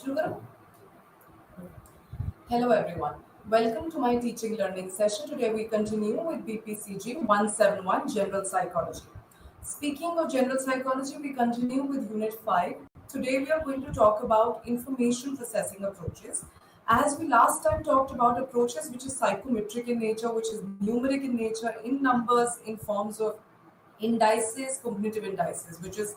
Sugar? Hello everyone. Welcome to my teaching learning session. Today we continue with BPCG 171 General Psychology. Speaking of general psychology, we continue with Unit 5. Today we are going to talk about information processing approaches. As we last time talked about approaches which is psychometric in nature, which is numeric in nature, in numbers, in forms of indices, cognitive indices, which is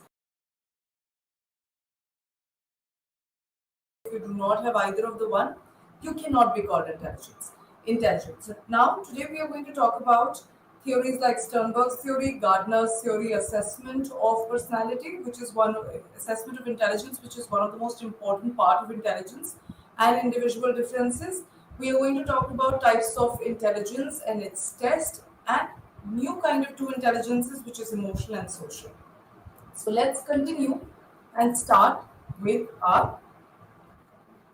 if you do not have either of the one, you cannot be called intelligence. Intelligent. So now, today we are going to talk about theories like Sternberg's theory, Gardner's theory, assessment of personality, which is assessment of intelligence, which is one of the most important part of intelligence, and individual differences. We are going to talk about types of intelligence and its test, and new kind of two intelligences, which is emotional and social. So let's continue and start with our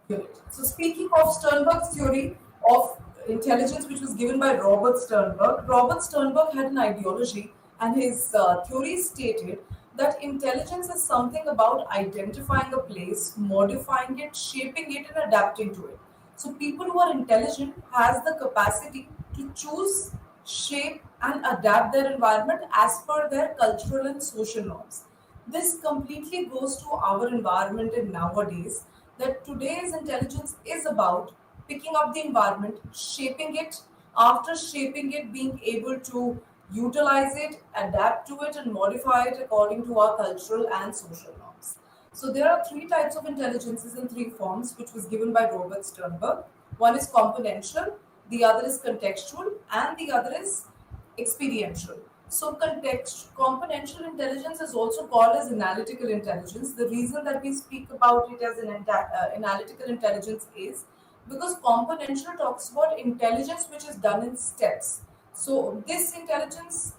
unit. So, speaking of Sternberg's theory of intelligence, which was given by Robert Sternberg had an ideology, and his theory stated that intelligence is something about identifying a place, modifying it, shaping it, and adapting to it. So, people who are intelligent has the capacity to choose, shape, and adapt their environment as per their cultural and social norms. This completely goes to our environment in nowadays that today's intelligence is about picking up the environment, shaping it, after shaping it, being able to utilize it, adapt to it, and modify it according to our cultural and social norms. So there are three types of intelligences in three forms, which was given by Robert Sternberg. One is componential, the other is contextual, and the other is experiential. So, componential intelligence is also called as analytical intelligence. The reason that we speak about it as analytical intelligence is because componential talks about intelligence which is done in steps. So, this intelligence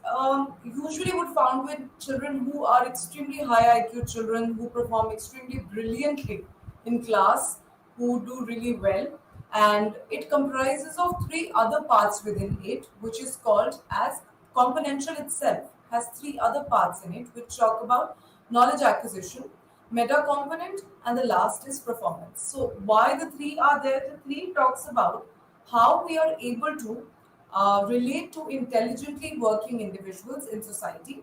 usually would found with children who are extremely high IQ children who perform extremely brilliantly in class, who do really well, and it comprises of three other parts within it, which is called as componential itself has three other parts in it, which talk about knowledge acquisition, meta component, and the last is performance. So, why the three are there? The three talks about how we are able to relate to intelligently working individuals in society.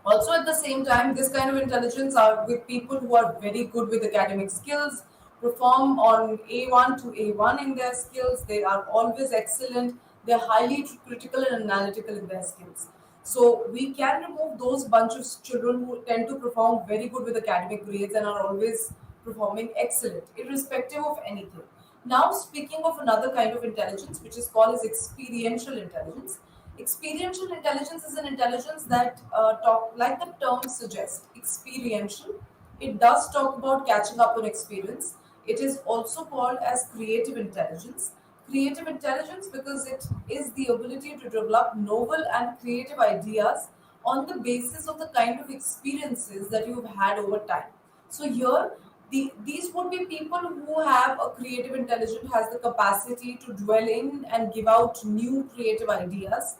Also, at the same time, this kind of intelligence are with people who are very good with academic skills, perform on A1 to A1 in their skills. They are always excellent. They're highly critical and analytical in their skills. So we can remove those bunch of children who tend to perform very good with academic grades and are always performing excellent, irrespective of anything. Now, speaking of another kind of intelligence, which is called as experiential intelligence. Experiential intelligence is an intelligence that talk like the term suggests, experiential. It does talk about catching up on experience. It is also called as creative intelligence. Creative intelligence because it is the ability to develop novel and creative ideas on the basis of the kind of experiences that you've had over time. So here, these would be people who have a creative intelligence, has the capacity to dwell in and give out new creative ideas,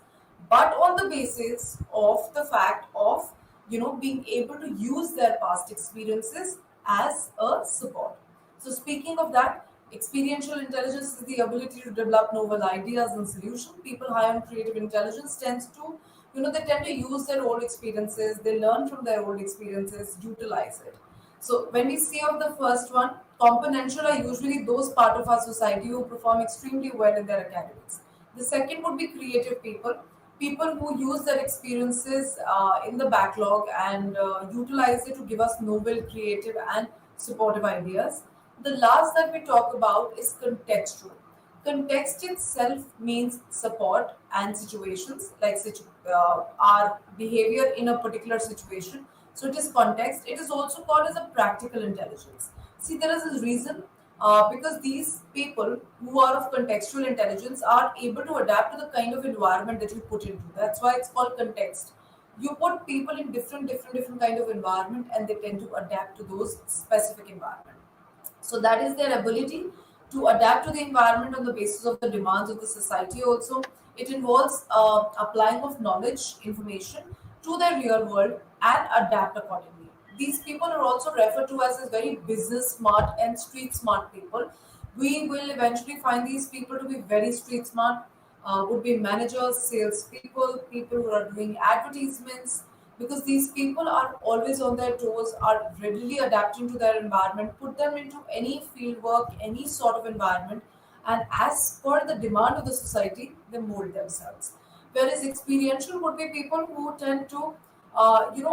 but on the basis of the fact of being able to use their past experiences as a support. So speaking of that, experiential intelligence is the ability to develop novel ideas and solutions. People high on creative intelligence tends to, they tend to use their old experiences, they learn from their old experiences, utilize it. So when we see of the first one, componential are usually those part of our society who perform extremely well in their academics. The second would be creative people, people who use their experiences in the backlog and utilize it to give us novel, creative, and supportive ideas. The last that we talk about is contextual. Context itself means support and situations, like our behavior in a particular situation. So it is context. It is also called as a practical intelligence. See, there is a reason because these people who are of contextual intelligence are able to adapt to the kind of environment that you put into. That's why it's called context. You put people in different kind of environment, and they tend to adapt to those specific environment. So that is their ability to adapt to the environment on the basis of the demands of the society. Also, it involves applying of knowledge, information to their real world and adapt accordingly. These people are also referred to as very business smart and street smart people. We will eventually find these people to be very street smart, would be managers, salespeople, people who are doing advertisements, because these people are always on their toes, are readily adapting to their environment, put them into any field work, any sort of environment, and as per the demand of the society, they mold themselves. Whereas experiential would be people who tend to,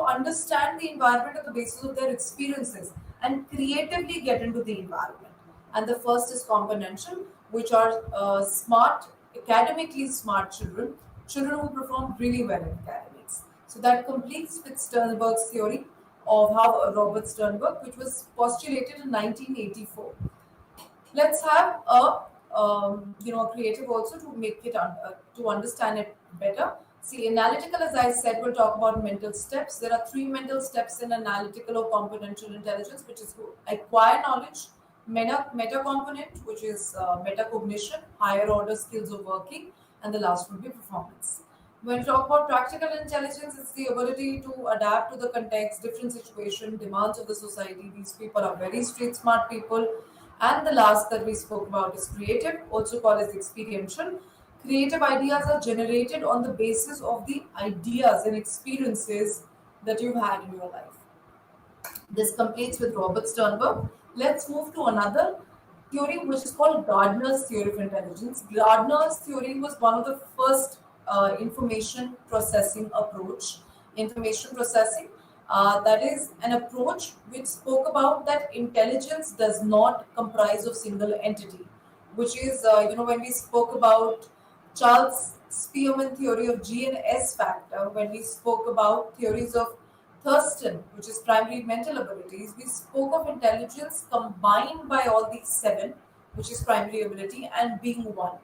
understand the environment on the basis of their experiences and creatively get into the environment. And the first is componential, which are smart, academically smart children, children who perform really well in academics. So that completes with Sternberg's theory of how Robert Sternberg, which was postulated in 1984. Let's have a a creative also to make it to understand it better. See, analytical, as I said, we'll talk about mental steps. There are three mental steps in analytical or componential intelligence, which is to acquire knowledge, meta component, which is metacognition, higher order skills of working, and the last will be performance. When we talk about practical intelligence, it's the ability to adapt to the context, different situation, demands of the society. These people are very street smart people. And the last that we spoke about is creative, also called as experiential. Creative ideas are generated on the basis of the ideas and experiences that you've had in your life. This completes with Robert Sternberg. Let's move to another theory, which is called Gardner's theory of intelligence. Gardner's theory was one of the first information processing approach. Information processing, that is an approach which spoke about that intelligence does not comprise of single entity, which is when we spoke about Charles Spearman theory of G and S factor, when we spoke about theories of Thurston, which is primary mental abilities, we spoke of intelligence combined by all these seven, which is primary ability, and being one.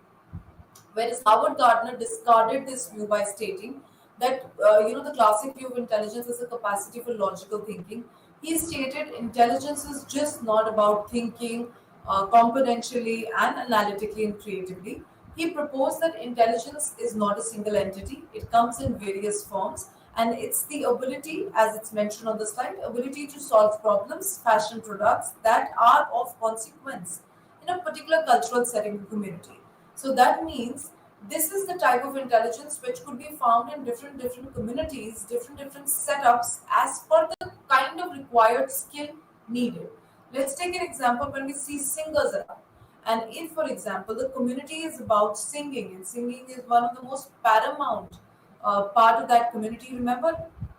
Whereas Howard Gardner discarded this view by stating that the classic view of intelligence is a capacity for logical thinking. He stated intelligence is just not about thinking competentially and analytically and creatively. He proposed that intelligence is not a single entity; it comes in various forms, and it's the ability, as it's mentioned on the slide, ability to solve problems, fashion products that are of consequence in a particular cultural setting or community. So that means this is the type of intelligence which could be found in different communities, different setups as per the kind of required skill needed. Let's take an example when we see singers around. And if, for example, the community is about singing, and singing is one of the most paramount part of that community, remember,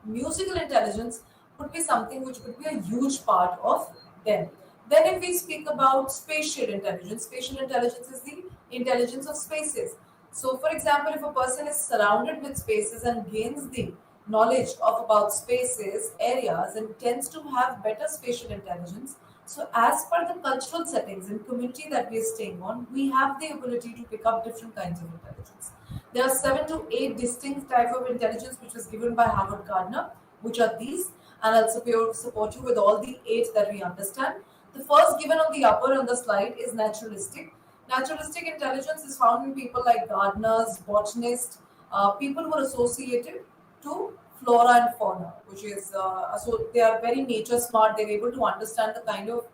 musical intelligence would be something which would be a huge part of them. Then, if we speak about spatial intelligence is the intelligence of spaces. So, for example, if a person is surrounded with spaces and gains the knowledge of about spaces, areas, and tends to have better spatial intelligence, so as per the cultural settings and community that we are staying on, we have the ability to pick up different kinds of intelligence. There are 7 to 8 distinct types of intelligence which was given by Howard Gardner, which are these, and I'll support you with all the 8 that we understand. The first given on the upper on the slide is naturalistic. Naturalistic intelligence is found in people like gardeners, botanists, people who are associated to flora and fauna, which is so they are very nature smart. They're able to understand the kind of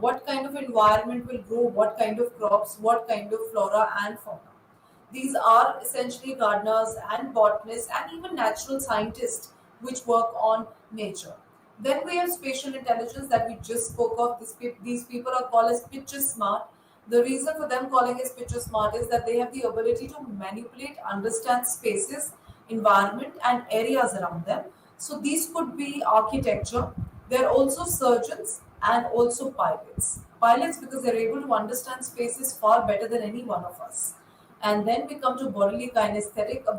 what kind of environment will grow, what kind of crops, what kind of flora and fauna. These are essentially gardeners and botanists and even natural scientists which work on nature. Then we have spatial intelligence that we just spoke of. These people are called as picture smart. The reason for them calling as picture smart is that they have the ability to manipulate, understand spaces, environment, and areas around them. So these could be architecture. They're also surgeons and also pilots. Pilots because they're able to understand spaces far better than any one of us. And then we come to bodily kinesthetic, a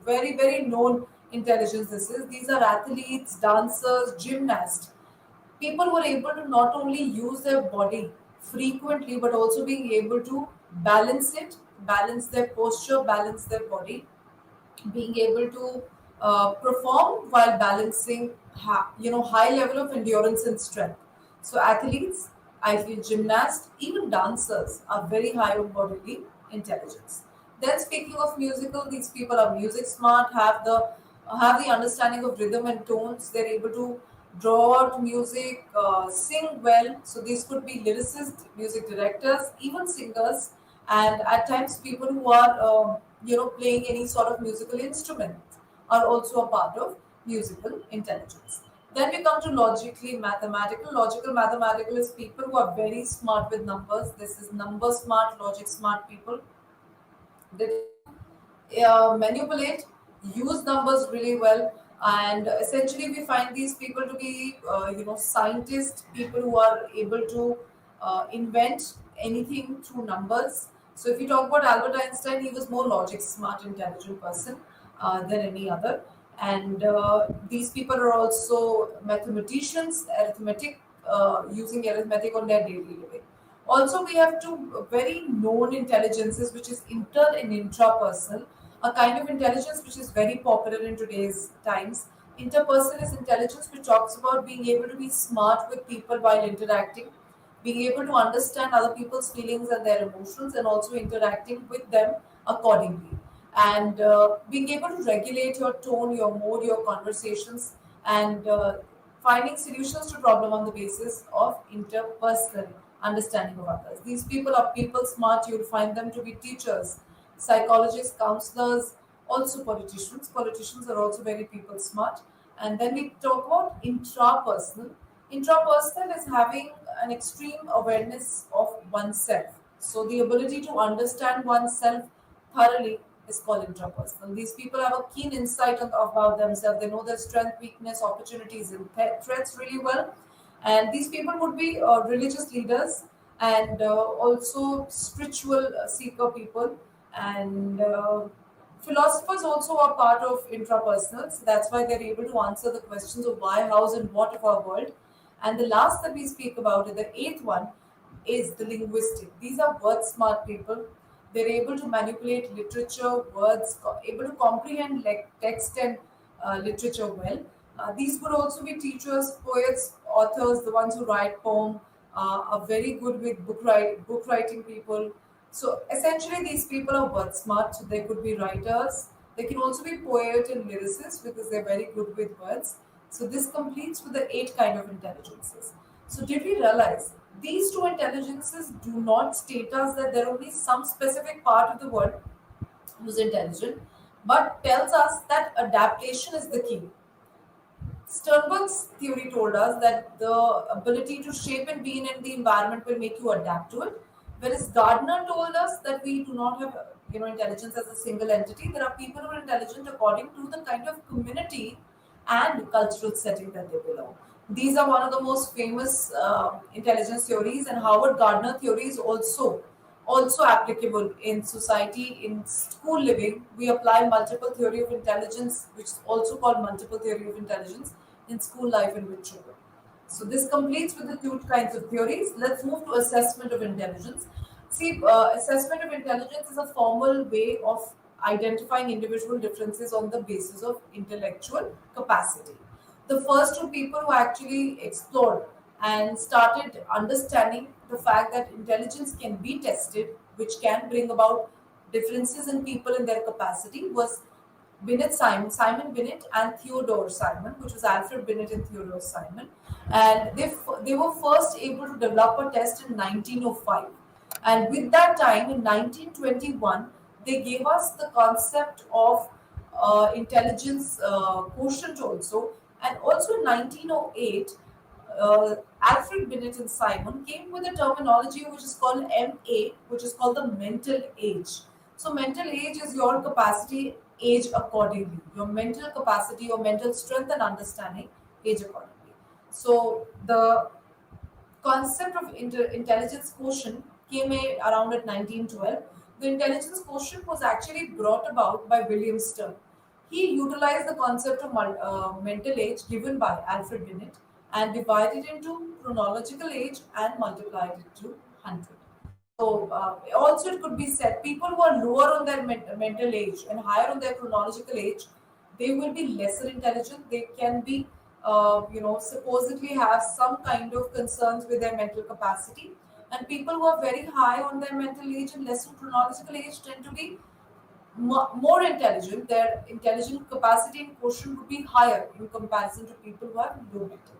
very known intelligence. These are athletes, dancers, gymnasts, people were able to not only use their body frequently but also being able to balance it, balance their posture, balance their body, being able to perform while balancing high level of endurance and strength. So athletes, I feel gymnasts, even dancers are very high on bodily intelligence. Then speaking of musical, these people are music smart, have the understanding of rhythm and tones. They're able to draw out music, sing well. So these could be lyricists, music directors, even singers, and at times people who are playing any sort of musical instrument are also a part of musical intelligence. Then we come to logically mathematical. Logical mathematical is people who are very smart with numbers. This is number smart, logic smart people. They manipulate, use numbers really well, and essentially we find these people to be, scientists, people who are able to invent anything through numbers. So if you talk about Albert Einstein, he was more logic smart, intelligent person than any other. And these people are also mathematicians, arithmetic, using arithmetic on their daily living. Also, we have two very known intelligences, which is inter and intrapersonal, a kind of intelligence which is very popular in today's times. Interpersonal is intelligence which talks about being able to be smart with people while interacting, being able to understand other people's feelings and their emotions, and also interacting with them accordingly. And being able to regulate your tone, your mood, your conversations, and finding solutions to problem on the basis of interpersonal understanding of others. These people are people smart. You'll find them to be teachers, psychologists, counselors, also politicians. Politicians are also very people smart. And then we talk about intrapersonal. Intrapersonal is having an extreme awareness of oneself. So the ability to understand oneself thoroughly is called intrapersonal. These people have a keen insight about themselves. They know their strength, weakness, opportunities, and threats really well. And these people would be religious leaders and also spiritual seeker people, and philosophers also are part of intrapersonals. That's why they're able to answer the questions of why, hows, and what of our world. And the last that we speak about, the eighth one, is the linguistic. These are word smart people. They're able to manipulate literature, words, able to comprehend like text and literature well. These could also be teachers, poets, authors, the ones who write poem, are very good with book writing people. So essentially, these people are word smart. So they could be writers. They can also be poet and lyricists because they're very good with words. So this completes with the eight kind of intelligences. So did we realize these two intelligences do not state us that there are only some specific part of the world who's intelligent, but tells us that adaptation is the key. Sternberg's theory told us that the ability to shape and be in the environment will make you adapt to it. Whereas Gardner told us that we do not have, intelligence as a single entity. There are people who are intelligent according to the kind of community and cultural setting that they belong. These are one of the most famous intelligence theories, and Howard Gardner theory is also applicable in society. In school living, we apply multiple theory of intelligence, which is also called multiple theory of intelligence, in school life and with children. So this completes with the two kinds of theories. Let's move to assessment of intelligence. See, assessment of intelligence is a formal way of identifying individual differences on the basis of intellectual capacity. The first two people who actually explored and started understanding the fact that intelligence can be tested, which can bring about differences in people in their capacity, was Simon Binet, and Theodore Simon, which was Alfred Binet and Theodore Simon. And they were first able to develop a test in 1905. And with that time, in 1921, they gave us the concept of intelligence quotient also. And also in 1908, Alfred Binet and Simon came with a terminology which is called MA, which is called the mental age. So, mental age is your capacity, age accordingly. Your mental capacity, your mental strength and understanding, age accordingly. So, the concept of intelligence quotient around at 1912. The intelligence quotient was actually brought about by William Stern. He utilized the concept of mental age given by Alfred Binet and divided it into chronological age and multiplied it to 100. So, also it could be said people who are lower on their mental age and higher on their chronological age, they will be lesser intelligent. They can be, supposedly have some kind of concerns with their mental capacity. And people who are very high on their mental age and less on chronological age tend to be more intelligent. Their intelligent capacity and quotient would be higher in comparison to people who have low mental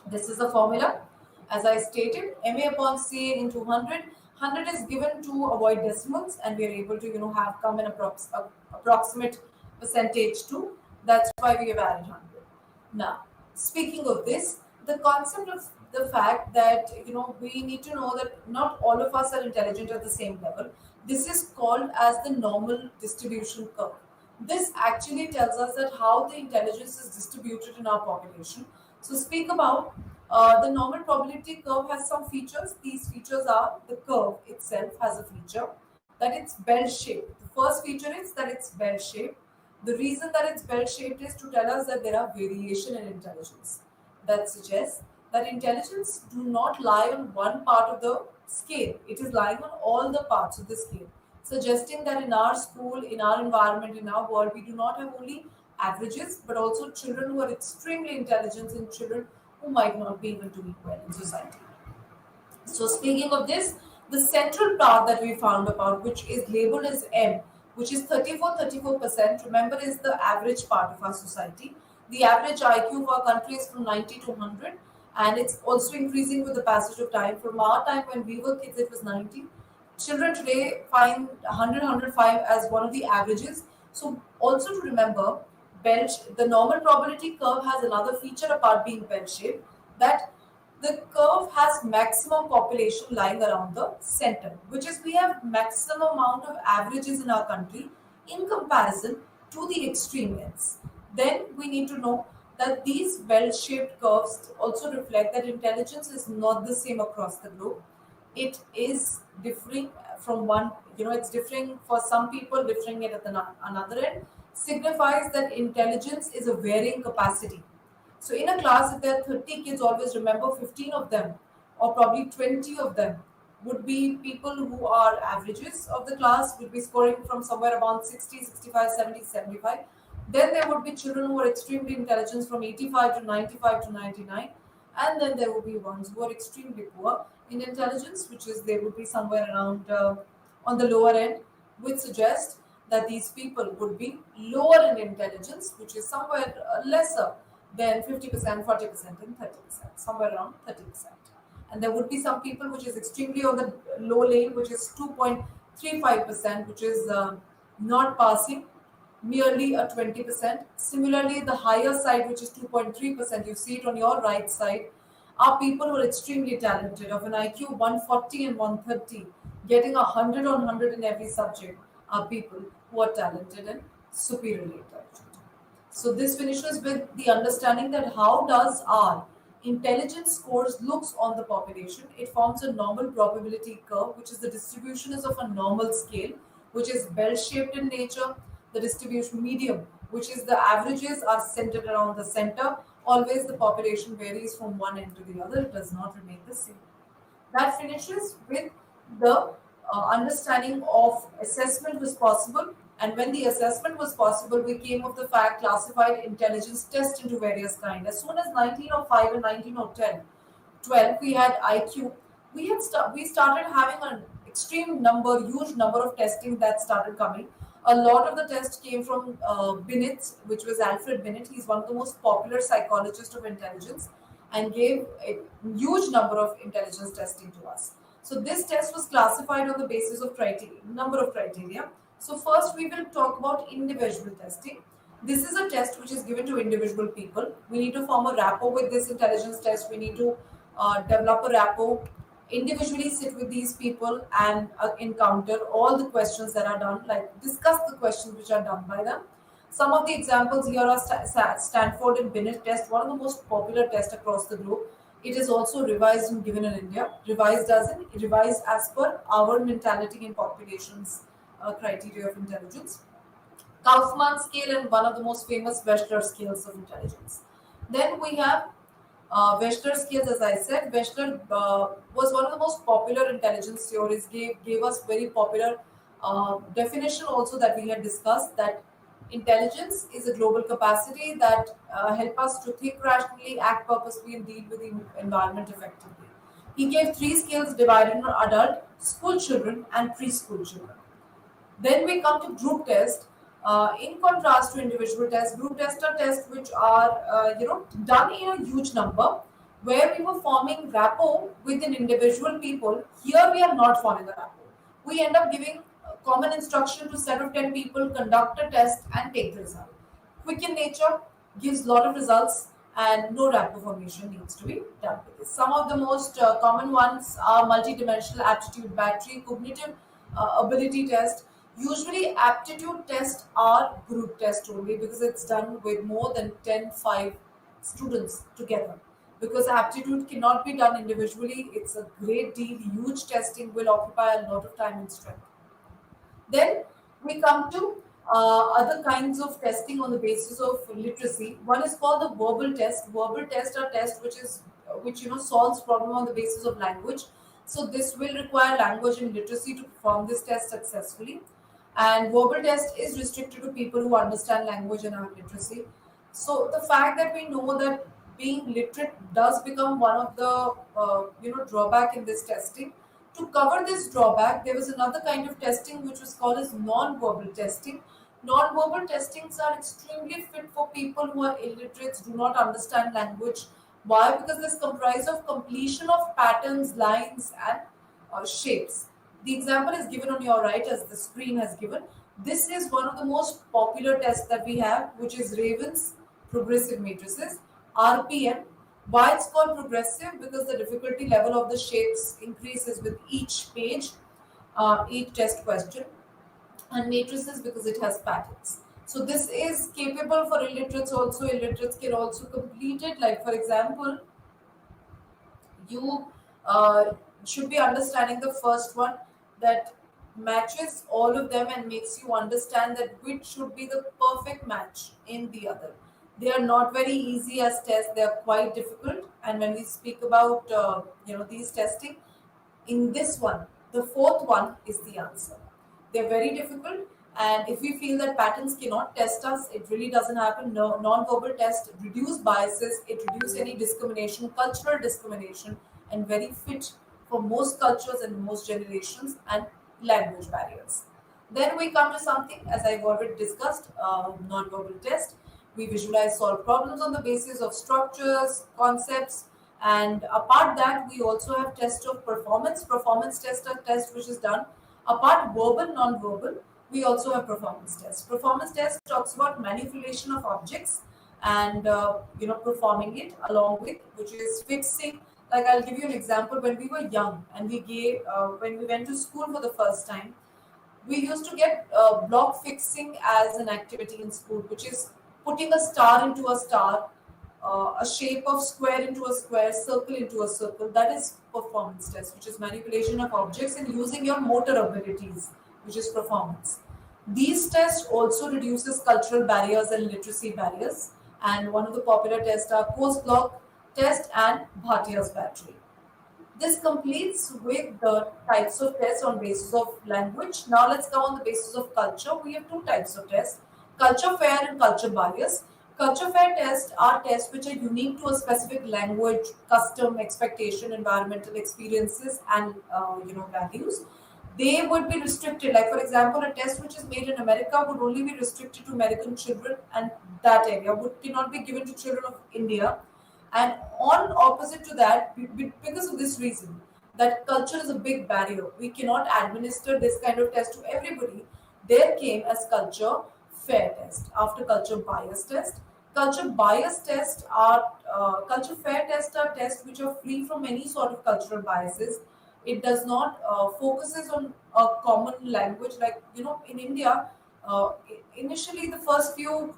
This is the formula. As I stated, MA upon CA into 100. 100 is given to avoid decimals, and we are able to, have come in approximate percentage too. That's why we have added 100. Now, speaking of this, the concept of the fact that, we need to know that not all of us are intelligent at the same level. This is called as the normal distribution curve. This actually tells us that how the intelligence is distributed in our population. So speak about the normal probability curve has some features. These features are the curve itself has a feature that it's bell shaped. The first feature is that it's bell shaped. The reason that it's bell shaped is to tell us that there are variation in intelligence. That suggests that intelligence do not lie on one part of the scale. It is lying on all the parts of the scale, suggesting that in our school, in our environment, in our world, we do not have only averages, but also children who are extremely intelligent and children who might not be able to do well in society. So speaking of this, the central part that we found about, which is labeled as M, which is 34%, remember is the average part of our society. The average IQ of our country is from 90 to 100, and it's also increasing with the passage of time. From our time when we were kids, it was 90. Children today find 100, as one of the averages. So also to remember, the normal probability curve has another feature apart being bell-shaped, that the curve has maximum population lying around the center, which is we have maximum amount of averages in our country in comparison to the extreme ends. Then we need to know that these bell-shaped curves also reflect that intelligence is not the same across the globe. It is differing from one, it's differing for some people, differing it at another end, signifies that intelligence is a varying capacity. So in a class, if there are 30 kids, always remember 15 of them or probably 20 of them would be people who are averages of the class, would be scoring from somewhere around 60, 65, 70, 75. Then there would be children who are extremely intelligent from 85 to 95 to 99. And then there would be ones who are extremely poor in intelligence, which is they would be somewhere around on the lower end, which suggests that these people would be lower in intelligence, which is somewhere lesser than 50%, 40%, and 30%, somewhere around 30%. And there would be some people which is extremely on the low lane, which is 2.35%, which is not passing, merely a 20%. Similarly, the higher side, which is 2.3%, you see it on your right side, are people who are extremely talented, of an IQ 140 and 130, getting 100 on 100 in every subject, are people who are talented and superiorly intelligent. So this finishes with the understanding that how does our intelligence scores looks on the population. It forms a normal probability curve, which is the distribution is of a normal scale, which is bell-shaped in nature. The distribution medium, which is the averages, are centered around the center. Always the population varies from one end to the other. It does not remain the same. That finishes with the understanding of assessment was possible. And when the assessment was possible, we came of the fact classified intelligence test into various kinds. As soon as 1905 and 1910, 12, we had IQ. We started having an extreme number, huge number of testing that started coming. A lot of the tests came from Binet, which was Alfred Binet. He's one of the most popular psychologists of intelligence and gave a huge number of intelligence testing to us. So this test was classified on the basis of criteria, number of criteria. So first we will talk about individual testing. This is a test which is given to individual people. We need to form a rapport with this intelligence test. We need to develop a rapport, individually sit with these people and encounter all the questions that are done, like discuss the questions which are done by them. Some of the examples here are Stanford and Binet test, one of the most popular tests across the globe. It is also revised and given in India. Revised as per our mentality and population's criteria of intelligence. Kaufman scale and one of the most famous Wechsler scales of intelligence. Then we have Wechsler scales, as I said. Wechsler was one of the most popular intelligence theories, gave us very popular definition also that we had discussed, that intelligence is a global capacity that help us to think rationally, act purposefully, and deal with the environment effectively. He gave three scales divided into adult, school children, and preschool children. Then we come to group test. In contrast to individual tests, group tests are tests which are done in a huge number. Where we were forming rapport with an individual people, here we are not forming a rapport. We end up giving common instruction to set of 10 people, conduct a test and take the result. Quick in nature, gives lot of results, and no rapport formation needs to be done with this. Some of the most common ones are multidimensional aptitude battery, cognitive ability test. Usually aptitude tests are group test only because it's done with more than 10, 5 students together, because aptitude cannot be done individually. It's a great deal. Huge testing will occupy a lot of time and strength. Then we come to other kinds of testing on the basis of literacy. One is called the verbal test. Verbal test are tests which solves problem on the basis of language. So this will require language and literacy to perform this test successfully. And verbal test is restricted to people who understand language and have literacy. So the fact that we know that being literate does become one of the drawback in this testing. To cover this drawback, there was another kind of testing which was called as non-verbal testing. Non-verbal testings are extremely fit for people who are illiterates, do not understand language. Why? Because this comprise of completion of patterns, lines, and shapes. The example is given on your right as the screen has given. This is one of the most popular tests that we have, which is Raven's progressive matrices, RPM. Why it's called progressive? Because the difficulty level of the shapes increases with each page, each test question, and matrices because it has patterns. So this is capable for illiterates also. Illiterates can also complete it. Like for example, you should be understanding the first one that matches all of them and makes you understand that which should be the perfect match in the other. They are not very easy as tests; they are quite difficult. And when we speak about these testing, in this one, the fourth one is the answer. They're very difficult, and if we feel that patterns cannot test us, it really doesn't happen. No, non-verbal test reduce biases, it reduce any discrimination, cultural discrimination, and very fit for most cultures and most generations and language barriers. Then we come to something, as I've already discussed, non-verbal test. We visualize, solve problems on the basis of structures, concepts, and apart that, we also have test of performance. Performance test are test which is done apart verbal, non-verbal. We also have performance test. Performance test talks about manipulation of objects and performing it along with which is fixing. Like I'll give you an example. When we were young and when we went to school for the first time, we used to get block fixing as an activity in school, which is putting a star into a star, a shape of square into a square, circle into a circle. That is performance test, which is manipulation of objects and using your motor abilities, which is performance. These tests also reduces cultural barriers and literacy barriers. And one of the popular tests are Coase block test and Bhatia's battery. This completes with the types of tests on basis of language. Now let's come on the basis of culture. We have two types of tests: culture fair and culture bias. Culture fair tests are tests which are unique to a specific language, custom, expectation, environmental experiences, and values. They would be restricted. Like for example, a test which is made in America would only be restricted to American children, and that area would cannot be given to children of India. And on opposite to that, because of this reason, that culture is a big barrier. We cannot administer this kind of test to everybody. There came as culture fair test after culture bias test. Culture bias test are culture fair test are tests which are free from any sort of cultural biases. It does not focuses on a common language. Like in India, initially the first few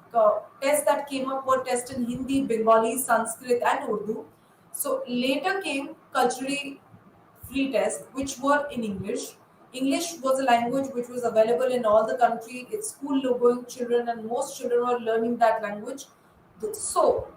tests that came up were tests in Hindi, Bengali, Sanskrit, and Urdu. So later came culturally free tests, which were in English. English was a language which was available in all the country. It's school going children, and most children were learning that language. So,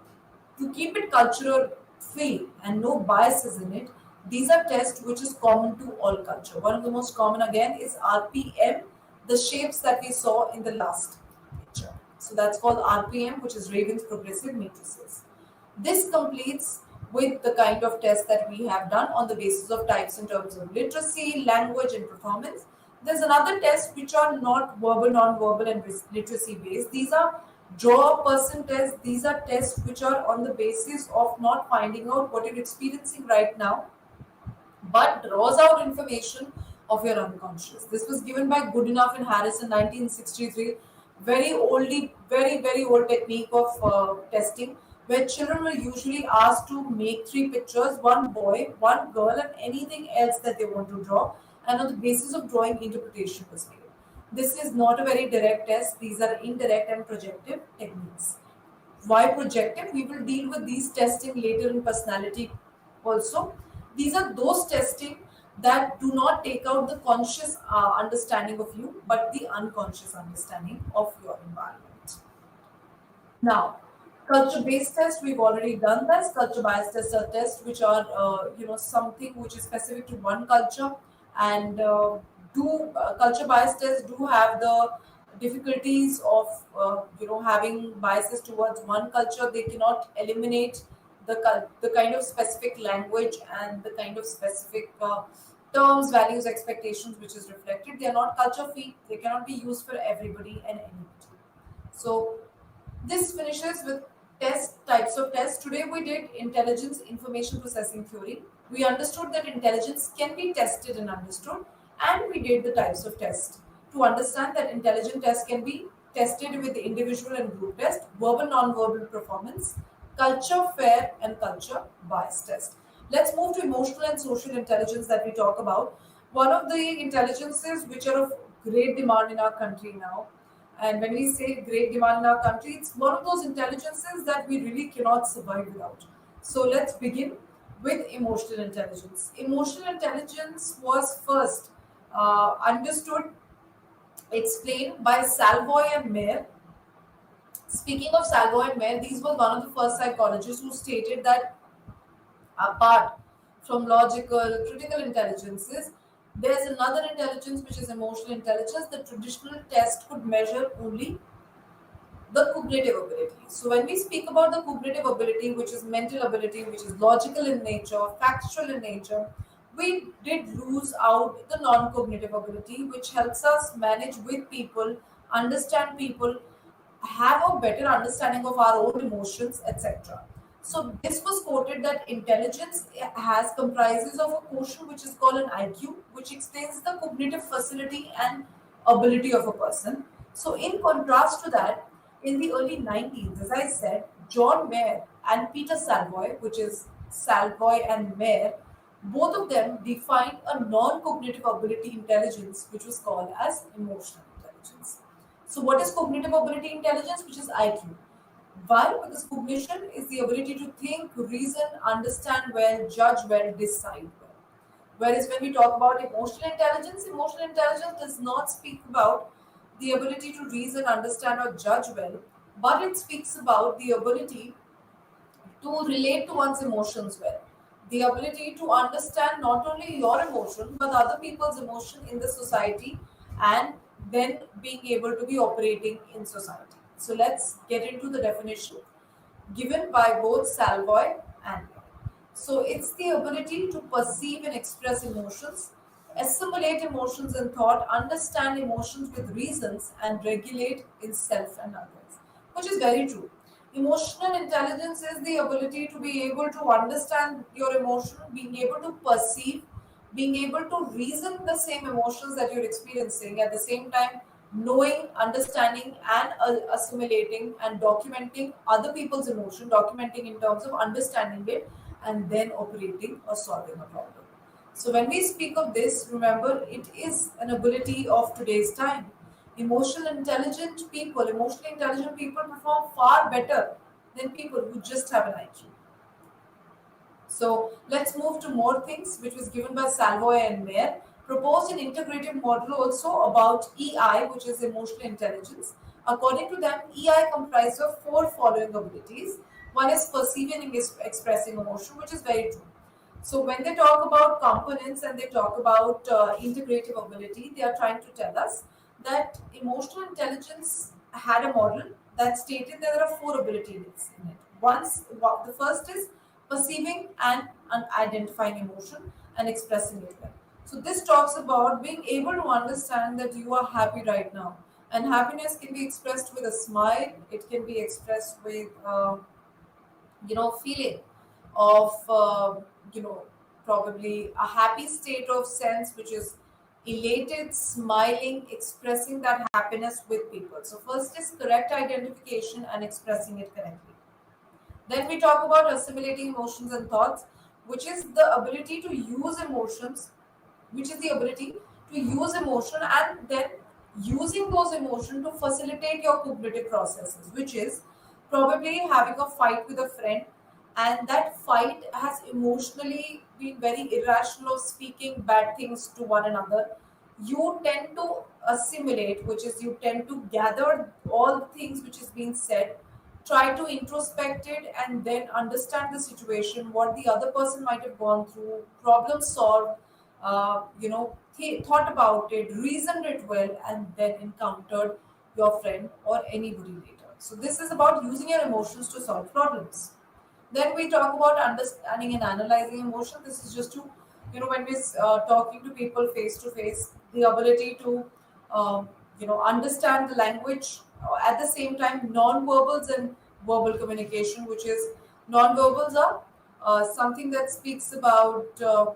to keep it cultural free and no biases in it, these are tests which is common to all culture. One of the most common again is RPM, the shapes that we saw in the last picture. So that's called RPM, which is Raven's progressive matrices. This completes with the kind of tests that we have done on the basis of types in terms of literacy, language, and performance. There's another test which are not verbal, non-verbal, and literacy based. These are Draw a person test. These are tests which are on the basis of not finding out what you're experiencing right now, but draws out information of your unconscious. This was given by Goodenough and Harris in 1963. Very oldly, very old technique of testing, where children were usually asked to make three pictures: one boy, one girl, and anything else that they want to draw. And on the basis of drawing, interpretation was given. This is not a very direct test. These are indirect and projective techniques. Why projective? We will deal with these testing later in personality also. These are those testing that do not take out the conscious understanding of you, but the unconscious understanding of your environment. Now, culture-based test, we've already done this. Culture bias tests are tests which are, something which is specific to one culture, and do culture bias tests do have the difficulties of, having biases towards one culture. They cannot eliminate the kind of specific language and the kind of specific terms, values, expectations which is reflected. They are not culture fit. They cannot be used for everybody and anybody. So this finishes with test types of tests. Today we did intelligence information processing theory. We understood that intelligence can be tested and understood, and we did the types of tests. To understand that intelligent tests can be tested with the individual and group test, verbal non-verbal performance, culture fair, and culture bias test. Let's move to emotional and social intelligence that we talk about. One of the intelligences which are of great demand in our country now, and when we say great demand in our country, it's one of those intelligences that we really cannot survive without. So let's begin with emotional intelligence. Emotional intelligence was first understood, explained by Salvoy and Mayer. Speaking of Salvoy and Mayer, these were one of the first psychologists who stated that apart from logical, critical intelligences, there's another intelligence which is emotional intelligence. The traditional test could measure only the cognitive ability. So when we speak about the cognitive ability, which is mental ability, which is logical in nature, factual in nature, we did lose out the non-cognitive ability, which helps us manage with people, understand people, have a better understanding of our own emotions, etc. So this was quoted that intelligence has comprises of a quotient which is called an IQ, which explains the cognitive facility and ability of a person. So in contrast to that, in the early 90s, as I said, John Mayer and Peter Salvoy, which is Salvoy and Mayer, both of them defined a non-cognitive ability intelligence, which was called as emotional intelligence. So, what is cognitive ability intelligence? Which is IQ. Why? Because cognition is the ability to think, reason, understand well, judge well, decide well. Whereas when we talk about emotional intelligence does not speak about the ability to reason, understand, or judge well, but it speaks about the ability to relate to one's emotions well. The ability to understand not only your emotion but other people's emotion in the society, and then being able to be operating in society. So let's get into the definition given by both Salvoy and Young. So it's the ability to perceive and express emotions, assimilate emotions in thought, understand emotions with reasons, and regulate in self and others, which is very true. Emotional intelligence is the ability to be able to understand your emotion, being able to perceive, being able to reason the same emotions that you're experiencing, at the same time knowing, understanding, and assimilating and documenting other people's emotion, documenting in terms of understanding it, and then operating or solving a problem. So when we speak of this, remember it is an ability of today's time. Emotionally intelligent people perform far better than people who just have an IQ. So let's move to more things, which was given by Salvoy and Mayer. Proposed an integrated model also about EI, which is emotional intelligence. According to them, EI comprises of four following abilities. One is perceiving and expressing emotion, which is very true. So when they talk about components and they talk about integrative ability, they are trying to tell us that emotional intelligence had a model that stated that there are four abilities in it. The first is perceiving and identifying emotion and expressing it well. So this talks about being able to understand that you are happy right now. And happiness can be expressed with a smile. It can be expressed with feeling of probably a happy state of sense, which is elated, smiling, expressing that happiness with people. So first is correct identification and expressing it correctly. Then we talk about assimilating emotions and thoughts, which is the ability to use emotions, which is the ability to use emotion and then using those emotions to facilitate your cognitive processes, which is probably having a fight with a friend, and that fight has emotionally been very irrational of speaking bad things to one another. You tend to assimilate, which is you tend to gather all the things which is being said, try to introspect it and then understand the situation, what the other person might have gone through, problem solve, thought about it, reasoned it well, and then encountered your friend or anybody later. So this is about using your emotions to solve problems. Then we talk about understanding and analyzing emotion. This is just to, when we're talking to people face to face, the ability to, understand the language. At the same time, non-verbals and verbal communication, which is non-verbals are something that speaks about, the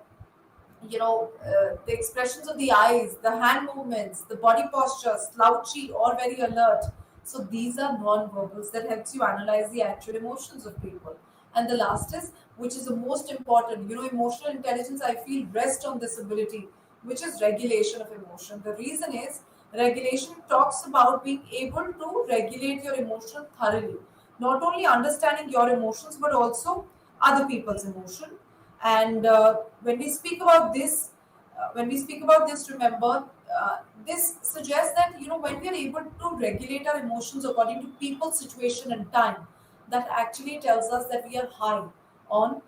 expressions of the eyes, the hand movements, the body posture, slouchy or very alert. So these are non-verbals that helps you analyze the actual emotions of people. And the last is, which is the most important, emotional intelligence, I feel, rests on this ability, which is regulation of emotion. The reason is regulation talks about being able to regulate your emotion thoroughly, not only understanding your emotions but also other people's emotion. And when we speak about this, remember, this suggests that when we are able to regulate our emotions according to people's situation and time, that actually tells us that we are high on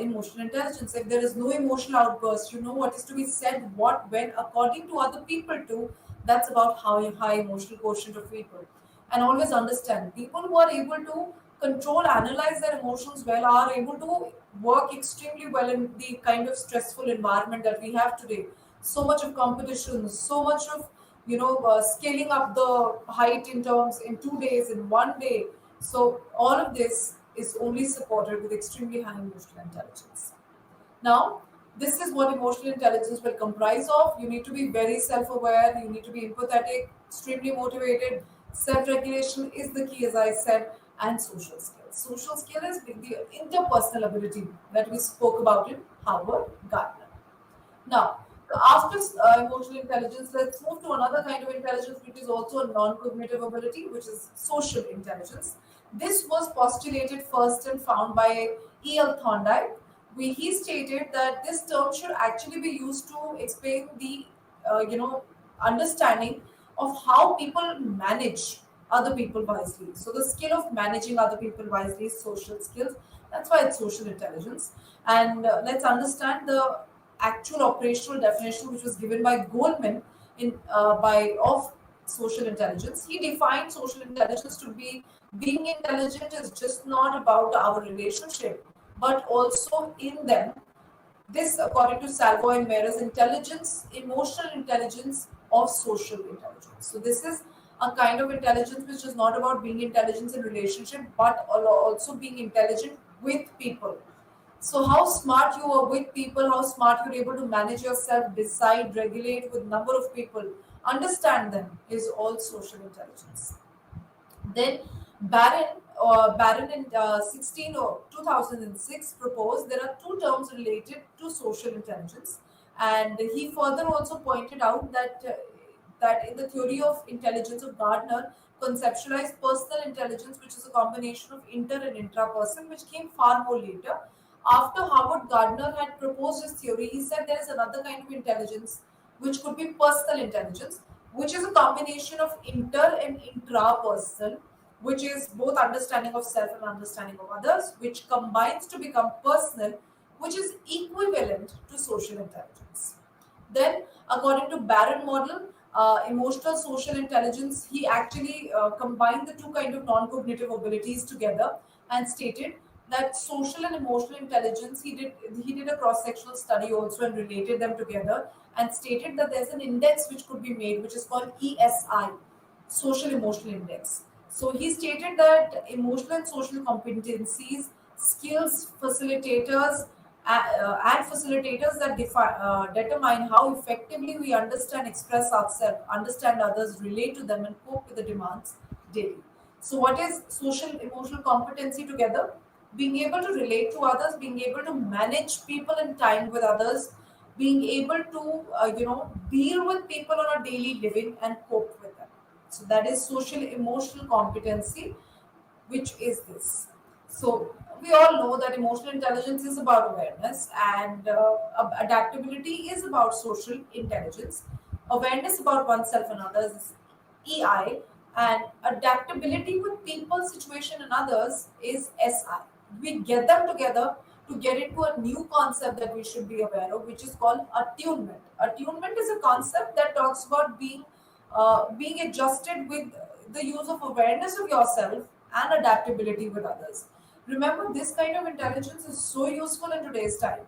emotional intelligence. If there is no emotional outburst, you know what is to be said, what, when, according to other people too. That's about how high emotional quotient of people. And always understand, people who are able to control, analyze their emotions well, are able to work extremely well in the kind of stressful environment that we have today. So much of competition, so much of scaling up the height in terms in 2 days, in one day. So all of this is only supported with extremely high emotional intelligence. Now, this is what emotional intelligence will comprise of. You need to be very self aware, you need to be empathetic, extremely motivated. Self regulation is the key, as I said, and social skills. Social skill is the interpersonal ability that we spoke about in Howard Gardner. Now, after emotional intelligence, let's move to another kind of intelligence, which is also a non-cognitive ability, which is social intelligence. This was postulated first and found by E.L. Thorndike. He stated that this term should actually be used to explain the, understanding of how people manage other people wisely. So the skill of managing other people wisely is social skills. That's why it's social intelligence. And let's understand the actual operational definition, which was given by Goldman in by of social intelligence. He defined social intelligence to be being intelligent is just not about our relationship, but also in them. This, according to Salvo and Meres, intelligence, emotional intelligence of social intelligence. So this is a kind of intelligence which is not about being intelligent in relationship, but also being intelligent with people. So how smart you are with people, how smart you're able to manage yourself, decide, regulate with number of people, understand them, is all social intelligence. Then Barron in 16 or 2006 proposed there are two terms related to social intelligence, and he further also pointed out that in the theory of intelligence of Gardner, conceptualized personal intelligence, which is a combination of inter and intra-person, which came far more later. After Howard Gardner had proposed his theory, he said there is another kind of intelligence which could be personal intelligence, which is a combination of inter and intra-personal, which is both understanding of self and understanding of others, which combines to become personal, which is equivalent to social intelligence. Then, according to Barron model, emotional social intelligence, he actually combined the two kind of non-cognitive abilities together and stated that social and emotional intelligence, he did a cross-sectional study also and related them together and stated that there's an index which could be made, which is called ESI. social emotional index. So he stated that emotional and social competencies, skills, facilitators, and facilitators that determine how effectively we understand, express ourselves, understand others, relate to them, and cope with the demands daily. So, what is social emotional competency together? Being able to relate to others, being able to manage people and time with others, being able to deal with people on a daily living and cope with them. So that is social emotional competency, which is this. So we all know that emotional intelligence is about awareness, and adaptability is about social intelligence. Awareness about oneself and others is EI, and adaptability with people, situation, and others is SI. We get them together to get into a new concept that we should be aware of, which is called attunement. Attunement is a concept that talks about being adjusted with the use of awareness of yourself and adaptability with others. Remember, this kind of intelligence is so useful in today's time.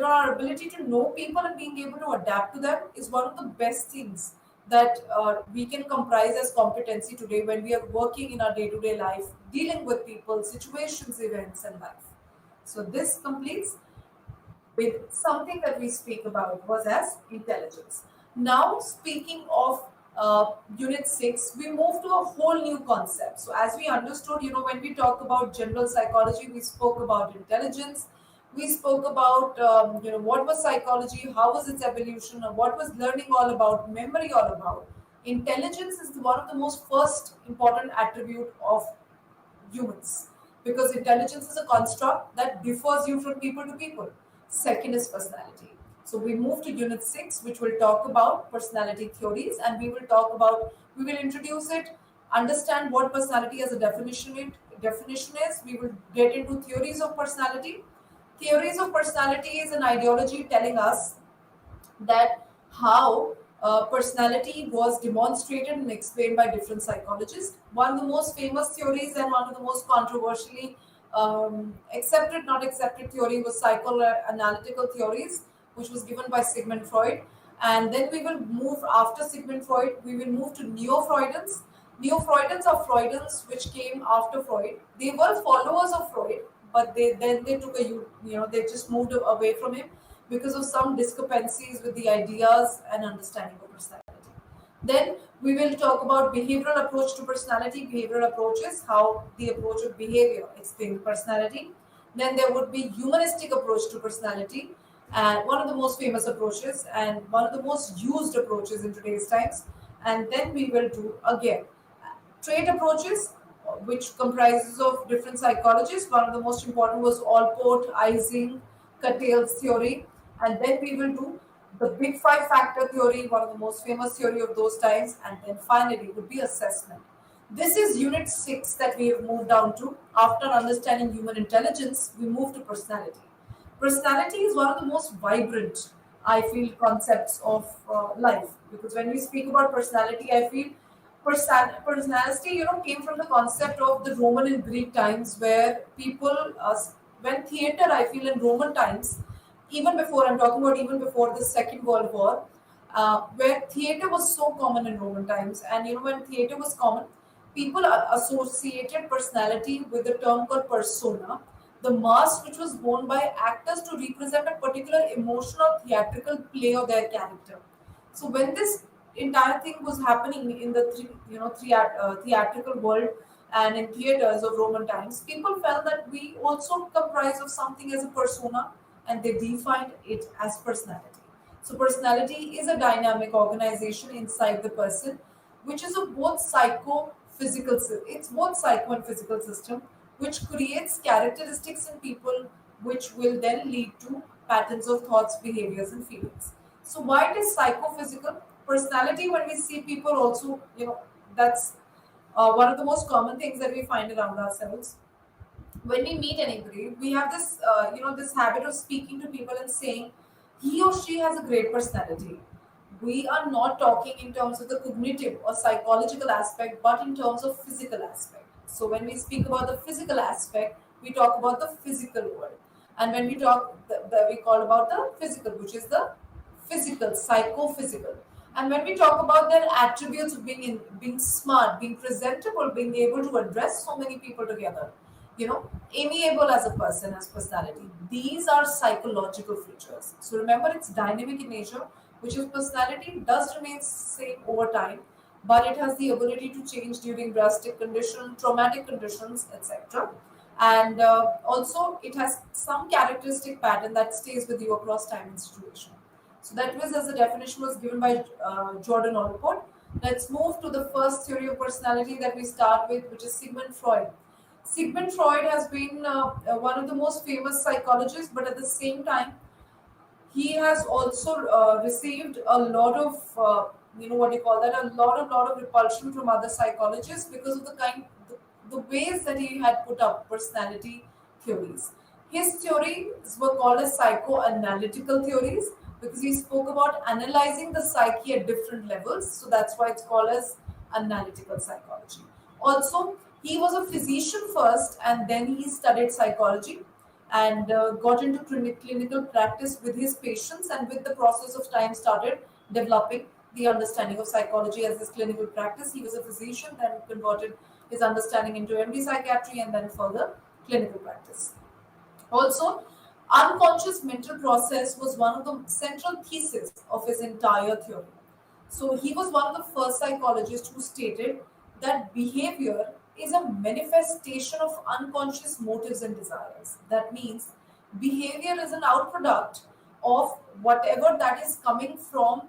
Our ability to know people and being able to adapt to them is one of the best things that we can comprise as competency today when we are working in our day to day life, dealing with people, situations, events, and life. So, this completes with something that we speak about was as intelligence. Now, speaking of Unit 6, we move to a whole new concept. So, as we understood, when we talk about general psychology, we spoke about intelligence. We spoke about, what was psychology, how was its evolution, and what was learning all about, memory all about. Intelligence is one of the most first important attribute of humans, because intelligence is a construct that differs you from people to people. Second is personality. So we move to unit 6, which will talk about personality theories, and we will introduce it, understand what personality as a definition is. We will get into theories of personality. Theories of personality is an ideology telling us that how personality was demonstrated and explained by different psychologists. One of the most famous theories and one of the most controversially accepted, not accepted theory was psychoanalytical theories, which was given by Sigmund Freud. And then we will move after Sigmund Freud, we will move to Neo-Freudians. Neo-Freudians are Freudians which came after Freud. They were followers of Freud, but they took they just moved away from him because of some discrepancies with the ideas and understanding of personality. Then we will talk about behavioral approach to personality. Behavioral approaches, how the approach of behavior explains personality. Then there would be humanistic approach to personality, and one of the most famous approaches and one of the most used approaches in today's times. And then we will do again trait approaches, which comprises of different psychologists. One of the most important was Allport, Ising, Cattell's theory, and then we will do the big five factor theory, one of the most famous theory of those times, and then finally would be assessment. This is unit 6 that we have moved down to. After understanding human intelligence, we move to personality. Personality is one of the most vibrant, I feel, concepts of life, because when we speak about personality, I feel personality, came from the concept of the Roman and Greek times, where people, when theater, I feel, in Roman times, even before, I'm talking about even before the Second World War, where theater was so common in Roman times, and when theater was common, people associated personality with the term called persona, the mask which was worn by actors to represent a particular emotional theatrical play of their character. So when this entire thing was happening in the theatrical world and in theaters of Roman times, people felt that we also comprise of something as a persona, and they defined it as personality. So personality is a dynamic organization inside the person, which is a both it's both psycho and physical system, which creates characteristics in people, which will then lead to patterns of thoughts, behaviors, and feelings. So why it is psychophysical? Personality, when we see people also, that's one of the most common things that we find around ourselves. When we meet anybody, we have this habit of speaking to people and saying he or she has a great personality. We are not talking in terms of the cognitive or psychological aspect, but in terms of physical aspect. So when we speak about the physical aspect, we talk about the physical world, and when we talk, we call about the physical, which is the physical, psychophysical. And when we talk about their attributes of being smart, being presentable, being able to address so many people together, amiable as a person, as personality, these are psychological features. So remember, it's dynamic in nature, which is personality does remain same over time, but it has the ability to change during drastic conditions, traumatic conditions, etc. And also, it has some characteristic pattern that stays with you across time and situation. So that was as the definition was given by Jordan Olcott. Let's move to the first theory of personality that we start with, which is Sigmund Freud. Sigmund Freud has been one of the most famous psychologists, but at the same time, he has also received a lot of what you call that, a lot of repulsion from other psychologists because of the ways that he had put up personality theories. His theories were called as psychoanalytical theories because he spoke about analyzing the psyche at different levels, so that's why it's called as analytical psychology. Also, he was a physician first and then he studied psychology and got into clinical practice with his patients, and with the process of time started developing the understanding of psychology as his clinical practice. He was a physician, then converted his understanding into MD psychiatry and then further clinical practice. Also, unconscious mental process was one of the central theses of his entire theory. So he was one of the first psychologists who stated that behavior is a manifestation of unconscious motives and desires. That means behavior is an outproduct of whatever that is coming from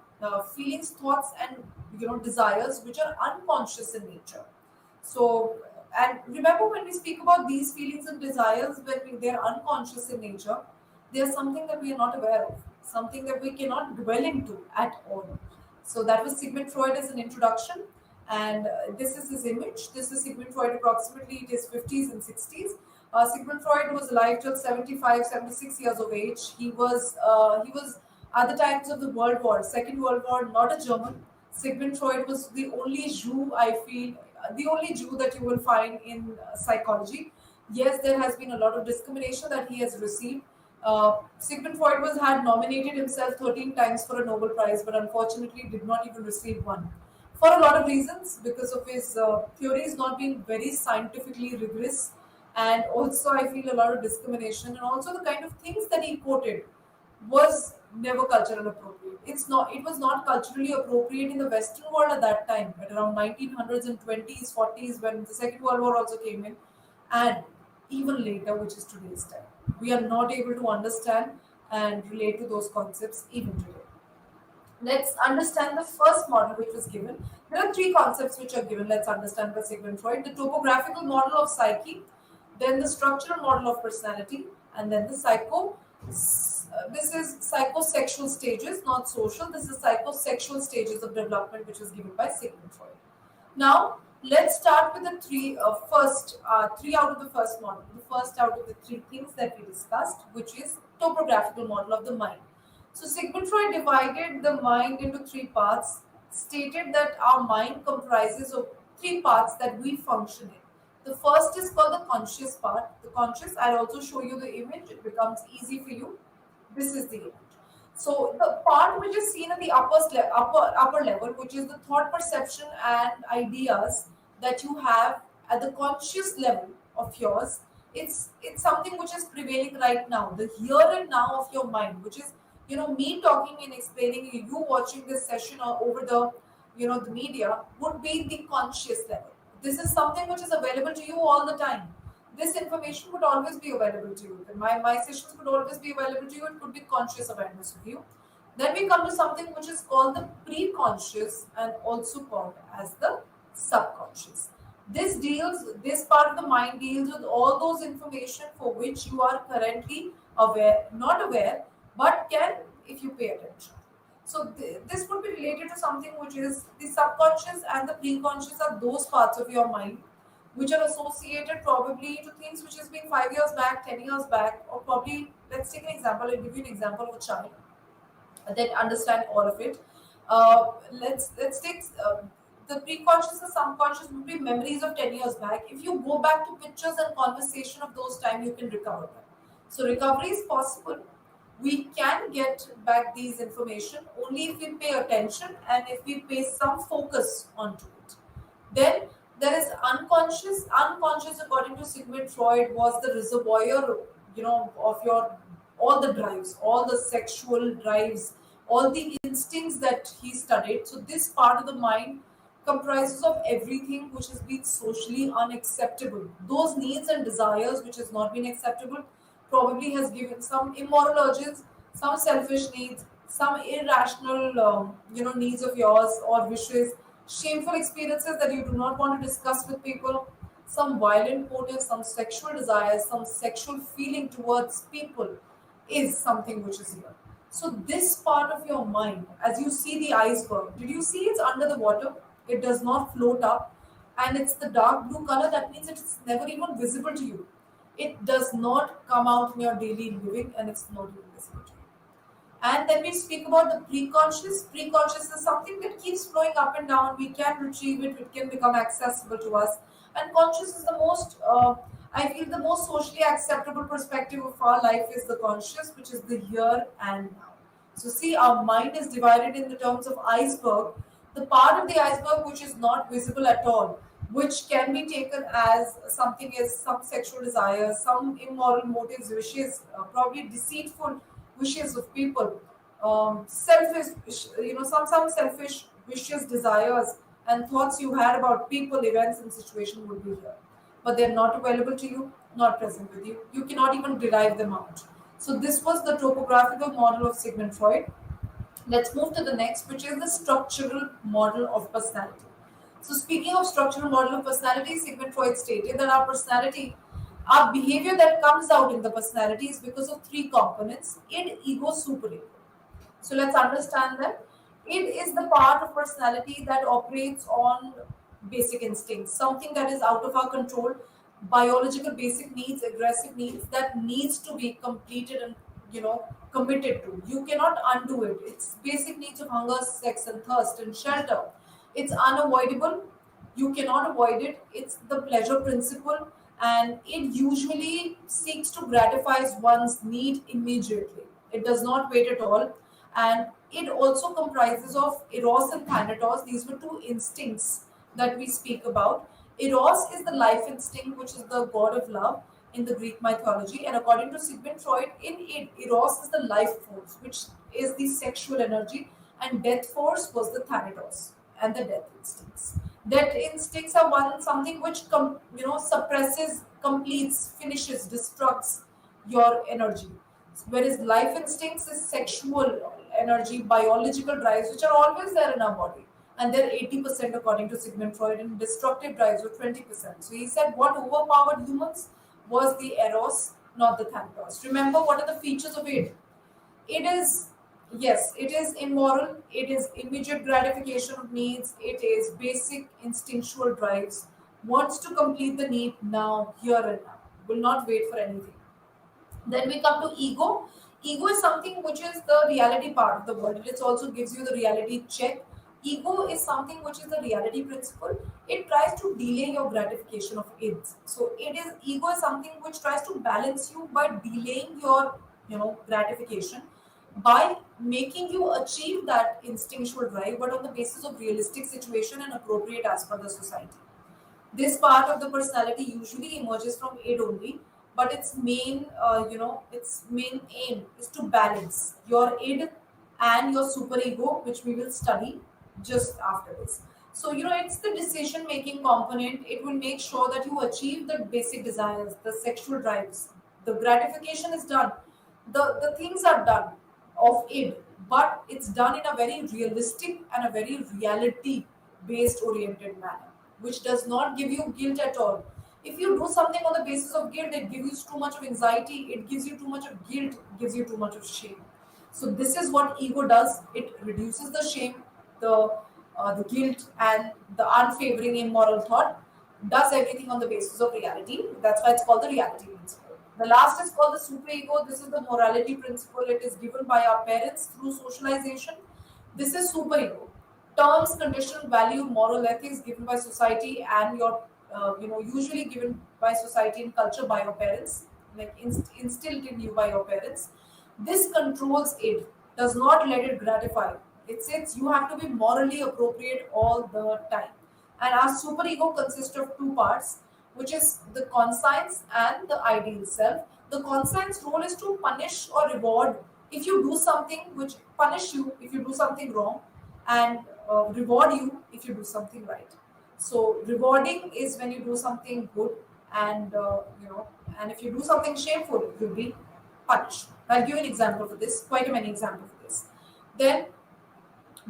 feelings, thoughts, and desires which are unconscious in nature. So, and remember when we speak about these feelings and desires, they're unconscious in nature, they're something that we are not aware of, something that we cannot dwell into at all. So that was Sigmund Freud as an introduction, and this is his image. This is Sigmund Freud approximately in his 50s and 60s. Sigmund Freud was alive till 75, 76 years of age. He was at the times of the World War, Second World War, not a German. Sigmund Freud was the only Jew, I feel, the only Jew that you will find in psychology. Yes, there has been a lot of discrimination that he has received. Sigmund Freud was had nominated himself 13 times for a Nobel Prize, but unfortunately did not even receive one. For a lot of reasons, because of his theories not being very scientifically rigorous, and also I feel a lot of discrimination, and also the kind of things that he quoted was never cultural appropriate. It's not. It was not culturally appropriate in the Western world at that time, at around 1900s and 20s, 40s, when the Second World War also came in, and even later, which is today's time. We are not able to understand and relate to those concepts even today. Let's understand the first model which was given. There are three concepts which are given. Let's understand by Sigmund Freud: the topographical model of psyche, then the structural model of personality, and then the this is psychosexual stages, not social. This is psychosexual stages of development, which was given by Sigmund Freud. Now, let's start with the three out of the first model. The first out of the three things that we discussed, which is topographical model of the mind. So Sigmund Freud divided the mind into three parts, stated that our mind comprises of three parts that we function in. The first is called the conscious part. The conscious, I'll also show you the image, it becomes easy for you. This is the image. So the part which is seen at the upper level, which is the thought, perception, and ideas that you have at the conscious level of yours, it's something which is prevailing right now, the here and now of your mind, which is me talking and explaining, you watching this session or over the the media would be the conscious level. This is something which is available to you all the time. This information would always be available to you. My sessions would always be available to you. It could be conscious awareness with you. Then we come to something which is called the pre-conscious and also called as the subconscious. This part of the mind deals with all those information for which you are currently aware, not aware, but can if you pay attention. So this would be related to something which is the subconscious and the pre-conscious are those parts of your mind which are associated probably to things which has been 5 years back, 10 years back, or probably, let's take an example. I'll give you an example of a child that understand all of it. Let's take the pre-conscious and subconscious would be memories of 10 years back. If you go back to pictures and conversation of those time, you can recover them. So recovery is possible. We can get back these information only if we pay attention and if we pay some focus onto it. Then there is unconscious. Unconscious, according to Sigmund Freud, was the reservoir, of your all the drives, all the sexual drives, all the instincts that he studied. So this part of the mind comprises of everything which has been socially unacceptable. Those needs and desires which has not been acceptable probably has given some immoral urges, some selfish needs, some irrational, needs of yours or wishes, shameful experiences that you do not want to discuss with people, some violent motives, some sexual desires, some sexual feeling towards people is something which is here. So this part of your mind, as you see the iceberg, did you see it's under the water? It does not float up, and it's the dark blue color. That means it's never even visible to you. It does not come out in your daily living, and it's not even visible to you. And then we speak about the preconscious. Preconscious is something that keeps flowing up and down. We can retrieve it, it can become accessible to us. And conscious is the most, I feel, the most socially acceptable perspective of our life is the conscious, which is the here and now. So, see, our mind is divided in the terms of iceberg. The part of the iceberg which is not visible at all, which can be taken as something as some sexual desires, some immoral motives, wishes, probably deceitful wishes of people, selfish, some selfish wishes, desires, and thoughts you had about people, events, and situation would be here, but they're not available to you, not present with you. You cannot even derive them out. So this was the topographical model of Sigmund Freud. Let's move to the next, which is the structural model of personality. So, speaking of structural model of personality, Sigmund Freud stated that our personality, our behavior that comes out in the personality is because of three components: id, ego, superego. So, let's understand that id is the part of personality that operates on basic instincts, something that is out of our control, biological basic needs, aggressive needs that needs to be completed and committed to. You cannot undo it. It's basic needs of hunger, sex, and thirst and shelter. It's unavoidable. You cannot avoid it. It's the pleasure principle, and it usually seeks to gratify one's need immediately. It does not wait at all, and it also comprises of eros and thanatos. These were two instincts that we speak about. Eros is the life instinct, which is the god of love in the Greek mythology, and according to Sigmund Freud, in it, Eros is the life force, which is the sexual energy, and death force was the thanatos and the death instincts. Death instincts are one something which suppresses, completes, finishes, destructs your energy, whereas life instincts is sexual energy, biological drives, which are always there in our body. And they're 80% according to Sigmund Freud, and destructive drives were 20%. So he said what overpowered humans was the eros, not the thanatos. Remember, what are the features of it? It is, yes, it is immoral, it is immediate gratification of needs, it is basic instinctual drives, wants to complete the need now, here and now, will not wait for anything. Then we come to ego. Ego is something which is the reality part of the world. It also gives you the reality check. Ego is something which is the reality principle. It tries to delay your gratification of it. So it is ego is something which tries to balance you by delaying your gratification, by making you achieve that instinctual drive, but on the basis of realistic situation and appropriate as per the society. This part of the personality usually emerges from id only, but its main aim is to balance your id and your superego, which we will study just after this. So, it's the decision making component. It will make sure that you achieve the basic desires, the sexual drives. The gratification is done. The things are done of id, but it's done in a very realistic and a very reality based oriented manner, which does not give you guilt at all. If you do something on the basis of guilt, it gives you too much of anxiety, it gives you too much of guilt, it gives you too much of shame. So this is what ego does. It reduces the shame, the guilt, and the unfavoring immoral thought. Does everything on the basis of reality. That's why it's called the reality principle. The last is called the superego. This is the morality principle. It is given by our parents through socialization. This is superego. Terms, conditional value, moral ethics given by society and your, usually given by society and culture by your parents, like instilled in you by your parents. This controls it, does not let it gratify. It says you have to be morally appropriate all the time. And our superego consists of two parts, which is the conscience and the ideal self. The conscience role is to punish or reward if you do something, which punish you if you do something wrong, and reward you if you do something right. So rewarding is when you do something good, and and if you do something shameful, you'll be punished. I'll give you an example for this, quite a many examples for this. Then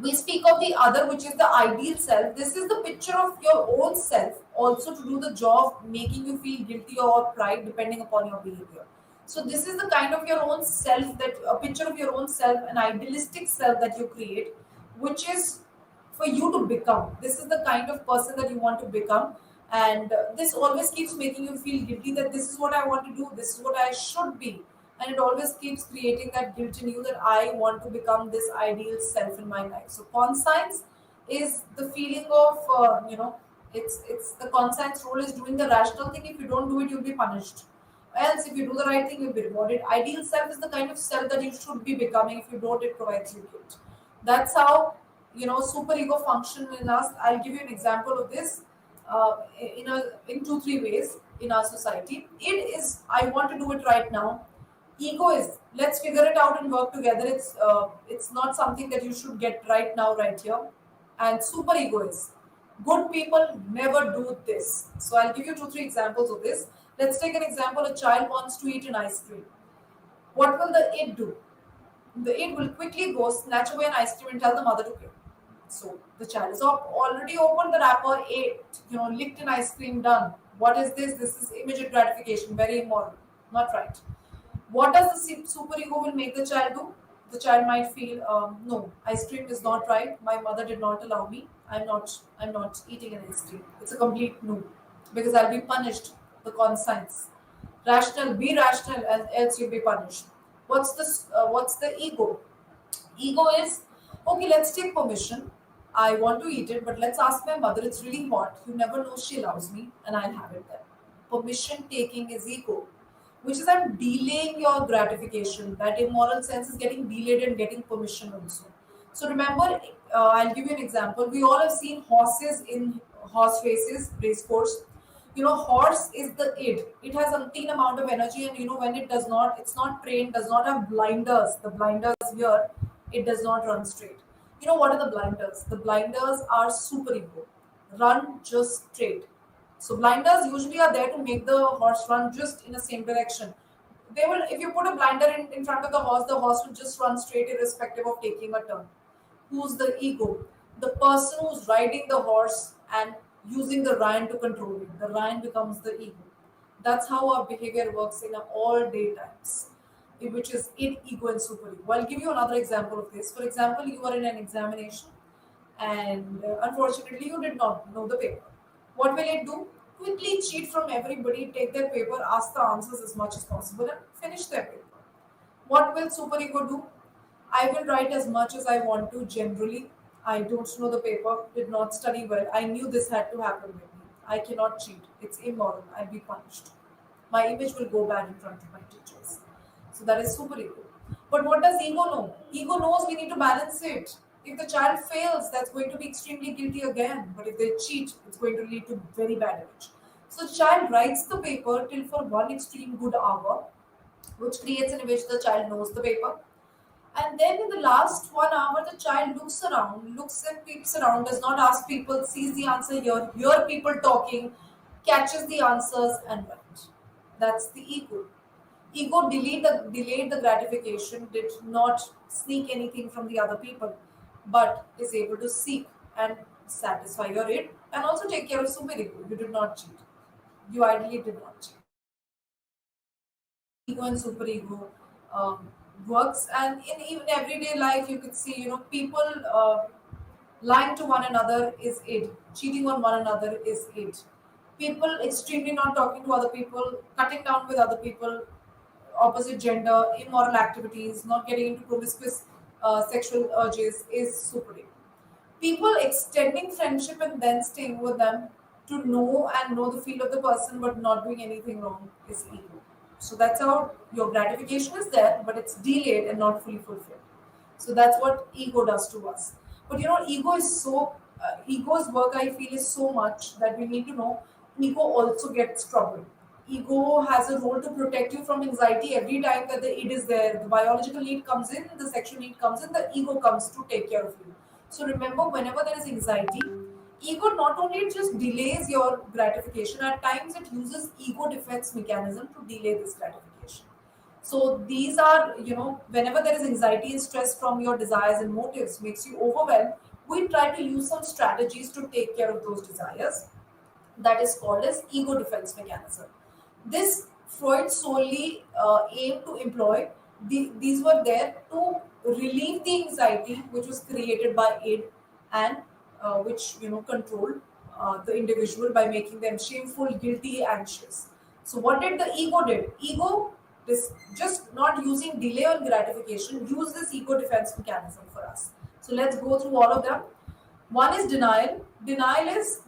we speak of the other, which is the ideal self. This is the picture of your own self, also to do the job, making you feel guilty or pride, depending upon your behavior. So this is the kind of your own self, that a picture of your own self, an idealistic self that you create, which is for you to become. This is the kind of person that you want to become, and this always keeps making you feel guilty that this is what I want to do, this is what I should be, and it always keeps creating that guilt in you that I want to become this ideal self in my life. So conscience is the feeling of it's the conscience role is doing the rational thing. If you don't do it, you'll be punished. Else, if you do the right thing, you'll be rewarded. Ideal self is the kind of self that you should be becoming. If you don't, it provides you guilt. That's how superego function in us. I'll give you an example of this in 2 3 ways in our society. It is I want to do it right now. Ego is let's figure it out and work together. It's not something that you should get right now, right here. And superego is good people never do this. So I'll give you 2 3 examples of this. Let's take an example. A child wants to eat an ice cream. What will the it do? The it will quickly go snatch away an ice cream and tell the mother to give. So the child is already opened the wrapper, ate, licked an ice cream, done. What is this? This is immediate gratification, very immoral, not right. What does the superego will make the child do? The child might feel, no, ice cream is not right. My mother did not allow me. I'm not eating an ice cream. It's a complete no, because I'll be punished. The conscience, rational, be rational, and else you'll be punished. What's this? What's the ego? Ego is okay. Let's take permission. I want to eat it, but let's ask my mother. It's really hot. You never know she loves me, and I'll have it then. Permission taking is ego, which is I'm delaying your gratification. That immoral sense is getting delayed and getting permission also. So remember, I'll give you an example. We all have seen horses in horse races, race course. Horse is the id. It has umpteen amount of energy, and when it does not, it's not trained, does not have blinders. The blinders here, it does not run straight. What are the blinders? The blinders are super ego. Run just straight. So blinders usually are there to make the horse run just in the same direction. They will, if you put a blinder in front of the horse will just run straight irrespective of taking a turn. Who's the ego? The person who's riding the horse and using the rein to control it. The rein becomes the ego. That's how our behavior works in all day times, which is id, ego, and super ego. I'll give you another example of this. For example, you are in an examination and unfortunately you did not know the paper. What will it do? Quickly cheat from everybody, take their paper, ask the answers as much as possible, and finish their paper. What will superego do? I will write as much as I want to generally. I don't know the paper, did not study well. I knew this had to happen with me. I cannot cheat. It's immoral. I'll be punished. My image will go bad in front of my teachers. So that is superego. But what does ego know? Ego knows we need to balance it. If the child fails, that's going to be extremely guilty again. But if they cheat, it's going to lead to very bad image. So child writes the paper till for one extreme good hour, which creates an image the child knows the paper. And then in the last 1 hour, the child looks around, looks and peeps around, does not ask people, sees the answer here, hear people talking, catches the answers and writes. That's the ego. Ego delayed the gratification, did not sneak anything from the other people, but is able to seek and satisfy your id and also take care of superego. You did not cheat. You ideally did not cheat. Ego and superego um, works, and in even everyday life, you could see, people lying to one another is id, cheating on one another is id. People extremely not talking to other people, cutting down with other people, opposite gender, immoral activities, not getting into promiscuous sexual urges is superego. People extending friendship and then staying with them to know and know the feel of the person but not doing anything wrong is ego. So that's how your gratification is there, but it's delayed and not fully fulfilled. So that's what ego does to us. But ego is ego's work, I feel, is so much that we need to know ego also gets trouble. Ego has a role to protect you from anxiety every time that the id is there. The biological need comes in, the sexual need comes in, the ego comes to take care of you. So remember, whenever there is anxiety, ego not only just delays your gratification, at times it uses ego defense mechanism to delay this gratification. So these are, whenever there is anxiety and stress from your desires and motives makes you overwhelmed, we try to use some strategies to take care of those desires. That is called as ego defense mechanism. This Freud solely aimed to employ. These were there to relieve the anxiety which was created by id, and which controlled the individual by making them shameful, guilty, anxious. So what did the ego did? Ego, this just not using delay on gratification, use this ego defense mechanism for us. So let's go through all of them. One is denial. Denial is,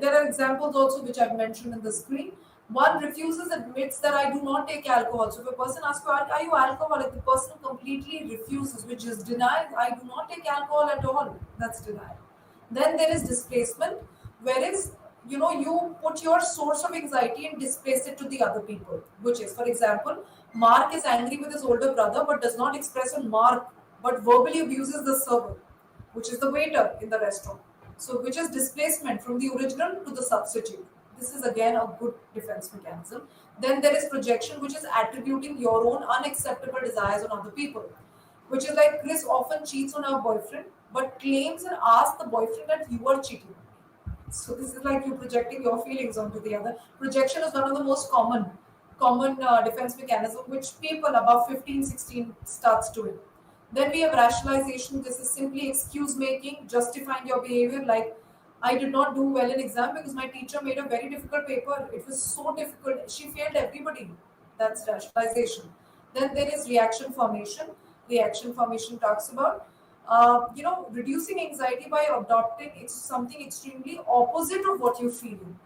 there are examples also which I've mentioned in the screen. One refuses, admits that I do not take alcohol. So if a person asks you, are you alcoholic? The person completely refuses, which is denial. I do not take alcohol at all. That's denial. Then there is displacement, whereas you put your source of anxiety and displace it to the other people, which is, for example, Mark is angry with his older brother but does not express on Mark, but verbally abuses the server, which is the waiter in the restaurant. So, which is displacement from the original to the substitute. This is again a good defense mechanism. Then there is projection, which is attributing your own unacceptable desires on other people, which is like Chris often cheats on her boyfriend, but claims and asks the boyfriend that you are cheating. So this is like you projecting your feelings onto the other. Projection is one of the most common defense mechanism which people above 15, 16 starts doing. Then we have rationalization. This is simply excuse making, justifying your behavior. Like, I did not do well in exam because my teacher made a very difficult paper. It was so difficult. She failed everybody. That's rationalization. Then there is reaction formation. Reaction formation talks about reducing anxiety by adopting something extremely opposite of what you're feeling.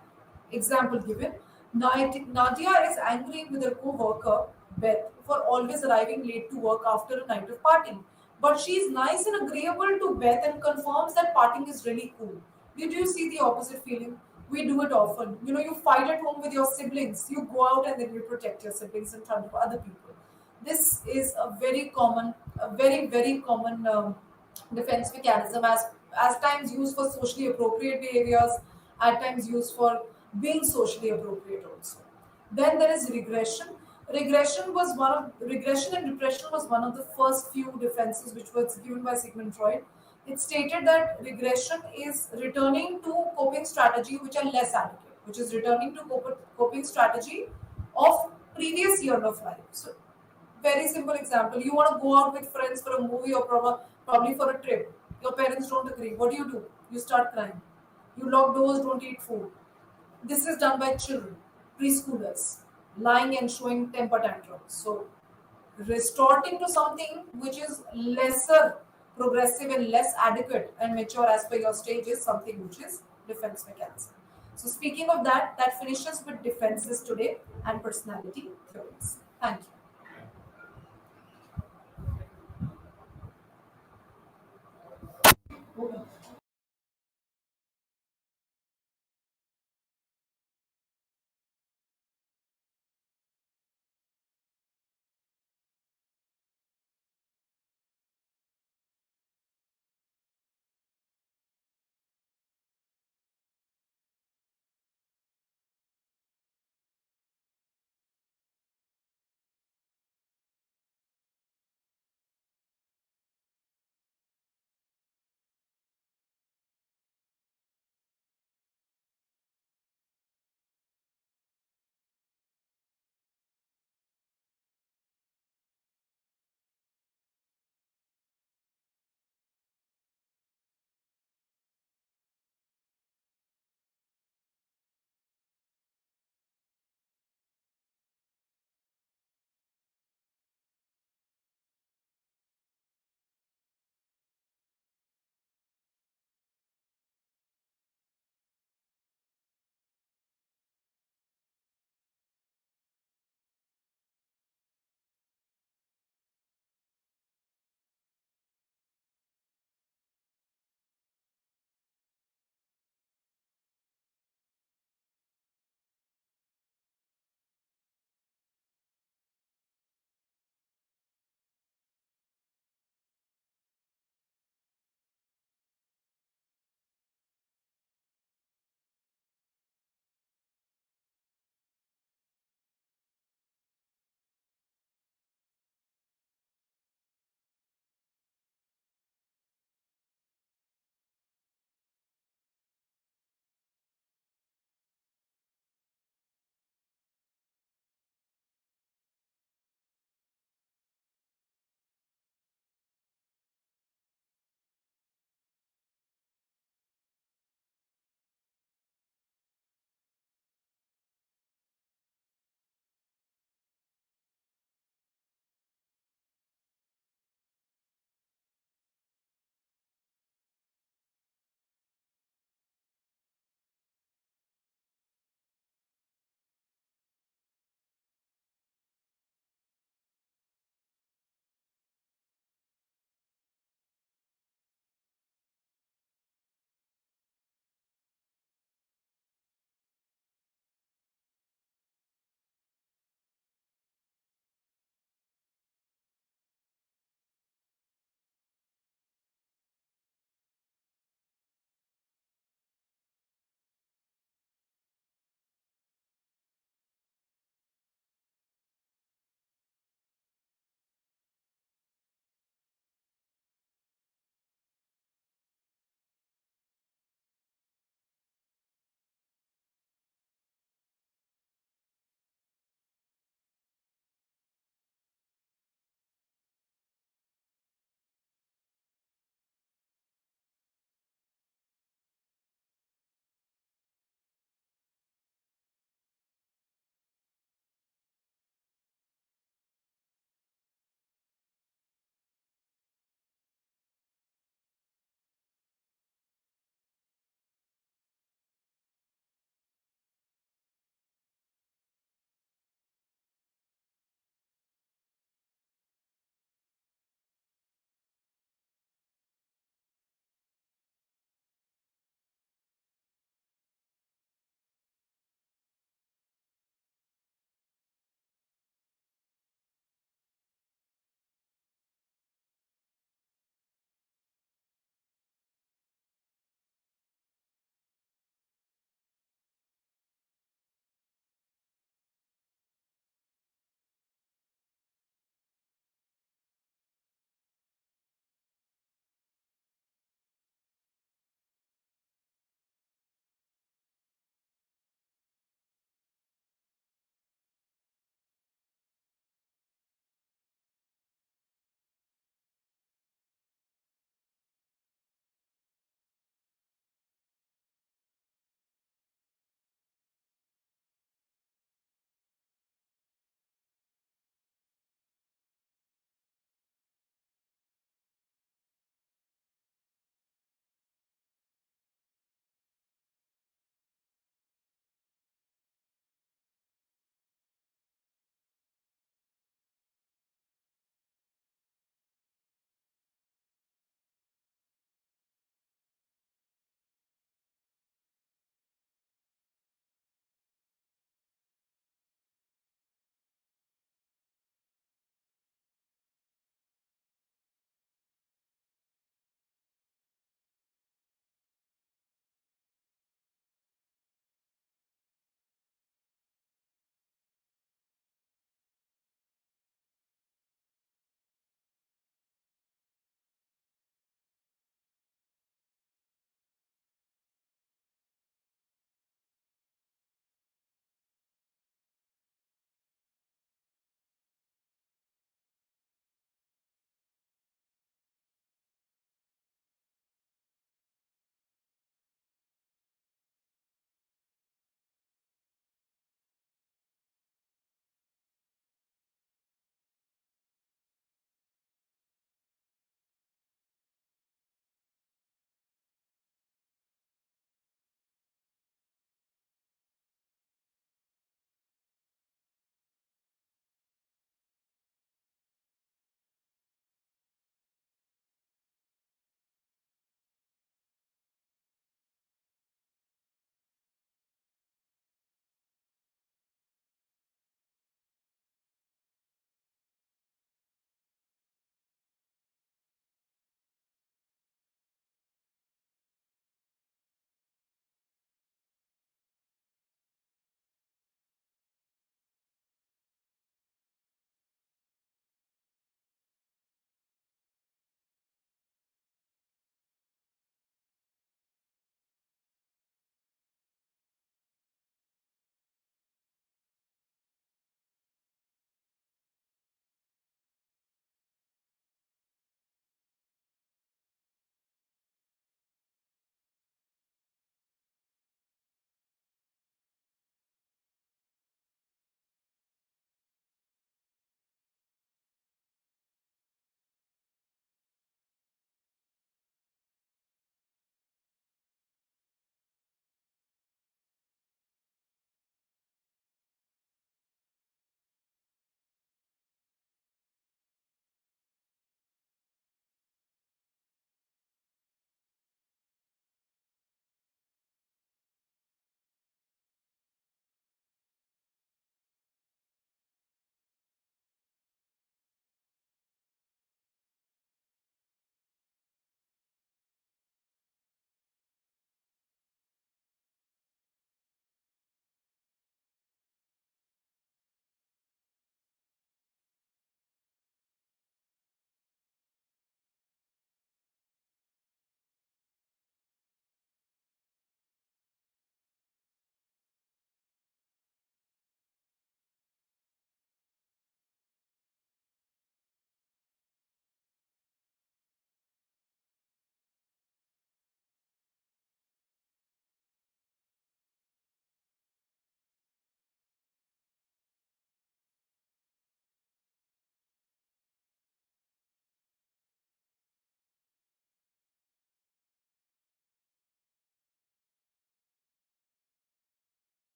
Example given: Nadia is angry with her co-worker Beth for always arriving late to work after a night of partying. But she is nice and agreeable to Beth and confirms that partying is really cool. Did you see the opposite feeling? We do it often. You fight at home with your siblings. You go out and then you protect your siblings in front of other people. This is a very, very common defense mechanism, as times used for socially appropriate behaviors, at times used for being socially appropriate also. Then there is regression. Regression and depression was one of the first few defenses which was given by Sigmund Freud. It stated that regression is returning to coping strategy which are less adequate, which is returning to coping strategy of previous year of life. So very simple example. You want to go out with friends for a movie or probably for a trip. Your parents don't agree. What do? You start crying. You lock doors, don't eat food. This is done by children, preschoolers, lying and showing temper tantrums. So, resorting to something which is lesser progressive and less adequate and mature as per your stage is something which is defense mechanism. So, speaking of that, that finishes with defenses today and personality theories. Thank you.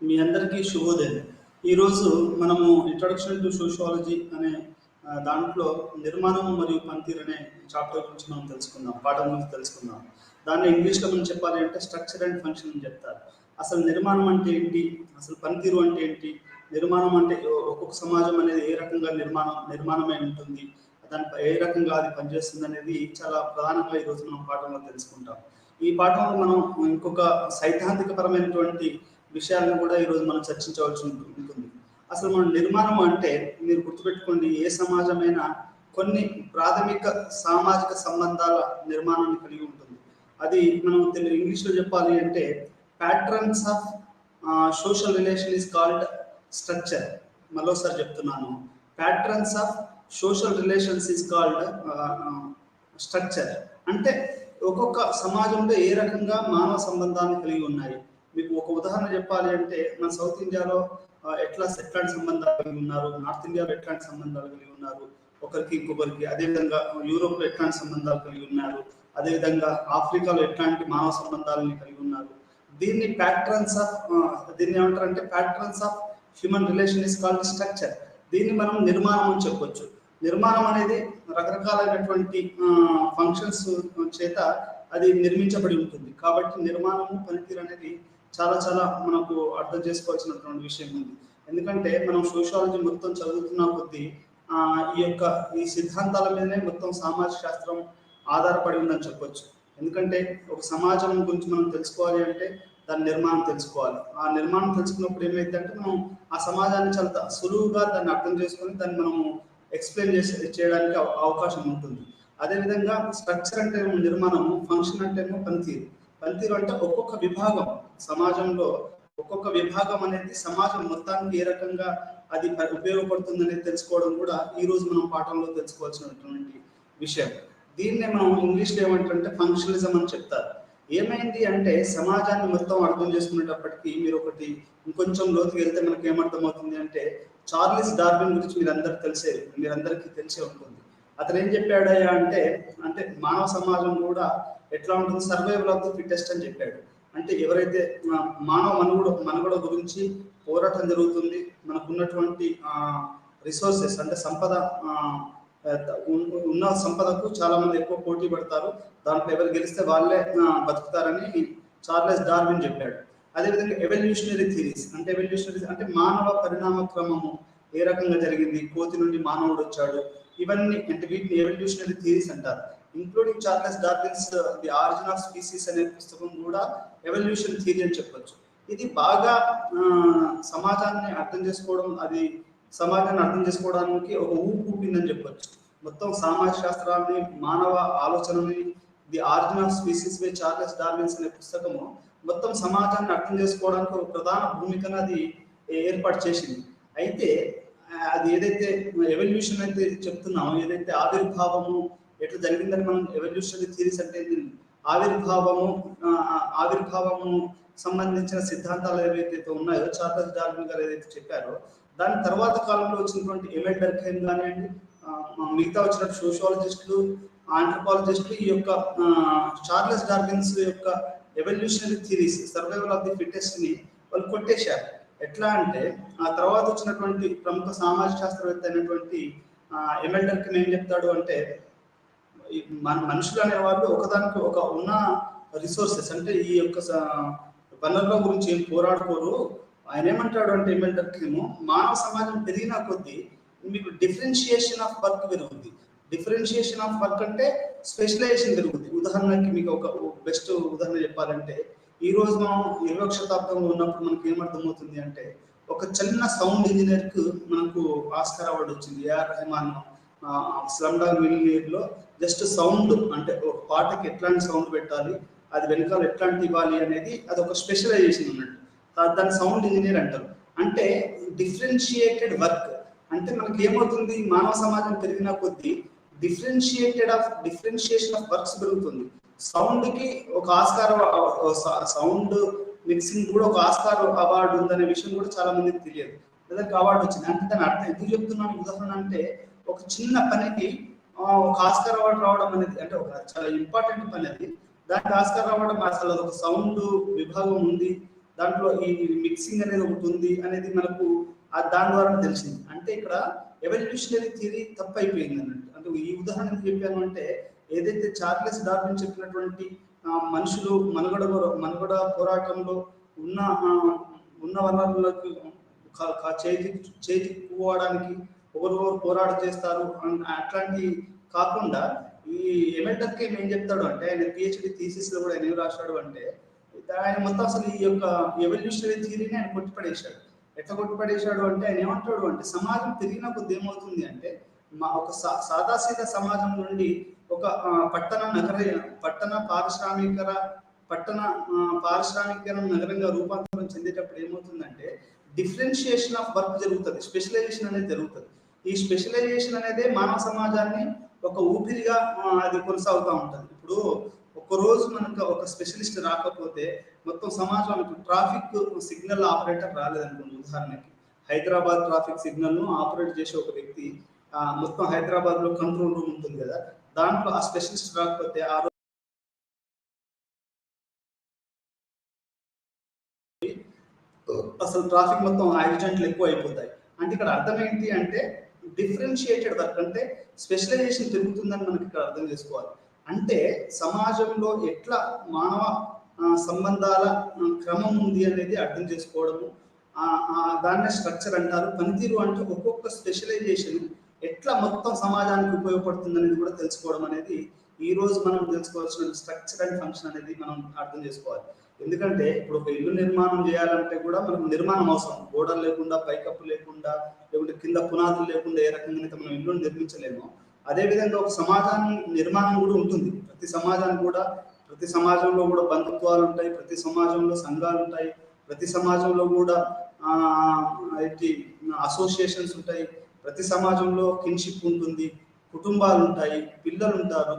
మీ అందరికీ శుభోదయం. ఈరోజు మనము introduction to sociology అనే దాంట్లో నిర్మాణం మరియు పనితీరు అనే చాప్టర్ గురించి మనం తెలుసుకుందాం, పాఠం గురించి తెలుసుకుందాం. దాన్ని ఇంగ్లీష్లో మనం చెప్పాలి అంటే స్ట్రక్చర్ అండ్ ఫంక్షన్ అని చెప్తారు. అసలు నిర్మాణం అంటే ఏంటి, అసలు పనితీరు అంటే ఏంటి, నిర్మాణం అంటే ఒక్కొక్క సమాజం అనేది ఏ రకంగా నిర్మాణమై ఉంటుంది, దాని ఏ రకంగా అది పనిచేస్తుంది అనేది చాలా ప్రధానంగా ఈరోజు మనం పాఠంలో తెలుసుకుంటాం. ఈ పాఠంలో మనం ఇంకొక సైద్ధాంతిక పరమైనటువంటి విషయాలను కూడా ఈరోజు మనం చర్చించవలసి ఉంటుంది. అసలు మన నిర్మాణం అంటే మీరు గుర్తుపెట్టుకోండి, ఏ సమాజమైనా కొన్ని ప్రాథమిక సామాజిక సంబంధాల నిర్మాణాన్ని కలిగి ఉంటుంది. అది మనం ఇంగ్లీష్లో చెప్పాలి అంటే patterns of social relation is called structure. మరోసారి చెప్తున్నాను, patterns of social relations is called structure. అంటే ఒక్కొక్క సమాజంలో ఏ రకంగా మానవ సంబంధాన్ని కలిగి ఉన్నాయి. మీకు ఒక ఉదాహరణ చెప్పాలి అంటే మన సౌత్ ఇండియాలో ఎట్లాంటి సంబంధాలు కలిగి ఉన్నారు, నార్త్ ఇండియాలో ఎట్లాంటి సంబంధాలు కలిగి ఉన్నారు ఒకరికి ఇంకొకరికి, అదేవిధంగా యూరోప్లో ఎట్లాంటి సంబంధాలు కలిగి ఉన్నారు, అదేవిధంగా ఆఫ్రికాలో ఎట్లాంటి మానవ సంబంధాలని కలిగి ఉన్నారు. దీన్ని ప్యాట్రన్స్ ఆఫ్ దీన్ని ఏమంటారంటే patterns of human relation is called structure. దీన్ని మనం నిర్మాణం అని చెప్పొచ్చు. నిర్మాణం అనేది రకరకాలైనటువంటి ఫంక్షన్స్ చేత అది నిర్మించబడి ఉంటుంది. కాబట్టి నిర్మాణము పనితీరు అనేది చాలా చాలా మనకు అర్థం చేసుకోవాల్సినటువంటి విషయం ఉంది. ఎందుకంటే మనం సోషియాలజీ మొత్తం చదువుతున్న కొద్దీ ఈ సిద్ధాంతాల మీదనే మొత్తం సామాజిక శాస్త్రం ఆధారపడి ఉందని చెప్పొచ్చు. ఎందుకంటే ఒక సమాజం గురించి మనం తెలుసుకోవాలి అంటే దాని నిర్మాణం తెలుసుకోవాలి. ఆ నిర్మాణం తెలుసుకున్నప్పుడు ఏమైందంటే మనం ఆ సమాజాన్ని చాలా సులువుగా దాన్ని అర్థం చేసుకొని దాన్ని మనము ఎక్స్ప్లెయిన్ చేయడానికి అవకాశం ఉంటుంది. అదేవిధంగా స్ట్రక్చర్ అంటే నిర్మాణము, ఫంక్షన్ అంటేమో పనితీరు. పనితీరు అంటే ఒక్కొక్క విభాగం సమాజంలో, ఒక్కొక్క విభాగం అనేది సమాజం మొత్తానికి ఏ రకంగా అది ఉపయోగపడుతుంది అనేది తెలుసుకోవడం కూడా ఈ రోజు మనం పాఠంలో తెలుసుకోవాల్సినటువంటి విషయం. దీన్నే మనం ఇంగ్లీష్లో ఏమంటారంటే ఫంక్షనలిజం అని చెప్తారు. ఏమైంది అంటే సమాజాన్ని మొత్తం అర్థం చేసుకునేటప్పటికీ మీరు ఒకటి ఇంకొంచెం లోతుకి వెళ్తే మనకి ఏమర్థమవుతుంది అంటే చార్లెస్ డార్విన్ గురించి మీరందరికీ తెలిసే ఉంటుంది. అతను ఏం చెప్పాడయ్యా అంటే మానవ సమాజం కూడా ఎట్లా ఉంటుంది, సర్వైవల్ ఆఫ్ ది ఫిట్టెస్ట్ అని చెప్పాడు. అంటే ఎవరైతే మానవ మనుగడ గురించి పోరాటం జరుగుతుంది, మనకున్నటువంటి రిసోర్సెస్ అంటే సంపద, ఉన్న సంపదకు చాలా మంది ఎక్కువ పోటీ పడతారు, దాంట్లో ఎవరు గెలిస్తే వాళ్ళే బతుకుతారని చార్లెస్ డార్విన్ చెప్పాడు. అదేవిధంగా ఎవల్యూషనరీ థియరీస్ అంటే మానవ పరిణామ క్రమము ఏ రకంగా జరిగింది, కోతి నుండి మానవుడు వచ్చాడు, ఇవన్నీ అంటే వీటిని ఎవల్యూషనరీ థియరీస్ అంటారు. Including Charles Darwin's the origin of species అనే పుస్తకం కూడా ఎవల్యూషన్ థియరీ అని చెప్పొచ్చు. ఇది బాగా సమాజాన్ని అర్థం చేసుకోవడానికి ఒక ఊపిందని చెప్పొచ్చు. మొత్తం సామాజిక శాస్త్రాన్ని, మానవ ఆలోచనని the origin of species by Charles Darwin's అనే పుస్తకము మొత్తం సమాజాన్ని అర్థం చేసుకోవడానికి ఒక ప్రధాన భూమికను అది ఏర్పాటు చేసింది. అయితే అది ఏదైతే ఎవల్యూషన్ అయితే చెప్తున్నామో, ఏదైతే ఆవిర్భావము ఎట్లా జరిగిందని మనం ఎవల్యూషనరీ థియరీస్ అంటే ఆవిర్భావము సంబంధించిన సిద్ధాంతాలు ఏవైతే ఉన్నాయో చార్లెస్ డార్విన్ గారు ఏదైతే చెప్పారో, దాని తర్వాత కాలంలో వచ్చినటువంటి ఎమెల్ డర్కైమ్ కానివ్వండి, మిగతా వచ్చిన సోషియాలజిస్టులు, ఆంథ్రోపాలజిస్టులు ఈ యొక్క చార్లెస్ డార్విన్స్ యొక్క evolutionary theories, survival of the fittest ని వాళ్ళు కొట్టేశారు. ఎట్లా అంటే ఆ తర్వాత వచ్చినటువంటి ప్రముఖ సామాజిక శాస్త్రవేత్త అయినటువంటి ఎమెల్ డర్కైమ్ ఏం చెప్తాడు అంటే మనుషులు అనేవాళ్ళు ఒకదానికి ఒక ఉన్న రిసోర్సెస్ అంటే ఈ యొక్క వనరుల గురించి ఏం పోరాడుకోరు. ఆయన ఏమంటాడు అంటే ఎమెల్ డర్కైమ్ మానవ సమాజం పెరిగిన కొద్దీ మీకు డిఫరెన్షియేషన్ ఆఫ్ వర్క్ పెరుగుతుంది. డిఫరెన్షియేషన్ ఆఫ్ వర్క్ అంటే స్పెషలైజేషన్ పెరుగుతుంది. ఉదాహరణకి మీకు ఒక బెస్ట్ ఉదాహరణ చెప్పాలంటే ఈ రోజు మనం 20వ శతాబ్దంలో ఉన్నప్పుడు మనకి ఏమర్థమవుతుంది అంటే ఒక చిన్న సౌండ్ ఇంజనీర్ కు మనకు ఆస్కార్ అవార్డు వచ్చింది. ఏఆర్ రెహమాన్ స్లమ్డాగ్ మిలియనీర్ లో జస్ట్ సౌండ్ అంటే ఒక పాటకి ఎట్లాంటి సౌండ్ పెట్టాలి, అది వెనకాల ఎట్లాంటి ఇవ్వాలి అనేది అది ఒక స్పెషలైజేషన్ ఉన్నట్టు, దాన్ని సౌండ్ ఇంజనీర్ అంటారు. అంటే డిఫరెన్షియేటెడ్ వర్క్ అంటే మనకి ఏమవుతుంది, మానవ సమాజం పెరిగిన కొద్దీ డిఫరెన్షియేషన్ ఆఫ్ వర్క్స్ పెరుగుతుంది. సౌండ్ కి ఒక ఆస్కార్, సౌండ్ మిక్సింగ్ కూడా ఒక ఆస్కార్ అవార్డు ఉందనే విషయం కూడా చాలా మందికి తెలియదు. దానికి అవార్డు వచ్చింది అంటే దాని అర్థం ఎందుకు చెప్తున్నాను ఉదాహరణ అంటే ఒక చిన్న పనికి ఒక ఆస్కార్ అవార్డు రావడం అనేది అంటే ఒక చాలా ఇంపార్టెంట్ పని. అది దానికి ఆస్కార్ రావడం అసలు ఒక సౌండ్ విభాగం ఉంది, దాంట్లో ఈ మిక్సింగ్ అనేది ఒకటి ఉంది అనేది మనకు దాని ద్వారా తెలిసింది. అంటే ఇక్కడ ఎవల్యూషనరీ థియరీ తప్పు అయిపోయింది అన్నట్టు. అంటే ఈ ఉదాహరణ ఎందుకు చెప్పాను అంటే, ఏదైతే చార్లెస్ డార్విన్ చెప్పినటువంటి మనుషులు మనుగడ పోరాటంలో ఉన్న ఉన్న వనరులకు చేజిక్కోవడానికి ఒకరికొకరు పోరాటం చేస్తారు అట్లాంటి కాకుండా, ఈ ఎమెల్టర్కేమ్ ఏం చెప్తాడు అంటే, ఆయన పిహెచ్డి థీసిస్ లో కూడా ఆయన ఏం రాశాడు అంటే, ఆయన మొత్తం అసలు ఈ యొక్క ఎవల్యూషనరీ థియరీని ఆయన కొట్టిపడేశాడు. ఎట్లా కొట్టిపడేశాడు అంటే, ఆయన ఏమంటాడు అంటే, సమాజం పెరిగిన కొద్ది ఏమవుతుంది అంటే, ఒక సాదాసీదా సమాజం నుండి ఒక పట్టణ పారిశ్రామికీకరణ నగరంగా రూపాంతరం చెందేటప్పుడు ఏమవుతుందంటే, డిఫరెన్షియేషన్ ఆఫ్ వర్క్ జరుగుతుంది, స్పెషలైజేషన్ అనేది జరుగుతుంది. ఈ స్పెషలైజేషన్ అనేది మానవ సమాజాన్ని ఒక ఊపిరిగా అది కొనసాగుతూ ఉంటుంది. ఇప్పుడు ఒక్కరోజు మనకు ఒక స్పెషలిస్ట్ రాకపోతే మొత్తం సమాజం, ట్రాఫిక్ సిగ్నల్ ఆపరేటర్ రాలేదనుకోండి, ఉదాహరణకి హైదరాబాద్ ట్రాఫిక్ సిగ్నల్ ను ఆపరేట్ చేసే ఒక వ్యక్తి, మొత్తం హైదరాబాద్ లో కంట్రోల్ రూమ్ ఉంటుంది కదా, దాంట్లో ఆ స్పెషలిస్ట్ రాకపోతే ఆ రోజు అసలు ట్రాఫిక్ మొత్తం యాక్సిడెంట్లు ఎక్కువ అయిపోతాయి. అంటే ఇక్కడ అర్థం ఏంటి అంటే, డిఫరెన్షియేటెడ్ వర్క్ అంటే స్పెషలైజేషన్ జరుగుతుందని మనకి ఇక్కడ అర్థం చేసుకోవాలి. అంటే సమాజంలో ఎట్లా మానవ సంబంధాల క్రమం ఉంది అనేది అర్థం చేసుకోవడము, దాన్నే స్ట్రక్చర్ అంటారు. పనితీరు అంటే ఒక్కొక్క స్పెషలైజేషన్ ఎట్లా మొత్తం సమాజానికి ఉపయోగపడుతుంది అనేది కూడా తెలుసుకోవడం అనేది ఈ రోజు మనం తెలుసుకోవాల్సిన స్ట్రక్చర్ అండ్ ఫంక్షన్ అనేది మనం అర్థం చేసుకోవాలి. ఎందుకంటే ఇప్పుడు ఒక ఇల్లు నిర్మాణం చేయాలంటే కూడా మనకు నిర్మాణం అవసరం. గోడలు లేకుండా, పైకప్పు లేకుండా, లేకుంటే కింద పునాదులు లేకుండా ఏ రకంగా మనం ఇల్లును నిర్మించలేమో, అదేవిధంగా ఒక సమాజాన్ని నిర్మాణం కూడా ఉంటుంది. ప్రతి సమాజంలో కూడా బంధుత్వాలు ఉంటాయి, ప్రతి సమాజంలో సంఘాలు ఉంటాయి, ప్రతి సమాజంలో కూడా అసోసియేషన్స్ ఉంటాయి, ప్రతి సమాజంలో కిన్షిప్ ఉంటుంది, కుటుంబాలు ఉంటాయి, పిల్లలు ఉంటారు,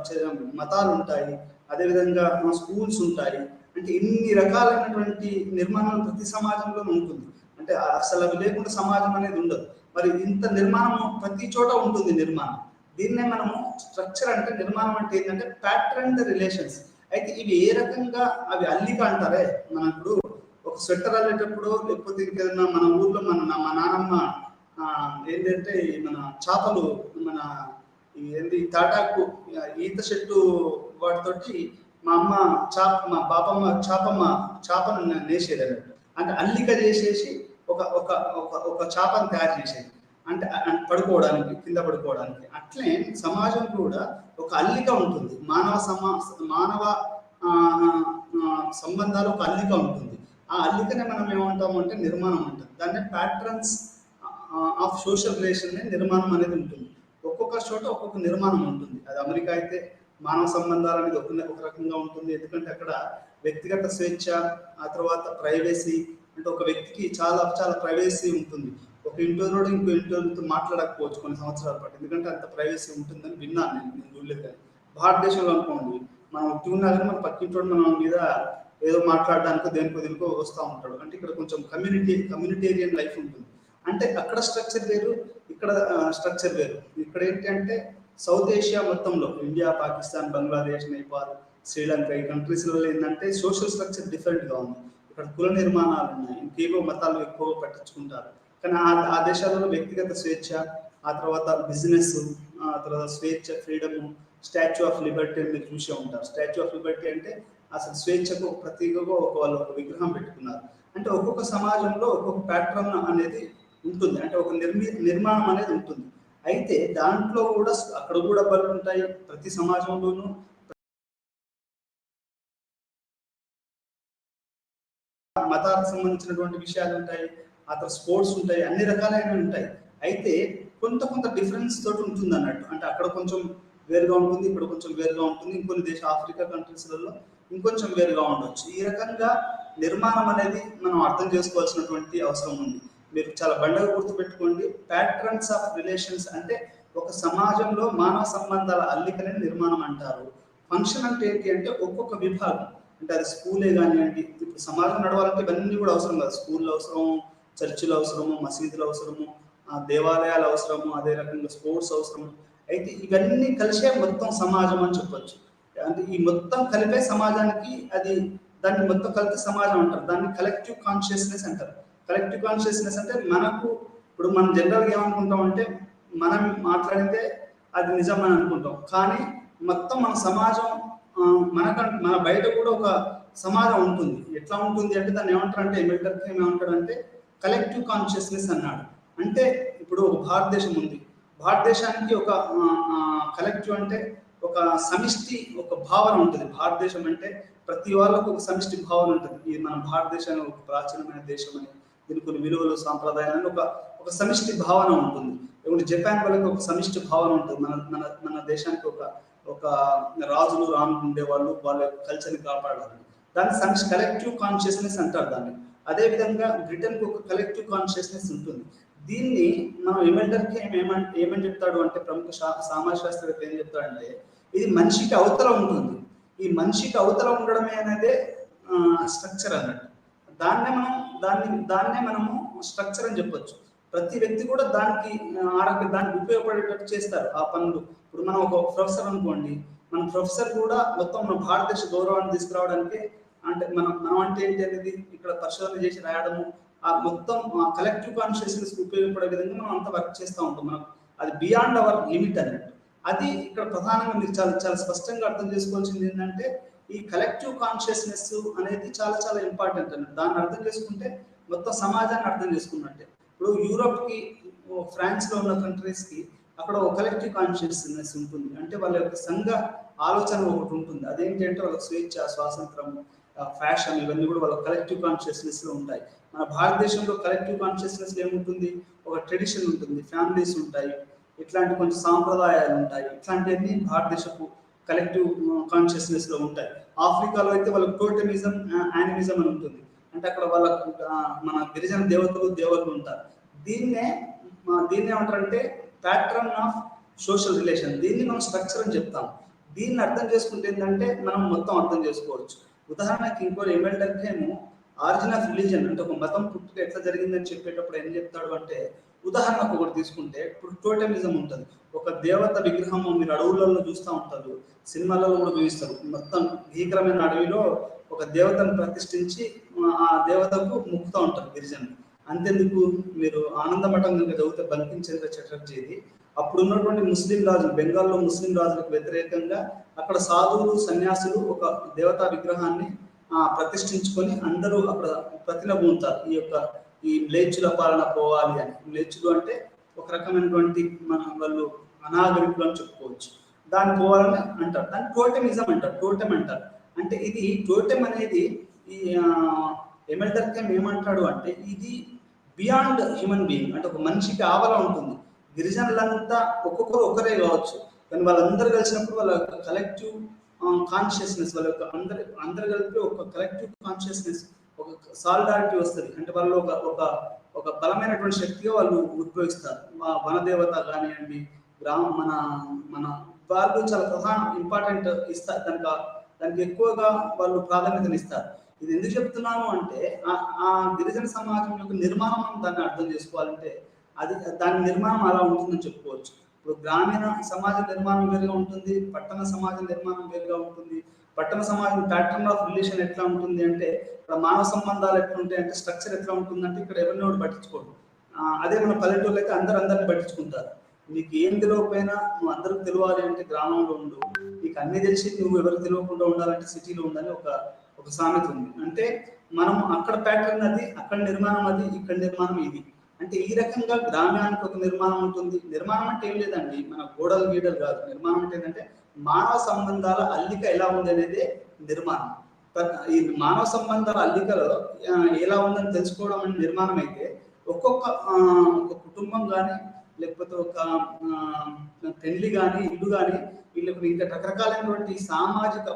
మతాలు ఉంటాయి, అదేవిధంగా స్కూల్స్ ఉంటాయి. అంటే ఇన్ని రకాలైనటువంటి నిర్మాణాలు ప్రతి సమాజంలో ఉంటుంది. అంటే అసలు అవి లేకుండా సమాజం అనేది ఉండదు. మరి ఇంత నిర్మాణం ప్రతి చోట ఉంటుంది నిర్మాణం. దీన్నే మనము స్ట్రక్చర్ అంటే, నిర్మాణం అంటే ఏంటంటే ప్యాటర్న్ రిలేషన్స్. అయితే ఇవి ఏ రకంగా అవి అల్లిక అంటారే, మనం ఇప్పుడు ఒక స్వెటర్ అల్లేటప్పుడు, లేకపోతే ఇంకేదన్నా మన ఊర్లో మా నాన్నమ్మ ఏంటంటే మన చేపలు, మన ఏంటి తాటాకు ఈత చెట్టు వాటితోటి మా బాపమ్మ చేపను నేసేది అన్నట్టు. అంటే అల్లిక చేసేసి ఒక చేపను తయారు చేసేది, అంటే పడుకోవడానికి, కింద పడుకోవడానికి. అట్లే సమాజం కూడా ఒక అల్లిక ఉంటుంది. మానవ సంబంధాలు ఒక అల్లిక ఉంటుంది. ఆ అల్లికనే మనం ఏమంటాము అంటే నిర్మాణం అంటాం. దాన్ని ప్యాటర్న్స్ ఆఫ్ సోషల్ రిలేషన్ నిర్మాణం అనేది ఉంటుంది. ఒక్కొక్క చోట ఒక్కొక్క నిర్మాణం ఉంటుంది. అది అమెరికా అయితే మానవ సంబంధాలు అనేది ఒక రకంగా ఉంటుంది. ఎందుకంటే అక్కడ వ్యక్తిగత స్వేచ్ఛ, ఆ తర్వాత ప్రైవసీ, అంటే ఒక వ్యక్తికి చాలా చాలా ప్రైవసీ ఉంటుంది. ఒక ఇంటర్వ్యూలో ఇంకో ఇంటర్వ్యూతో మాట్లాడకపోవచ్చు కొన్ని సంవత్సరాల పాటు, ఎందుకంటే అంత ప్రైవసీ ఉంటుందని విన్నాను నేను చూడలేదు. కానీ భారతదేశంలో అనుకోండి, మనం ఉన్నా కానీ మన పక్కింటోడు మన మీద ఏదో మాట్లాడడానికో దేనికో వస్తూ ఉంటాడు. అంటే ఇక్కడ కొంచెం కమ్యూనిటేరియన్ లైఫ్ ఉంటుంది. అంటే అక్కడ స్ట్రక్చర్ వేరు, ఇక్కడ స్ట్రక్చర్ వేరు. ఇక్కడ ఏంటి అంటే సౌత్ ఏషియా మొత్తంలో, ఇండియా, పాకిస్తాన్, బంగ్లాదేశ్, నేపాల్, శ్రీలంక, ఈ కంట్రీస్లలో ఏంటంటే సోషల్ స్ట్రక్చర్ డిఫరెంట్గా ఉంది. ఇక్కడ కుల నిర్మాణాలు ఉన్నాయి, ఇంకేవో మతాలు ఎక్కువ పట్టించుకుంటారు. కానీ ఆ దేశాలలో వ్యక్తిగత స్వేచ్ఛ, ఆ తర్వాత బిజినెస్, ఆ తర్వాత స్వేచ్ఛ, ఫ్రీడమ్, స్టాచ్యూ ఆఫ్ లిబర్టీ అని మీరు చూసే ఉంటారు. స్టాచ్యూ ఆఫ్ లిబర్టీ అంటే అసలు స్వేచ్ఛకు ప్రతీకగా వాళ్ళు ఒక విగ్రహం పెట్టుకున్నారు. అంటే ఒక్కొక్క సమాజంలో ఒక్కొక్క ప్యాటర్న్ అనేది ఉంటుంది, అంటే ఒక నిర్మాణం అనేది ఉంటుంది. అయితే దాంట్లో కూడా అక్కడ కూడా బలు ఉంటాయి. ప్రతి సమాజంలోనూ మతాలకు సంబంధించినటువంటి విషయాలు ఉంటాయి, ఆ తర్వాత స్పోర్ట్స్ ఉంటాయి, అన్ని రకాలైనవి ఉంటాయి. అయితే కొంత డిఫరెన్స్ తోటి ఉంటుంది అన్నట్టు. అంటే అక్కడ కొంచెం వేరుగా ఉంటుంది, ఇక్కడ కొంచెం వేరుగా ఉంటుంది, ఇంకొన్ని ఆఫ్రికా కంట్రీస్లలో ఇంకొంచెం వేరుగా ఉండొచ్చు. ఈ రకంగా నిర్మాణం అనేది మనం అర్థం చేసుకోవాల్సినటువంటి అవసరం ఉంది. మీరు చాలా బండగా గుర్తుపెట్టుకోండి, ప్యాటర్న్స్ ఆఫ్ రిలేషన్స్ అంటే ఒక సమాజంలో మానవ సంబంధాల అల్లికనే నిర్మాణం అంటారు. ఫంక్షన్ అంటే ఏంటి అంటే ఒక్కొక్క విభాగం, అంటే అది స్కూలే కానివ్వండి, ఇప్పుడు సమాజం నడవాలంటే ఇవన్నీ కూడా అవసరం కాదు. స్కూళ్ళు అవసరము, చర్చిలు అవసరము, మసీదులు అవసరము, దేవాలయాలు అవసరము, అదే రకంగా స్పోర్ట్స్ అవసరము. అయితే ఇవన్నీ కలిసే మొత్తం సమాజం అని చెప్పొచ్చు. అంటే ఈ మొత్తం కలిపే సమాజానికి అది దాన్ని మొత్తం కలిపి సమాజం అంటారు. దాన్ని కలెక్టివ్ కాన్షియస్నెస్ అంటారు. కలెక్టివ్ కాన్షియస్నెస్ అంటే మనకు ఇప్పుడు మనం జనరల్గా ఏమనుకుంటాం అంటే మనం మాట్లాడితే అది నిజం అని అనుకుంటాం, కానీ మొత్తం మన సమాజం మన బయట కూడా ఒక సమాజం ఉంటుంది. ఎట్లా ఉంటుంది అంటే దాన్ని ఏమంటారంటే ఎమిల్టన్ ఏమంటాడంటే కలెక్టివ్ కాన్షియస్నెస్ అన్నాడు. అంటే ఇప్పుడు ఒక భారతదేశం ఉంది, భారతదేశానికి ఒక కలెక్టివ్ అంటే ఒక సమిష్టి ఒక భావన ఉంటుంది. భారతదేశం అంటే ప్రతి వాళ్ళకు ఒక సమిష్టి భావన ఉంటుంది. ఇది మన భారతదేశాన్ని ఒక ప్రాచీనమైన దేశం అని, దీనికి కొన్ని విలువలు సాంప్రదాయాలు ఒక సమిష్టి భావన ఉంటుంది. ఇప్పుడు జపాన్ వాళ్ళకి ఒక సమిష్టి భావన ఉంటుంది. మన మన మన దేశానికి ఒక రాజులు రాములు ఉండేవాళ్ళు, వాళ్ళ కల్చర్ని కాపాడాలి. దాన్ని సమిష్టి కలెక్టివ్ కాన్షియస్నెస్ అంటారు దాన్ని. అదేవిధంగా బ్రిటన్కి ఒక కలెక్టివ్ కాన్షియస్నెస్ ఉంటుంది. దీన్ని మనం ఇమెండర్కి ఏమని చెప్తాడు అంటే ప్రముఖ సామాజిక శాస్త్రవేత్త ఏం చెప్తాడంటే ఇది మనిషికి అవతల ఉంటుంది. ఈ మనిషికి అవతల ఉండడమే అనేది స్ట్రక్చర్ అన్నట్టు. దాన్నే మనము స్ట్రక్చర్ అని చెప్పొచ్చు. ప్రతి వ్యక్తి కూడా దానికి ఉపయోగపడేటట్టు చేస్తారు ఆ పనులు. ఇప్పుడు మనం ఒక ప్రొఫెసర్ అనుకోండి, మన ప్రొఫెసర్ కూడా మొత్తం మన భారతదేశ గౌరవాన్ని తీసుకురావడానికి అంటే మనం అంటే ఏంటి అనేది ఇక్కడ పరిశోధన చేసి రాయడము, ఆ మొత్తం కలెక్టివ్ కాన్షియస్నెస్ ఉపయోగపడే విధంగా మనం అంతా వర్క్ చేస్తూ ఉంటాం. మనం అది బియాండ్ అవర్ లిమిట్ అన్నట్టు. అది ఇక్కడ ప్రధానంగా మీరు చాలా చాలా స్పష్టంగా అర్థం చేసుకోవాల్సింది ఏంటంటే ఈ కలెక్టివ్ కాన్షియస్నెస్ అనేది చాలా చాలా ఇంపార్టెంట్ అన్నట్టు. దాన్ని అర్థం చేసుకుంటే మొత్తం సమాజాన్ని అర్థం చేసుకున్నట్టే. ఇప్పుడు యూరోప్కి, ఫ్రాన్స్లో ఉన్న కంట్రీస్కి అక్కడ ఒక కలెక్టివ్ కాన్షియస్నెస్ ఉంటుంది. అంటే వాళ్ళ యొక్క సంఘ ఆలోచన ఒకటి ఉంటుంది. అదేంటి అంటే వాళ్ళ స్వేచ్ఛ, స్వాతంత్రం, ఫ్యాషన్ ఇవన్నీ కూడా వాళ్ళ కలెక్టివ్ కాన్షియస్నెస్లో ఉంటాయి. మన భారతదేశంలో కలెక్టివ్ కాన్షియస్నెస్ ఏముంటుంది, ఒక ట్రెడిషన్ ఉంటుంది, ఫ్యామిలీస్ ఉంటాయి, ఇట్లాంటి కొంచెం సాంప్రదాయాలు ఉంటాయి. ఇట్లాంటివన్నీ భారతదేశపు కలెక్టివ్ కాన్షియస్నెస్లో ఉంటాయి. ఆఫ్రికాలో అయితే వాళ్ళ టోటమిజం, యానిమిజం అని ఉంటుంది. అంటే అక్కడ వాళ్ళ మన గిరిజన దేవతలు ఉంటారు. దీన్నే ఏమంటారంటే ప్యాట్రన్ ఆఫ్ సోషల్ రిలేషన్. దీన్ని మనం స్ట్రక్చర్ అని చెప్తాం. దీన్ని అర్థం చేసుకుంటే ఏంటంటే మనం మొత్తం అర్థం చేసుకోవచ్చు. ఉదాహరణకి ఇంకో ఏమేంటంటేమో ఆరిజిన్ ఆఫ్ రిలీజన్ అంటే ఒక మతం పుట్టుక ఎట్లా జరిగిందని చెప్పేటప్పుడు ఏం చెప్తాడు అంటే ఉదాహరణకు ఒకటి తీసుకుంటే ఇప్పుడు టోటమిజం ఉంటుంది. ఒక దేవత విగ్రహం మీరు అడవులలో చూస్తూ ఉంటారు, సినిమాలలో కూడా చూపిస్తారు. మొత్తం భీకరమైన అడవిలో ఒక దేవతను ప్రతిష్ఠించి ఆ దేవతకు మొక్కుతూ ఉంటారు గిరిజనులు. అంతెందుకు, మీరు ఆనందమఠం కనుక చదివితే బంకించంద్ర చటర్జీది అప్పుడు ఉన్నటువంటి ముస్లిం రాజులు, బెంగాల్లో ముస్లిం రాజులకు వ్యతిరేకంగా అక్కడ సాధువులు, సన్యాసులు ఒక దేవతా విగ్రహాన్ని ప్రతిష్ఠించుకొని అందరూ అక్కడ ప్రతినబూతారు. ఈ మ్లేచ్చుల పాలన పోవాలి అని. మ్లేచ్చులు అంటే ఒక రకమైనటువంటి వాళ్ళు అనాగరికులు అని చెప్పుకోవచ్చు. దాన్ని పోవాలని అంటారు. దాన్ని టోటమిజం అంటారు, టోటెం అంటారు. అంటే ఇది టోటెం అనేది ఈ ఎమెల్డర్కెమ్ ఏమంటాడు అంటే ఇది బియాండ్ హ్యూమన్ బీయింగ్. అంటే ఒక మనిషికి ఆవల ఉంటుంది. గిరిజనులంతా ఒక్కొక్కరు ఒకరే కావచ్చు, కానీ వాళ్ళందరూ కలిసినప్పుడు వాళ్ళ యొక్క కలెక్టివ్ కాన్షియస్నెస్, వాళ్ళ యొక్క అందరు కలిపి ఒక కలెక్టివ్ కాన్షియస్నెస్, ఒక సాలిడారిటీ వస్తుంది. అంటే వాళ్ళు ఒక బలమైనటువంటి శక్తిగా వాళ్ళు ఉద్భవిస్తారు. వనదేవత కానివ్వండి, మన వాళ్ళు చాలా ప్రధాన ఇంపార్టెంట్ ఇస్తారు. దానికి ఎక్కువగా వాళ్ళు ప్రాధాన్యతను ఇస్తారు. ఇది ఎందుకు చెప్తున్నాము అంటే ఆ గిరిజన సమాజం యొక్క నిర్మాణం దాన్ని అర్థం చేసుకోవాలంటే దాని నిర్మాణం అలా ఉంటుందని చెప్పుకోవచ్చు. ఇప్పుడు గ్రామీణ సమాజ నిర్మాణం వేరుగా ఉంటుంది, పట్టణ సమాజ నిర్మాణం వేరుగా ఉంటుంది. పట్టణ సమాజం ప్యాటర్న్ ఆఫ్ రిలేషన్ ఎట్లా ఉంటుంది అంటే ఇక్కడ మానవ సంబంధాలు ఎట్లా ఉంటాయి అంటే స్ట్రక్చర్ ఎట్లా ఉంటుందంటే ఇక్కడ ఎవరిని ఒకటి పట్టించుకోడు. అదే మన పల్లెటూరులో అయితే అందరిని పట్టించుకుంటారు. నీకు ఏం తెలియకపోయినా నువ్వు అందరికి తెలియాలి అంటే గ్రామంలో ఉండు, నీకు అన్ని తెలిసి నువ్వు ఎవరికి తెలియకుండా ఉండాలంటే సిటీలో ఉండాలని ఒక సామెత ఉంది. అంటే మనం అక్కడ ప్యాటర్న్ అది, అక్కడ నిర్మాణం అది, ఇక్కడ నిర్మాణం ఇది. అంటే ఈ రకంగా గ్రామానికి ఒక నిర్మాణం ఉంటుంది. నిర్మాణం అంటే ఏం లేదండి, మన గోడలు గీడలు కాదు. నిర్మాణం అంటే ఏంటంటే మానవ సంబంధాల అల్లిక ఎలా ఉంది అనేది నిర్మాణం. ఈ మానవ సంబంధాల అల్లికలో ఎలా ఉందని తెలుసుకోవడం అనేది నిర్మాణం అయితే ఒక కుటుంబం కానీ లేకపోతే ఒక పెళ్లి కానీ ఇల్లు కానీ వీళ్ళకి ఇంకా రకరకాలైనటువంటి సామాజిక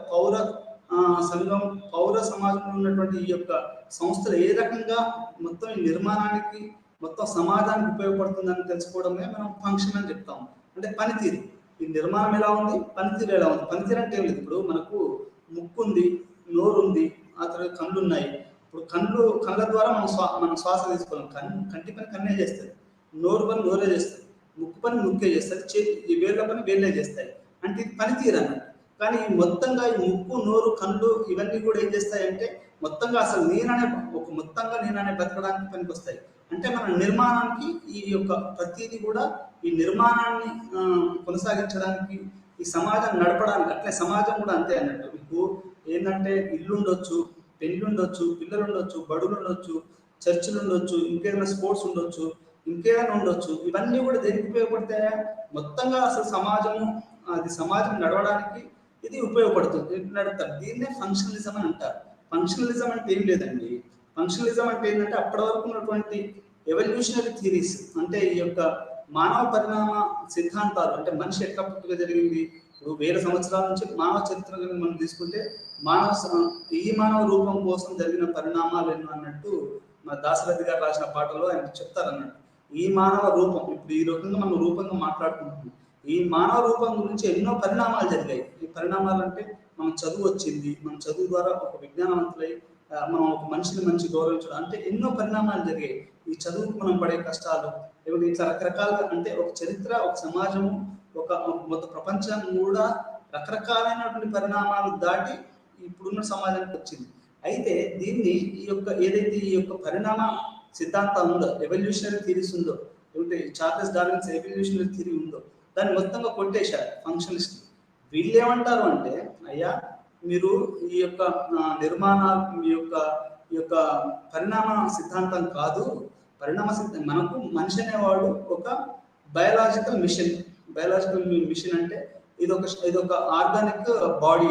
పౌర సమాజంలో ఉన్నటువంటి ఈ యొక్క సంస్థలు ఏ రకంగా మొత్తం ఈ నిర్మాణానికి మొత్తం సమాజానికి ఉపయోగపడుతుందని తెలుసుకోవడమే మనం ఫంక్షన్ అని చెప్తాం. అంటే పనితీరు, ఈ నిర్మాణం ఎలా ఉంది, పనితీరు ఎలా ఉంది. పనితీరు అంటే ఏం లేదు, ఇప్పుడు మనకు ముక్కు ఉంది, నోరు ఉంది, ఆ తర్వాత కళ్ళు ఉన్నాయి. ఇప్పుడు కళ్ళ ద్వారా మనం శ్వాస తీసుకోవాలి. కంటి పని కన్నే చేస్తుంది, నోరు పని నోరే చేస్తుంది, ముక్కు పని ముక్కే చేస్తుంది, ఈ వేళ్ళ పని వేళ్ళే చేస్తాయి. అంటే ఇది పనితీరు అన్నట్టు. కానీ ఈ మొత్తంగా ఈ ముక్కు, నోరు, కళ్ళు ఇవన్నీ కూడా ఏం చేస్తాయంటే మొత్తంగా అసలు నేననే బతకడానికి పనికి వస్తాయి. అంటే మన నిర్మాణానికి ఈ యొక్క ప్రతిదీ కూడా ఈ నిర్మాణాన్ని కొనసాగించడానికి, ఈ సమాజం నడపడానికి, అట్లే సమాజం కూడా అంతే అన్నట్టు. మీకు ఏంటంటే ఇల్లు ఉండొచ్చు, పెళ్లి ఉండొచ్చు, పిల్లలు ఉండొచ్చు, బడులు ఉండొచ్చు, చర్చిలు ఉండొచ్చు, ఇంకేదైనా స్పోర్ట్స్ ఉండొచ్చు, ఇంకేదైనా ఉండొచ్చు. ఇవన్నీ కూడా దేనికి ఉపయోగపడతాయా? మొత్తంగా అసలు సమాజం నడవడానికి ఇది ఉపయోగపడుతుంది, నడుపుతారు. దీన్నే ఫంక్షనలిజం అని అంటారు. ఫంక్షనలిజం అంటే ఏం లేదండి. ఫంక్షనలిజం అంటే ఏంటంటే అప్పటి వరకు ఉన్నటువంటి ఎవల్యూషనరీ థియరీస్, అంటే ఈ యొక్క మానవ పరిణామ సిద్ధాంతాలు, అంటే మనిషి ఎట్లా పుట్టుక జరిగింది, ఇప్పుడు వేల సంవత్సరాల నుంచి మానవ చరిత్ర మనం తీసుకుంటే మానవ రూపం కోసం జరిగిన పరిణామాలు ఎన్నో అన్నట్టు మన దాశరథి గారు రాసిన పాటలో ఆయన చెప్తారు అన్నట్టు. ఈ మానవ రూపం, ఇప్పుడు ఈ రకంగా మనం రూపంగా మాట్లాడుకుంటున్నాం. ఈ మానవ రూపం గురించి ఎన్నో పరిణామాలు జరిగాయి. ఈ పరిణామాలు అంటే మనం చదువు వచ్చింది, మన చదువు ద్వారా ఒక విజ్ఞానవంతులై మనం ఒక మనిషిని మంచి గౌరవించడం, అంటే ఎన్నో పరిణామాలు జరిగాయి. ఈ చదువుకు మనం పడే కష్టాలు, లేకపోతే ఇట్లా రకరకాలుగా, అంటే ఒక చరిత్ర, ఒక సమాజము, ఒక మొత్తం ప్రపంచం కూడా రకరకాలైనటువంటి పరిణామాలు దాటి ఇప్పుడున్న సమాజానికి వచ్చింది. అయితే దీన్ని ఈ యొక్క పరిణామ సిద్ధాంతం ఉందో, ఎవల్యూషనరీ థియరీస్ ఉందో, లేకపోతే చార్లెస్ డార్విన్స్ ఎవల్యూషనరీ థియరీ ఉందో, దాన్ని మొత్తంగా కొట్టేశారు ఫంక్షనలిస్ట్. వీళ్ళు ఏమంటారు అంటే, అయ్యా మీరు ఈ యొక్క నిర్మాణాలు, ఈ యొక్క పరిణామ సిద్ధాంతం కాదు. మనకు మనిషి అనేవాడు ఒక బయలాజికల్ మిషన్. అంటే ఇదొక ఆర్గానిక్ బాడీ.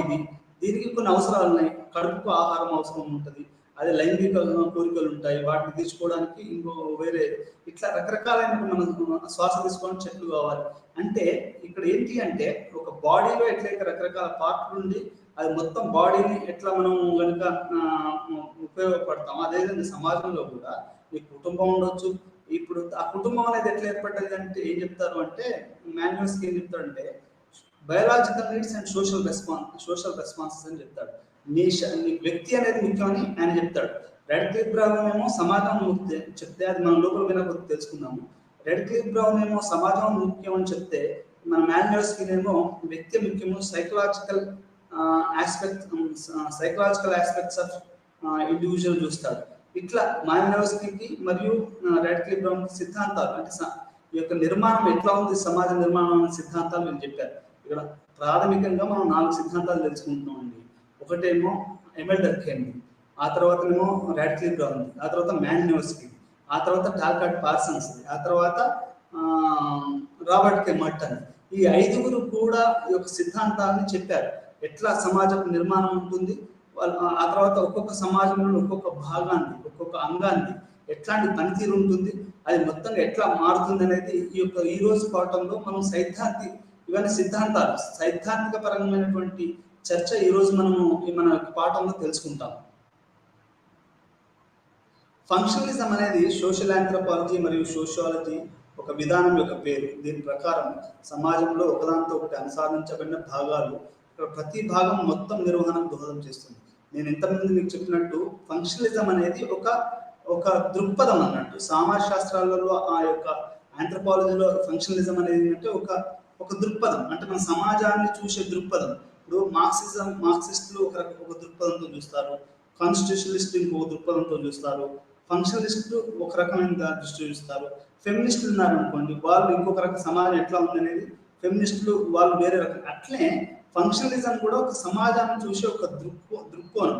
దీనికి కొన్ని అవసరాలు ఉన్నాయి. కడుపుకు ఆహారం అవసరం ఉంటుంది, అదే లైంగిక కోరికలు ఉంటాయి, వాటిని తీర్చుకోవడానికి ఇంకో వేరే ఇట్లా రకరకాలైన మనం శ్వాస తీసుకోవడానికి చెట్లు కావాలి. అంటే ఇక్కడ ఏంటి అంటే ఒక బాడీలో ఎట్లయితే రకరకాల పార్ట్లు ఉండి అది మొత్తం బాడీని ఎట్లా మనం కనుక ఉపయోగపడతాం, అదేవిధంగా సమాజంలో కూడా ఈ కుటుంబం ఉండొచ్చు. ఇప్పుడు ఆ కుటుంబం అనేది ఎట్లా ఏర్పడ్డది అంటే ఏం చెప్తారు అంటే, మాన్యువల్స్కి ఏం చెప్తాడంటే biological needs and social responses అని చెప్తాడు. నీ వ్యక్తి అనేది ముఖ్యమని ఆయన చెప్తాడు. రెడ్ క్లిఫ్ బ్రౌన్ ఏమో సమాజం చెప్తే, అది మనం లోపల వినకపోతే తెలుసుకుందాము. రెడ్ క్లిఫ్ బ్రౌన్ ఏమో సమాజం ముఖ్యం అని చెప్తే, మన మాన్యువల్స్కి ఏమో వ్యక్తి ముఖ్యము, సైకలాజికల్ ఆస్పెక్ట్స్ ఆఫ్ ఇండివిజువల్ చూస్తాడు. ఇట్లా మాన్యువల్స్కి మరియు రెడ్ క్లిఫ్ బ్రౌన్ సిద్ధాంతాలు, అంటే ఈ యొక్క నిర్మాణం ఎట్లా ఉంది, సమాజ నిర్మాణం అనే సిద్ధాంతాలు మీరు చెప్పారు. ఇక్కడ ప్రాథమికంగా మనం 4 సిద్ధాంతాలు తెలుసుకుంటున్నామండి. ఒకటేమో ఎమెల్ డర్కైమ్, ఆ తర్వాతనేమో రెడ్ క్లిఫ్ బ్రౌన్, ఆ తర్వాత మాన్యువల్స్కి, ఆ తర్వాత టాల్కాట్ పార్సన్స్, ఆ తర్వాత రాబర్ట్ కే మర్టన్. ఈ 5గురు కూడా ఈ యొక్క సిద్ధాంతాన్ని చెప్పారు. ఎట్లా సమాజం నిర్మాణం ఉంటుంది, ఆ తర్వాత ఒక్కొక్క సమాజంలో ఒక్కొక్క భాగాన్ని, ఒక్కొక్క అంగాన్ని ఎట్లాంటి పనితీరు ఉంటుంది, అది మొత్తంగా ఎట్లా మారుతుంది అనేది ఈ రోజు పాఠంలో మనం ఇవన్నీ సిద్ధాంతాలు, సైద్ధాంతిక పరమైనటువంటి చర్చ ఈ రోజు మనము మన పాఠంలో తెలుసుకుంటాం. ఫంక్షనలిజం అనేది సోషల్ ఆంథ్రోపాలజీ మరియు సోషియాలజీ ఒక విధానం యొక్క పేరు. దీని ప్రకారం సమాజంలో ఒకదానితో ఒకటి అనుసరించబడిన భాగాలు, ఇక్కడ ప్రతి భాగం మొత్తం నిర్వహణకు దోహదం చేస్తుంది. నేను ఇంతకుముందు మీకు చెప్పినట్టు ఫంక్షనలిజం అనేది ఒక దృక్పథం అన్నట్టు. సమాజ శాస్త్రాలలో ఆ యొక్క ఆంథ్రోపాలజీలో ఫంక్షనలిజం అనేది అంటే ఒక దృక్పథం, అంటే మన సమాజాన్ని చూసే దృక్పథం. ఇప్పుడు మార్క్సిస్టులు ఒక దృక్పథంతో చూస్తారు, కాన్స్టిట్యూషనలిస్ట్ ఇంకొక దృక్పథంతో చూస్తారు, ఫంక్షనలిస్టులు ఒక రకమైన దృష్టి చూస్తారు, ఫెమినిస్టులు ఉన్నారనుకోండి, వాళ్ళు ఇంకొక రకం సమాజం ఎట్లా ఉందనేది ఫెమినిస్టులు వాళ్ళు వేరే రకం. అట్లే ఫంక్షనలిజం కూడా ఒక సమాజాన్ని చూసే ఒక దృక్కోణం,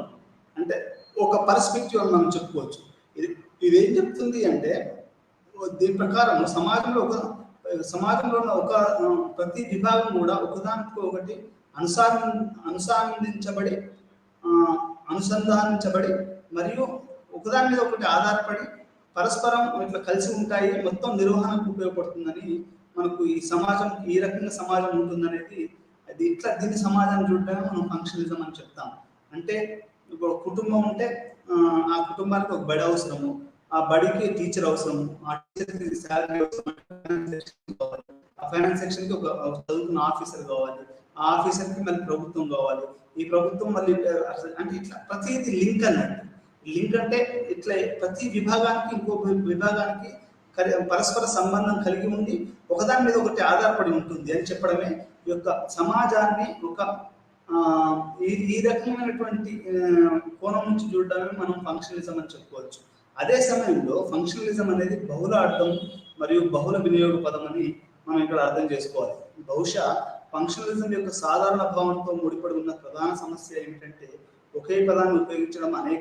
అంటే ఒక పర్స్పెక్టివ్ అని మనం చెప్పుకోవచ్చు. ఇది ఏం చెప్తుంది అంటే, దీని ప్రకారం సమాజంలో ఉన్న ప్రతి విభాగం కూడా ఒకదానికి ఒకటి అనుసంధానించబడి మరియు ఒకదాని మీద ఒకటి ఆధారపడి పరస్పరం ఇట్లా కలిసి ఉంటాయి, మొత్తం నిర్వహణకు ఉపయోగపడుతుందని మనకు ఈ రకంగా సమాజం ఉంటుందనేది. దీన్ని సమాజాన్ని చూడడానికి మనం ఫంక్షనలిజం అని చెప్తాం. అంటే ఇప్పుడు కుటుంబం ఉంటే ఆ కుటుంబానికి ఒక బడి అవసరము, ఆ బడికి టీచర్ అవసరము, ఆ టీచర్కి శాలరీ అవసరం, ఆ ఫైనాన్స్ సెక్షన్కి ఒక చదువుకున్న ఆఫీసర్ కావాలి, ఆ ఆఫీసర్కి మళ్ళీ ప్రభుత్వం కావాలి, ఈ ప్రభుత్వం మళ్ళీ అంటే ఇట్లా ప్రతిదీ లింక్ అన్నట్టు. లింక్ అంటే ఇట్లా ప్రతి విభాగానికి ఇంకో విభాగానికి పరస్పర సంబంధం కలిగి ఉండి ఒకదాని మీద ఒకటి ఆధారపడి ఉంటుంది అని చెప్పడమే ఈ యొక్క సమాజాన్ని ఈ రకమైనటువంటి కోణం నుంచి చూడడానికి మనం ఫంక్షనలిజం అని చెప్పుకోవచ్చు. అదే సమయంలో ఫంక్షనలిజం అనేది బహుళ అర్థం మరియు బహుళ వినియోగ పదం అని మనం ఇక్కడ అర్థం చేసుకోవాలి. బహుశా ఫంక్షనలిజం యొక్క సాధారణ భావంతో ముడిపడి ఉన్న ప్రధాన సమస్య ఏమిటంటే ఒకే పదాన్ని ఉపయోగించడం అనేక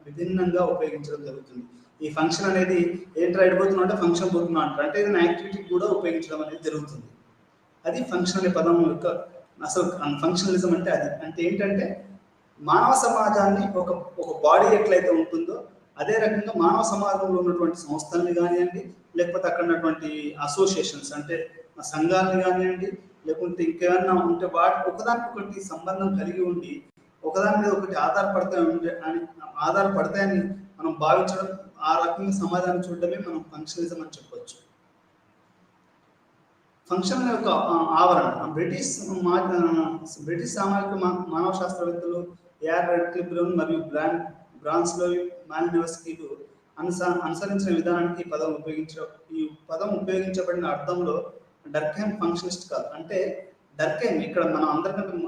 విభిన్నంగా ఉపయోగించడం జరుగుతుంది. ఈ ఫంక్షన్ అనేది ఏంటి అయిపోతున్నా అంటే ఫంక్షన్ పోతున్నా అంటారు, అంటే ఏదైనా యాక్టివిటీకి కూడా ఉపయోగించడం అనేది జరుగుతుంది. అది ఫంక్షన్ అనే పదం యొక్క అసలు ఫంక్షనలిజం అంటే అది. అంటే ఏంటంటే మానవ సమాజాన్ని ఒక బాడీ ఎట్లయితే ఉంటుందో అదే రకంగా మానవ సమాజంలో ఉన్నటువంటి సంస్థల్ని కానివ్వండి, లేకపోతే అక్కడ ఉన్నటువంటి అసోసియేషన్స్ అంటే సంఘాలని కానివ్వండి, లేకుంటే ఇంకేమన్నా ఉంటే వాటి ఒకదానికొకటి సంబంధం కలిగి ఉండి ఒకదాని మీద ఒకటి ఆధారపడతాయని మనం భావించడం, ఆ రకంగా సమాజాన్ని చూడడమే మనం ఫంక్షనలిజం అని చెప్పొచ్చు. ఫంక్షన్ యొక్క ఆవరణ బ్రిటిష్ సామాజిక మానవ శాస్త్రవేత్తలు ఏఆర్ రెడ్క్లిఫ్ మరియు బ్రాన్స్లో మాలినోవ్స్కీలు అనుసరించిన విధానానికి ఈ పదం ఉపయోగించబడిన అర్థంలో డర్కెమ్ ఫంక్షనిస్ట్ కాదు. అంటే డర్కెమ్ ఇక్కడ మనం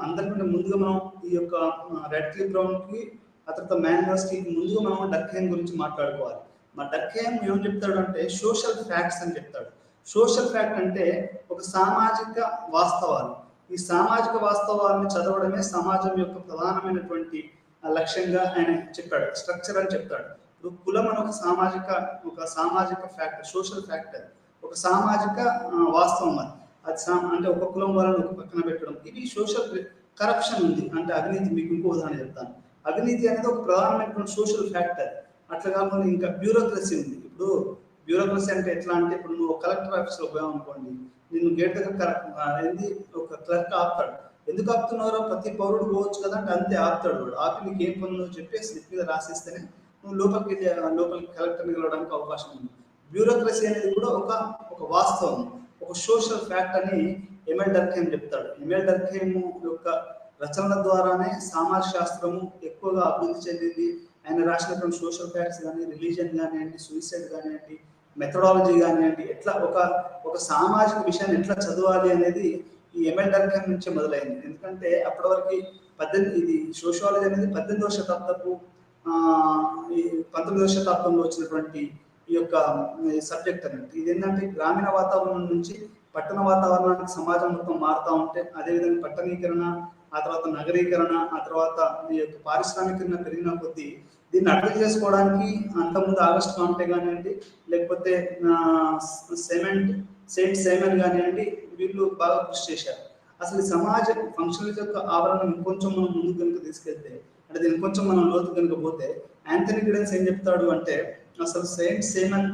అందరికంటే ముందుగా మనం ఈ యొక్క రెడ్క్లిఫ్ బ్రౌన్కి ఆ తర్వాత మాలినోవ్స్కీకి ముందుగా మనం డర్కెమ్ గురించి మాట్లాడుకోవాలి. డర్కెమ్ ఏం చెప్తాడు అంటే సోషల్ ఫ్యాక్ట్స్ అని చెప్తాడు. సోషల్ ఫ్యాక్ట్ అంటే ఒక సామాజిక వాస్తవాలు. ఈ సామాజిక వాస్తవాలను చదవడమే సమాజం యొక్క ప్రధానమైనటువంటి లక్ష్యంగా ఆయన చెప్పాడు. స్ట్రక్చర్ అని చెప్తాడు. ఇప్పుడు కులం అని ఒక సామాజిక ఫ్యాక్ట్, సోషల్ ఫ్యాక్ట్, అది ఒక సామాజిక వాస్తవం. అది అంటే ఒక కులం వాళ్ళని ఒక పక్కన పెట్టడం. ఇది సోషల్ కరప్షన్ ఉంది అంటే అవినీతి. మీకు ఇంకో ఉదాహరణ చెప్తాను. అవినీతి అనేది ఒక ప్రధానమైనటువంటి సోషల్ ఫ్యాక్ట్. అది అట్లా కాకుండా ఇంకా బ్యూరోక్రసీ ఉంది. ఇప్పుడు బ్యూరోక్రసీ అంటే ఎట్లా అంటే ఇప్పుడు నువ్వు కలెక్టర్ ఆఫీస్లో పోయావు అనుకోండి, నిన్ను గేట్ దగ్గర ఒక క్లర్క్ ఆపుతాడు. ఎందుకు ఆపుతున్నారో ప్రతి పౌరుడు పోవచ్చు కదా అంటే అంతే ఆపుతాడు. వాడు ఆపి నీకు ఏం పనులు చెప్పి స్లిప్ మీద రాసిస్తేనే నువ్వు లోపలికి కలెక్టర్ని గెలవడానికి అవకాశం ఉంది. బ్యూరోక్రసీ అనేది కూడా ఒక వాస్తవం, ఒక సోషల్ ఫ్యాక్ట్ అని ఎమెల్ డర్ఖైమ్ చెప్తాడు. ఎమెల్ డర్ఖైమ్ యొక్క రచనల ద్వారానే సామాజిక శాస్త్రము ఎక్కువగా అభివృద్ధి చెందింది. ఆయన రాసినటువంటి సోషల్ ఫ్యాక్ట్స్ కానీ, రిలీజన్ కానివ్వండి, సూసైడ్ కానివ్వండి, మెథడాలజీ కానివ్వండి, ఎట్లా ఒక సామాజిక విషయాన్ని ఎట్లా చదవాలి అనేది ఈ ఎమెల్ డర్ఖైమ్ నుంచే మొదలైంది. ఎందుకంటే అప్పటి వరకు ఇది సోషియాలజీ అనేది 18వ శతాబ్దపు 19వ శతాబ్దంలో వచ్చినటువంటి ఈ యొక్క సబ్జెక్ట్ అన్నట్టు. ఇది ఏంటంటే గ్రామీణ వాతావరణం నుంచి పట్టణ వాతావరణానికి సమాజం మొత్తం మారుతూ ఉంటే, అదేవిధంగా పట్టణీకరణ, ఆ తర్వాత నగరీకరణ, ఆ తర్వాత ఈ యొక్క పారిశ్రామికరణ పెరిగిన కొద్దీ దీన్ని అర్థం చేసుకోవడానికి అంతకుముందు ఆగస్ట్ కాంటే కానివ్వండి, లేకపోతే సెయింట్ సైమన్ కానివ్వండి, వీళ్ళు బాగా కృషి చేశారు. అసలు సమాజ ఫంక్షన్ల యొక్క ఆవరణ ఇంకొంచెం మనం ముందుకు కనుక తీసుకెళ్తే, అంటే దీన్ని ఇంకొంచెం మనం లోతు కనుక పోతే, యాంథనీ గిడెన్స్ ఏం చెప్తాడు అంటే అసలు సెయింట్ సైమన్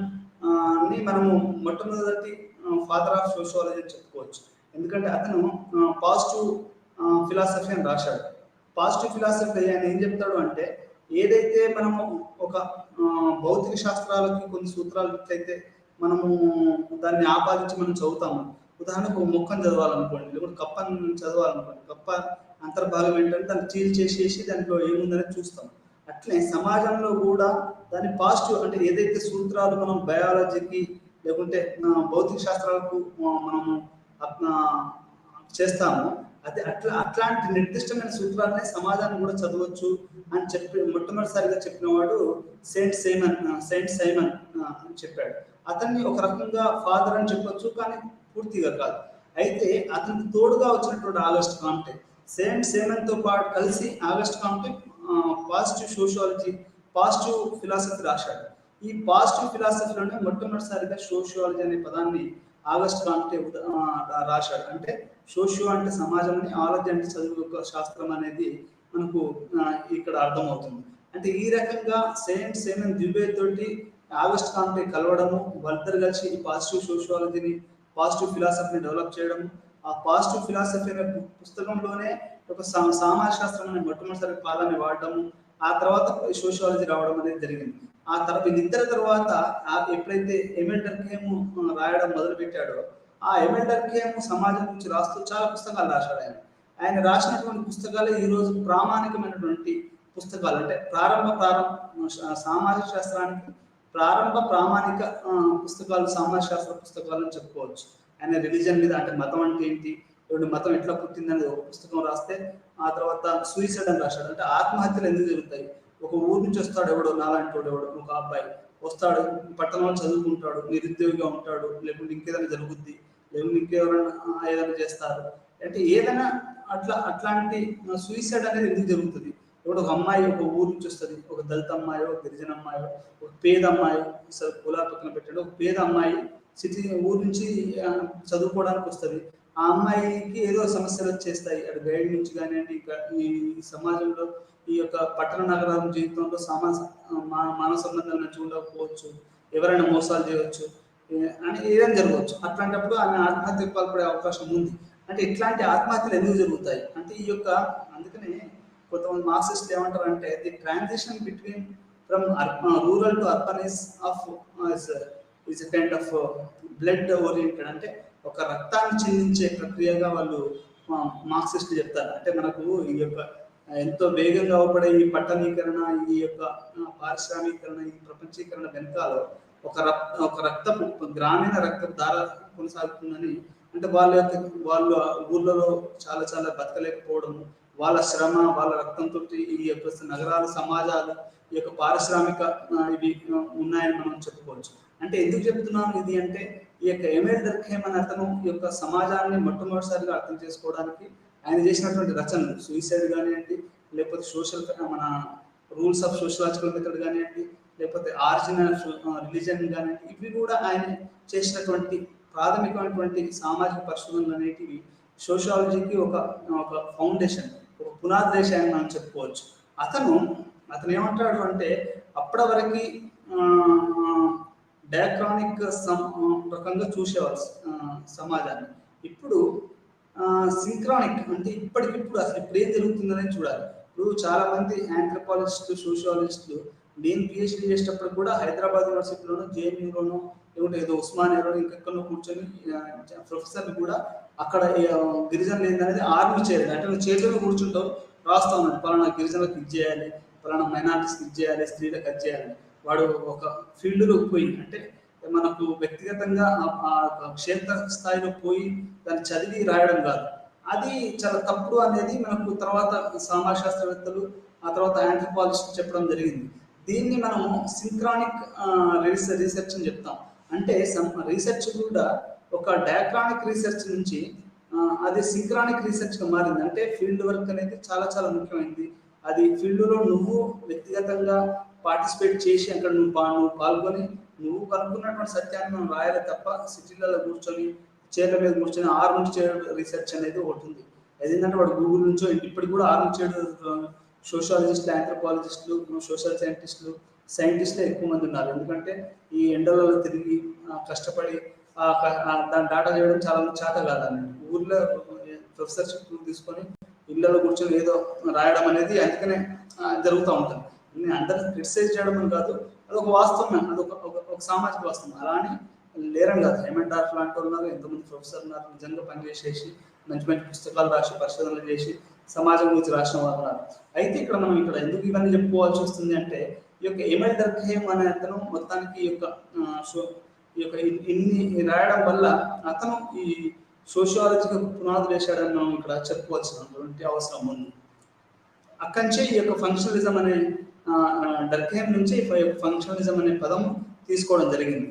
ని మనము మొట్టమొదటి ఫాదర్ ఆఫ్ సోషియాలజీ అని చెప్పుకోవచ్చు. ఎందుకంటే అతను పాజిటివ్ ఫిలాసఫీ అని రాశాడు. పాజిటివ్ ఫిలాసఫీ ఆయన ఏం చెప్తాడు అంటే ఏదైతే మనము ఒక భౌతిక శాస్త్రాలకి కొన్ని సూత్రాలు ఎట్లయితే మనము దాన్ని ఆపాదించి మనం చదువుతాము. ఉదాహరణకు ఒక మొక్కను చదవాలనుకోండి, లేకపోతే కప్పని చదవాలనుకోండి, కప్ప అంతర్భాగం ఏంటంటే దాన్ని చీల్చేసేసి దాంట్లో ఏముందని చూస్తాం. అట్లే సమాజంలో కూడా దాన్ని పాజిటివ్ అంటే ఏదైతే సూత్రాలు మనం బయాలజీకి లేకుంటే భౌతిక శాస్త్రాలకు మనము చేస్తామో అది అట్లాంటి నిర్దిష్టమైన సూత్రాలనే సమాజాన్ని కూడా చదవచ్చు అని చెప్పి మొట్టమొదటిసారిగా చెప్పిన వాడు సెయింట్ సైమన్ అని చెప్పాడు. అతన్ని ఒక రకంగా ఫాదర్ అని చెప్పొచ్చు, కానీ పూర్తిగా కాదు. అయితే అతనికి తోడుగా వచ్చినటువంటి ఆగస్ట్ కాంటే, సెయింట్ సైమన్తో పాటు కలిసి August Comte positive sociology, positive philosophy రాశాడు. ఈ పాజిటివ్ ఫిలాసఫీలోనే మొట్టమొదటిసారిగా సోషియాలజీ అనే పదాన్ని ఆగస్ట్ కాంటే రాశాడు. అంటే సోషియో అంటే సమాజం అని, ఆలజీ అంటే చదువు యొక్క శాస్త్రం అనేది మనకు ఇక్కడ అర్థమవుతుంది. అంటే ఈ రకంగా సెయింట్ సైమన్ డ్యూబే తోటి ఆగస్ట్ కాంటే కలవడము, వాళ్ళిద్దరు కలిసి ఈ పాజిటివ్ సోషియాలజీని, పాజిటివ్ ఫిలాసఫీని డెవలప్ చేయడము. ఆ పాజిటివ్ ఫిలాసఫీ అనే పుస్తకంలోనే ఒక సామాజిక శాస్త్రం అనే మొట్టమొదటిసారి పదాన్ని వాడడము, ఆ తర్వాత సోషియాలజీ రావడం అనేది జరిగింది. ఆ తర్వాత వీళ్ళిద్దరి తర్వాత ఎప్పుడైతే ఎమెల్ డర్ఖైమ్ రాయడం మొదలు పెట్టాడో, ఆ ఎమెల్ డర్ఖైమ్ సమాజం గురించి రాస్తూ చాలా పుస్తకాలు రాశాడు. ఆయన రాసినటువంటి పుస్తకాలే ఈరోజు ప్రామాణికమైనటువంటి పుస్తకాలు. అంటే సామాజిక శాస్త్రానికి ప్రామాణిక పుస్తకాలు సామాజిక శాస్త్ర పుస్తకాలు అని చెప్పుకోవచ్చు. ఆయన రిలీజన్ మీద అంటే మతం అంటే ఏంటి, లేకుంటే మతం ఎట్లా పుట్టిందనేది ఒక పుస్తకం రాస్తే, ఆ తర్వాత సూయిసైడ్ అని రాశాడు. అంటే ఆత్మహత్యలు ఎందుకు జరుగుతాయి? ఒక ఊరు నుంచి వస్తాడు ఎవడో, నాలాంటి వాడు ఎవడో ఒక అబ్బాయి వస్తాడు, పట్టణంలో చదువుకుంటాడు, నిరుద్యోగిగా ఉంటాడు, లేకుంటే ఇంకేదైనా జరుగుద్ది, లేకుంటే ఇంకెవరైనా ఏదైనా చేస్తారు, అంటే ఏదైనా అట్లాంటి సూయిసైడ్ అనేది ఎందుకు జరుగుతుంది? ఇప్పుడు ఒక అమ్మాయి ఒక ఊరు నుంచి వస్తుంది, ఒక దళిత అమ్మాయో, గిరిజన అమ్మాయో, ఒక పేద అమ్మాయి, అసలు కులా పక్కన పెట్టండి, ఒక పేద అమ్మాయి సిటీ ఊరు నుంచి చదువుకోవడానికి వస్తుంది. ఆ అమ్మాయికి ఏదో సమస్యలు వచ్చేస్తాయి, అటు గైడ్ నుంచి కానివ్వండి, ఇంకా ఈ సమాజంలో ఈ యొక్క పట్టణ నగరాల జీవితంలో మానవ సంబంధాల నుంచి ఉండకపోవచ్చు, ఎవరైనా మోసాలు చేయవచ్చు, అని ఏదైనా జరగవచ్చు. అట్లాంటప్పుడు ఆమె ఆత్మహత్యకు పాల్పడే అవకాశం ఉంది. అంటే ఇట్లాంటి ఆత్మహత్యలు ఎందుకు జరుగుతాయి అంటే ఈ యొక్క, అందుకనే కొంతమంది మార్క్సిస్టులు ఏమంటారు అంటే the transition between from rural to urban is kind of blood oriented, అంటే ఒక రక్తాన్ని చిందించే ప్రక్రియగా వాళ్ళు మార్క్సిస్టులు చెప్తారు. అంటే మనకు ఈ యొక్క ఎంతో వేగంగా అవపడే ఈ పట్టణీకరణ, ఈ యొక్క పారిశ్రామీకరణ, ఈ ప్రపంచీకరణ వెనకాల ఒక రక్తపు గ్రామీణ రక్త ధార కొనసాగుతుందని, అంటే వాళ్ళ ఊర్లలో చాలా చాలా బతకలేకపోవడము, వాళ్ళ శ్రమ, వాళ్ళ రక్తంతో ఈ యొక్క నగరాలు, సమాజాలు, ఈ యొక్క పారిశ్రామిక ఇవి ఉన్నాయని మనం చెప్పుకోవచ్చు. అంటే ఎందుకు చెప్తున్నాను ఇది అంటే, ఈ యొక్క ఎమిల్ డర్ఖైమ్ అనే అతను ఈ యొక్క సమాజాన్ని మొట్టమొదటిసారిగా అర్థం చేసుకోవడానికి ఆయన చేసినటువంటి రచనలు, సూయిసైడ్ కానివ్వండి, లేకపోతే మన రూల్స్ ఆఫ్ సోషలాజికల్ మెథడ్ కానివ్వండి, లేకపోతే ఆరిజిన్ ఆఫ్ రిలీజన్ కానివ్వండి, ఇవి కూడా ఆయన చేసినటువంటి ప్రాథమికమైనటువంటి సామాజిక పరిశోధనలు అనేటివి సోషియాలజీకి ఒక ఫౌండేషన్, ఒక పునాదేశాన్ని మనం చెప్పుకోవచ్చు. అతను ఏమంటాడు అంటే, అప్పటి వరకు డయాక్రానిక్ రకంగా చూసేవారు సమాజాన్ని. ఇప్పుడు సింక్రానిక్, అంటే ఇప్పటికిప్పుడు అసలు ఇప్పుడు ఏం జరుగుతుందని చూడాలి. ఇప్పుడు చాలా మంది ఆంథ్రోపాలజిస్టులు, సోషియాలజిస్టులు, నేను పిహెచ్డీ చేసేటప్పుడు కూడా హైదరాబాద్ యూనివర్సిటీలోనూ, జేఎన్యూలోనూ, లేకుంటే ఏదో ఉస్మానియాలో ఇంకెక్కడో కూర్చొని ప్రొఫెసర్లు కూడా అక్కడ గిరిజనులు ఏందనేది ఆర్మీ చేయలేదు. అంటే నువ్వు చేతుల్లో కూర్చుంటావు, రాస్తా ఉన్నాడు పలానా గిరిజనులకు ఇది చేయాలి, పలానా మైనారిటీస్కి ఇది చేయాలి, స్త్రీలకు అది చేయాలి. వాడు ఒక ఫీల్డ్లోకి పోయి, అంటే మనకు వ్యక్తిగతంగా క్షేత్ర స్థాయిలో పోయి దాన్ని చదివి రాయడం కాదు, అది చాలా తప్పుడు అనేది మనకు తర్వాత సమాజ శాస్త్రవేత్తలు, ఆ తర్వాత ఆంథ్రోపాలజిస్ట్ చెప్పడం జరిగింది. దీన్ని మనము సింక్రానిక్ రీసెర్చ్ అని చెప్తాం. అంటే రీసెర్చ్ కూడా ఒక డయాక్రానిక్ రీసెర్చ్ నుంచి అది సింక్రానిక్ రీసెర్చ్గా మారింది. అంటే ఫీల్డ్ వర్క్ అనేది చాలా చాలా ముఖ్యమైనది. అది ఫీల్డ్లో నువ్వు వ్యక్తిగతంగా పార్టిసిపేట్ చేసి అక్కడ నువ్వు పాల్గొని నువ్వు కనుక్కున్నటువంటి సత్యాన్ని మనం రాయాలి తప్ప సిటీలలో కూర్చొని చైర్ల మీద కూర్చొని ఆర్మ్ చైర్ రీసెర్చ్ అనేది ఒకటి ఉంది. ఏదంటే వాడు గూగుల్ నుంచో ఇప్పటికి కూడా ఆర్మ్ చైర్ సోషియాలజిస్టులు, ఆంథ్రోపాలజిస్టులు, సోషల్ సైంటిస్టులే ఎక్కువ మంది ఉన్నారు. ఎందుకంటే ఈ ఎండలలో తిరిగి కష్టపడి దాన్ని డాటా చేయడం చాలా చేత కాదని ఊర్లో ప్రొఫెసర్షిప్ తీసుకొని ఇళ్ళలో కూర్చొని ఏదో రాయడం అనేది అందుకనే జరుగుతూ ఉంటుంది. నేను అందరిని క్రిటిసైజ్ చేయడం అని కాదు, అదొక వాస్తవం, అదొక సామాజిక వాస్తవం. అలా అని లేరని కాదు, హేమంత్ డార్ఫ్ లాంటి వాళ్ళు ఉన్నారు, ఎంతమంది ప్రొఫెసర్ ఉన్నారు, నిజంగా పనిచేసేసి మంచి మంచి పుస్తకాలు రాసి పరిశోధనలు చేసి సమాజం గురించి రాసిన వాళ్ళు ఉన్నారు. అయితే మనం ఎందుకు ఇవన్నీ చెప్పుకోవాల్సి వస్తుంది అంటే, ఈ యొక్క ఎమిల్ డర్ఖైమ్ అనే అతను మొత్తానికి ఈ యొక్క ఇన్ని రాయడం వల్ల అతను ఈ సోషియాలజీకి పునాదులు వేశాడని మనం ఇక్కడ చెప్పుకోవాల్సినటువంటి అవసరం ఉంది. అక్కడి నుంచే ఈ యొక్క ఫంక్షనలిజం అనే డర్ఖైమ్ నుంచి ఫంక్షనలిజం అనే పదం తీసుకోవడం జరిగింది.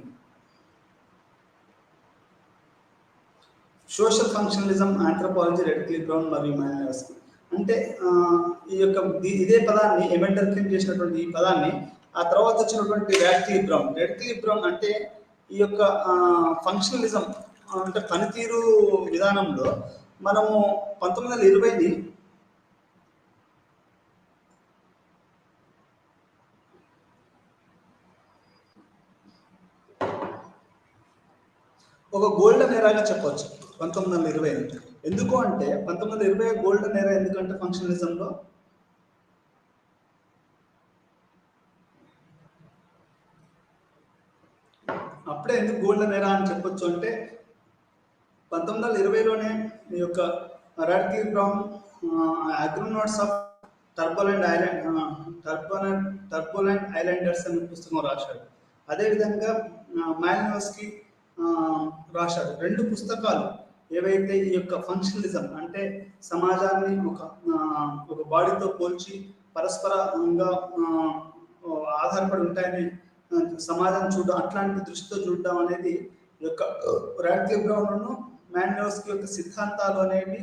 సోషల్ ఫంక్షనలిజం, ఆంథ్రోపాలజీ, రెడ్క్లిఫ్ బ్రౌన్ మరియు మాలినోవ్స్కీ. అంటే ఈ యొక్క ఇదే పదాన్ని ఎమిల్ డర్ఖైమ్ చేసినటువంటి ఈ పదాన్ని ఆ తర్వాత వచ్చినటువంటి రెడ్క్లిఫ్ బ్రౌన్ అంటే ఈ యొక్క ఫంక్షనలిజం అంటే పనితీరు విధానంలో మనము 1920ని ఒక గోల్డెన్ ఎరాగా చెప్పవచ్చు 1920. ఎందుకు అంటే 1920 గోల్డెన్ ఎరా ఎందుకంటే ఫంక్షనలిజంలో అప్పుడే ఎందుకు గోల్డెన్ ఎరా అని చెప్పొచ్చు అంటే 1920లోనే ఈ యొక్క రెడ్క్లిఫ్ బ్రౌన్ అగ్రోనాట్స్ ఆఫ్ టర్బులెంట్ ఐలాండర్స్ అనే పుస్తకం రాశాడు. అదేవిధంగా మాలినోవ్స్కీ రాశాడు. 2 పుస్తకాలు ఏవైతే ఈ యొక్క ఫంక్షనలిజం అంటే సమాజాన్ని ఒక బాడీతో పోల్చి పరస్పరంగా ఆధారపడి ఉంటాయని సమాజం చూడడం, అట్లాంటి దృష్టితో చూడడం అనేది ఈ యొక్క రాడ్క్లిఫ్ బ్రౌన్ మాన్యోస్కీ యొక్క సిద్ధాంతాలు అనేవి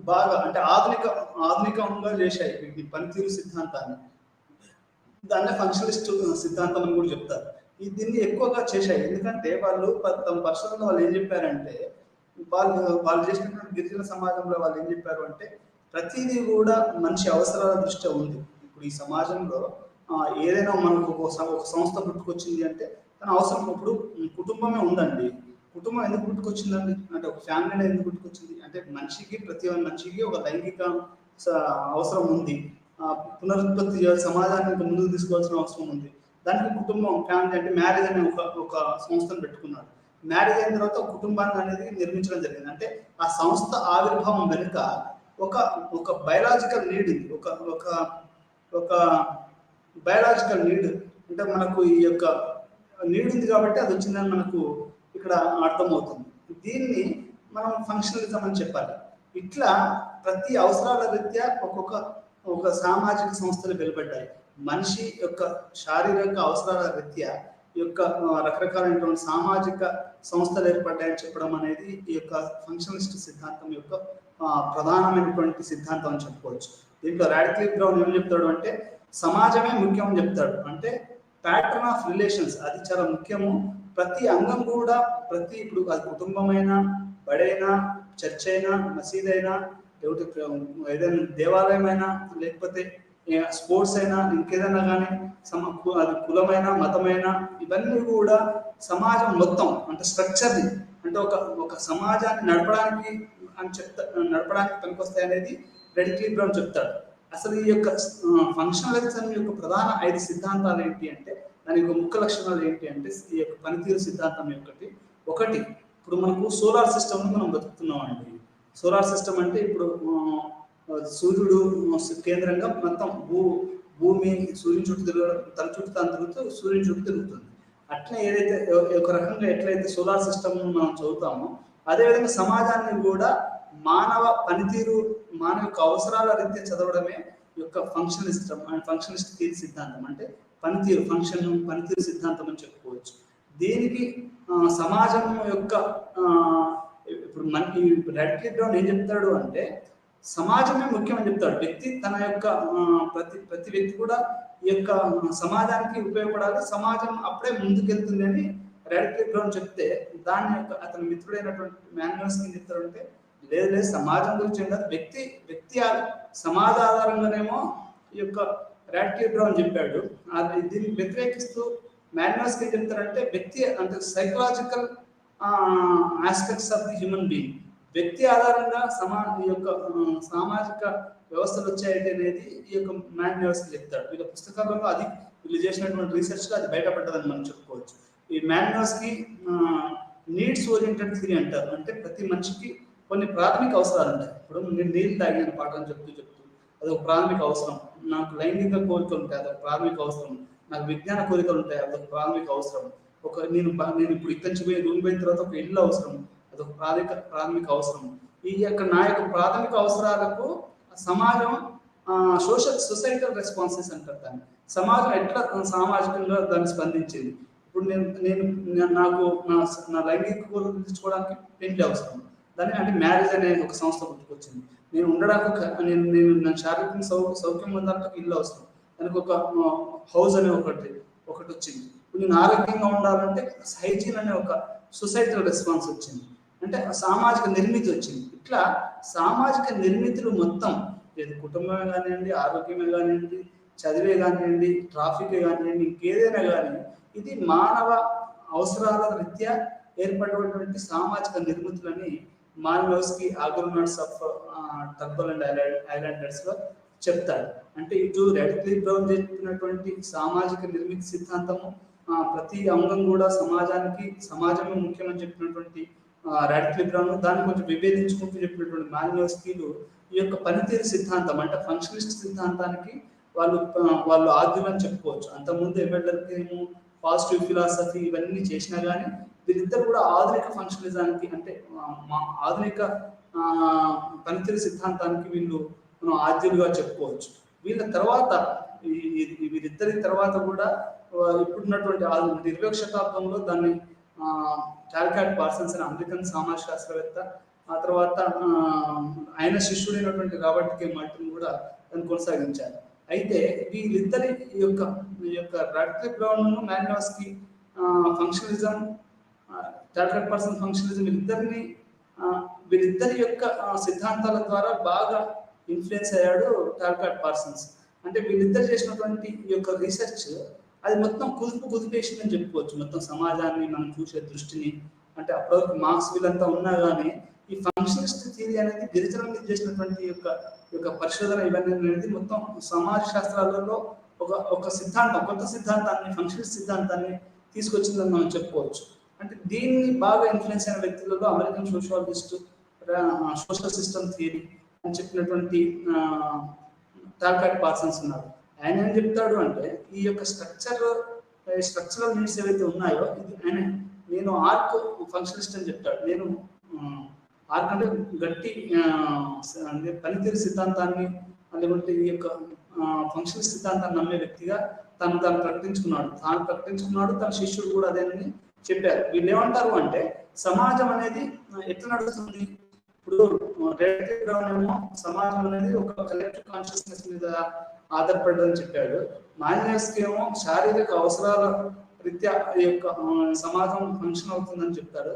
బాగా అంటే ఆధునికంగా చేశాయి వీటిని, పనితీరు సిద్ధాంతాన్ని. దాన్నే ఫంక్షనలిస్ట్ సిద్ధాంతం అని కూడా చెప్తారు. దీన్ని ఎక్కువగా చేశాయి. ఎందుకంటే వాళ్ళు తమ పరిశోధనలో వాళ్ళు ఏం చెప్పారంటే, వాళ్ళు చేసినటువంటి గిరిజన సమాజంలో వాళ్ళు ఏం చెప్పారు అంటే, ప్రతిదీ కూడా మనిషి అవసరాల దృష్ట్యా ఉంది. ఇప్పుడు ఈ సమాజంలో ఏదైనా మనకు ఒక సంస్థ పుట్టుకొచ్చింది అంటే తన అవసరం. ఇప్పుడు కుటుంబమే ఉందండి, కుటుంబం ఎందుకు పుట్టుకొచ్చిందండి అంటే, ఒక ఫ్యామిలీ ఎందుకు పుట్టుకొచ్చింది అంటే, ప్రతి మనిషికి ఒక లైంగిక అవసరం ఉంది, పునరుత్పత్తి సమాజాన్ని ముందుకు తీసుకోవాల్సిన అవసరం ఉంది. దానికి కుటుంబం, ఫ్యామిలీ అంటే మ్యారేజ్ అనే ఒక సంస్థను పెట్టుకున్నాడు. మ్యారేజ్ అయిన తర్వాత ఒక కుటుంబాన్ని అనేది నిర్మించడం జరిగింది. అంటే ఆ సంస్థ ఆవిర్భావం వెనుక ఒక బయలాజికల్ నీడ్ ఉంది, ఒక బయలాజికల్ నీడ్. అంటే మనకు ఈ యొక్క నీడ్ ఉంది కాబట్టి అది వచ్చిందని మనకు ఇక్కడ అర్థమవుతుంది. దీన్ని మనం ఫంక్షనలిజం అని చెప్పాలి. ఇట్లా ప్రతి అవసరాల రీత్యా ఒక సామాజిక సంస్థలు వెలువడ్డాయి. మనిషి యొక్క శారీరక అవసరాల రీత్యా ఈ యొక్క రకరకాలైనటువంటి సామాజిక సంస్థలు ఏర్పడ్డాయని చెప్పడం అనేది ఈ యొక్క ఫంక్షనలిస్ట్ సిద్ధాంతం యొక్క ప్రధానమైనటువంటి సిద్ధాంతం అని చెప్పుకోవచ్చు. దీంట్లో రాడ్క్లిఫ్ బ్రౌన్ ఏం చెప్తాడు అంటే, సమాజమే ముఖ్యం అని చెప్తాడు. అంటే ప్యాటర్న్ ఆఫ్ రిలేషన్స్ అది చాలా ముఖ్యము. ప్రతి అంగం కూడా ఇప్పుడు అది కుటుంబమైనా, బడైనా, చర్చ్ అయినా, మసీద్ అయినా, లేకపోతే ఏదైనా దేవాలయం అయినా, లేకపోతే స్పోర్ట్స్ అయినా, ఇంకేదైనా కానీ అది కులమైనా, మతమైనా, ఇవన్నీ కూడా సమాజం మొత్తం అంటే స్ట్రక్చర్ని అంటే ఒక సమాజాన్ని నడపడానికి పనికొస్తాయి అనేది రాడ్క్లిఫ్ బ్రౌన్ చెప్తాడు. అసలు ఈ యొక్క ఫంక్షనలిజం యొక్క ప్రధాన 5 సిద్ధాంతాలు ఏంటి అంటే, దాని యొక్క ముఖ్య లక్షణాలు ఏంటి అంటే, ఈ యొక్క పనితీరు సిద్ధాంతం ఒకటి ఇప్పుడు మనకు సోలార్ సిస్టమ్ మనం బతుకుతున్నాం అండి. సోలార్ సిస్టమ్ అంటే ఇప్పుడు సూర్యుడు కేంద్రంగా మొత్తం భూమి సూర్యుని చుట్టూ తిరుగుతూ సూర్యుని చుట్టూ తిరుగుతుంది. అట్లే ఏదైతే ఒక రకంగా ఎట్లయితే సోలార్ సిస్టమ్ మనం చదువుతామో, అదేవిధంగా సమాజాన్ని కూడా మానవ పనితీరు, మానవ యొక్క అవసరాల రీత్యా చదవడమే యొక్క ఫంక్షనలిస్ట్ థియరీ సిద్ధాంతం. అంటే పనితీరు సిద్ధాంతం అని చెప్పుకోవచ్చు. దీనికి సమాజం యొక్క ఇప్పుడు మనకి రాడ్క్లిఫ్ బ్రౌన్ ఏం చెప్తాడు అంటే, సమాజమే ముఖ్యమని చెప్తాడు. వ్యక్తి తన యొక్క ప్రతి వ్యక్తి కూడా ఈ యొక్క సమాజానికి ఉపయోగపడాలి, సమాజం అప్పుడే ముందుకెళ్తుంది అని రాడ్క్లిఫ్ బ్రౌన్ చెప్తే, దాని యొక్క అతని మిత్రుడైనటువంటి మాన్యోస్కీ ఏం చెప్తాడంటే, లేదు సమాజం గురించి ఏం కాదు, వ్యక్తి సమాజ ఆధారంగానేమో ఈ యొక్క రాడ్క్లిఫ్ బ్రౌన్ చెప్పాడు. దీన్ని వ్యతిరేకిస్తూ మాన్యోస్కీ ఏం చెప్తారంటే, వ్యక్తి అంటే psychological aspects of the human being, వ్యక్తి ఆధారంగా ఈ యొక్క సామాజిక వ్యవస్థలు వచ్చాయి అనేది ఈ యొక్క మాన్యోస్కీ చెప్తాడు. వీళ్ళ పుస్తకాలలో అది వీళ్ళు చేసినటువంటి రీసెర్చ్లో అది బయటపడ్డదని మనం చెప్పుకోవచ్చు. ఈ మాన్యోస్కీ నీడ్స్ ఓరియంటెడ్ థియరీ అంటారు. అంటే ప్రతి మనిషికి కొన్ని ప్రాథమిక అవసరాలు ఉంటాయి. ఇప్పుడు నేను నీళ్ళు తాగిన పాఠం చెప్తూ అది ఒక ప్రాథమిక అవసరం. నాకు లైంగిక కోరికలు ఉంటాయి, అదొక ప్రాథమిక అవసరం. నాకు విజ్ఞాన కోరికలు ఉంటాయి, అదొక ప్రాథమిక అవసరం. నేను ఇప్పుడు ఇక్కడి నుంచి రూమ్ పోయిన తర్వాత ఒక ఇల్లు అవసరం, అదొక ప్రాథమిక అవసరం. నా యొక్క ప్రాథమిక అవసరాలకు సమాజం సొసైటల్ రెస్పాన్సెస్ అంటారు దాన్ని. సమాజం ఎట్లా సామాజికంగా దాన్ని స్పందించింది. ఇప్పుడు నాకు నా లైంగిక కోరికలు తీర్చుకోవడానికి పెళ్లి అవసరం, దాన్ని అంటే మ్యారేజ్ అనే ఒక సంస్థ పుట్టుకొచ్చింది. నేను ఉండడానికి నేను శారీరక సౌఖ్యం పొందడానికి ఇల్లు అవసరం, దానికి ఒక హౌస్ అనే ఒకటి వచ్చింది. ఇప్పుడు నేను ఆరోగ్యంగా ఉండాలంటే హైజీన్ అనే ఒక సొసైటల్ రెస్పాన్స్ వచ్చింది, అంటే సామాజిక నిర్మితి వచ్చింది. ఇట్లా సామాజిక నిర్మితులు మొత్తం, లేదు కుటుంబమే కానివ్వండి, ఆరోగ్యమే కానివ్వండి, చదివే కానివ్వండి, ట్రాఫికే కానివ్వండి, ఇంకేదైనా కానీ ఇది మానవ అవసరాల రీత్యా ఏర్పడినటువంటి సామాజిక నిర్మితులని మాన్యోస్కీ ఆర్గ్యుమెంట్స్ ఆఫ్ టర్బల్ అండ్ ఐలాండర్స్ లో చెప్తాడు. అంటే ఇటు రాడ్క్లిఫ్ బ్రౌన్ చెప్పినటువంటి సామాజిక నిర్మితి సిద్ధాంతము, ప్రతి అంగం కూడా సమాజమే ముఖ్యమని చెప్పినటువంటి రాడ్క్లిఫ్ బ్రౌన్, దాన్ని కొంచెం విభేదించుకుంటూ చెప్పినటువంటి మాన్యోస్కీలు ఈ యొక్క పనితీరు సిద్ధాంతం అంటే ఫంక్షనలిస్ట్ సిద్ధాంతానికి వాళ్ళు ఆర్గ్యుమెంట్ చెప్పుకోవచ్చు. అంతకుముందు ఎవరికి పాజిటివ్ ఫిలాసఫీ ఇవన్నీ చేసినా కానీ వీళ్ళిద్దరు కూడా ఆధునిక ఫంక్షనలిజానికి అంటే మా ఆధునిక పనితీరు సిద్ధాంతానికి వీళ్ళు మనం ఆద్యులుగా చెప్పుకోవచ్చు. వీళ్ళ తర్వాత వీరిద్దరి తర్వాత కూడా ఇప్పుడున్నటువంటి 20వ శతాబ్దంలో దాన్ని టాల్కాట్ పార్సన్స్ అనే అమెరికన్ సమాజ శాస్త్రవేత్త, ఆ తర్వాత ఆయన శిష్యుడైనటువంటి రాబర్ట్ కే మార్టిన్ కూడా దాన్ని కొనసాగించారు. అయితే వీళ్ళిద్దరి యొక్క Radcliffe brown, Malinowski ఫంక్షనలిజం, Talcott Parsons ఫంక్షనలిజం వీళ్ళిద్దరి యొక్క సిద్ధాంతాల ద్వారా బాగా ఇన్ఫ్లుయెన్స్ అయ్యాడు టాల్కాట్ పార్సన్స్. అంటే వీళ్ళిద్దరు చేసినటువంటి ఈ యొక్క రీసెర్చ్ అది మొత్తం కుదిపేసిందని చెప్పుకోవచ్చు. మొత్తం సమాజాన్ని మనం చూసే దృష్టిని, అంటే అప్పటివరకు మార్క్స్ వీళ్ళంతా ఉన్నా కానీ ఈ ఫంక్షనిస్ట్ థియరీ అనేది గిరిజనుల మీద చేసినటువంటి యొక్క పరిశోధన ఇవన్నీ అనేది మొత్తం సమాజ శాస్త్రాలలో ఒక సిద్ధాంతం, కొత్త సిద్ధాంతాన్ని, ఫంక్షనిస్ట్ సిద్ధాంతాన్ని తీసుకొచ్చిందని మనం చెప్పుకోవచ్చు. అంటే దీన్ని బాగా ఇన్ఫ్లుయెన్స్ అయిన వ్యక్తులలో American sociologist, social system theory అని చెప్పినటువంటి టాల్కాట్ పార్సన్స్ ఉన్నారు. ఆయన ఏం చెప్తాడు అంటే ఈ యొక్క స్ట్రక్చరల్ నీడ్స్ ఏవైతే ఉన్నాయో ఇది నేను ఆర్క్ ఫంక్షనిస్ట్ అని చెప్తాడు. నేను ఆర్క్ అంటే గట్టి పనితీరు సిద్ధాంతాన్ని, లేకుంటే ఈ యొక్క ఫంక్షనల్ సిద్ధాంతాన్ని నమ్మే వ్యక్తిగా తాను ప్రకటించుకున్నాడు. తన శిష్యుడు కూడా అదేనని చెప్పారు. వీళ్ళు ఏమంటారు అంటే సమాజం అనేది ఎట్లా నడుస్తుంది, ఇప్పుడు ఏమో సమాజం అనేది ఒక కలెక్టివ్ కాన్షియస్నెస్ మీద ఆధారపడదని చెప్పాడు. మాలినోవ్స్కీ ఏమో శారీరక అవసరాల రీత్యా ఈ యొక్క సమాజం ఫంక్షన్ అవుతుందని చెప్తాడు.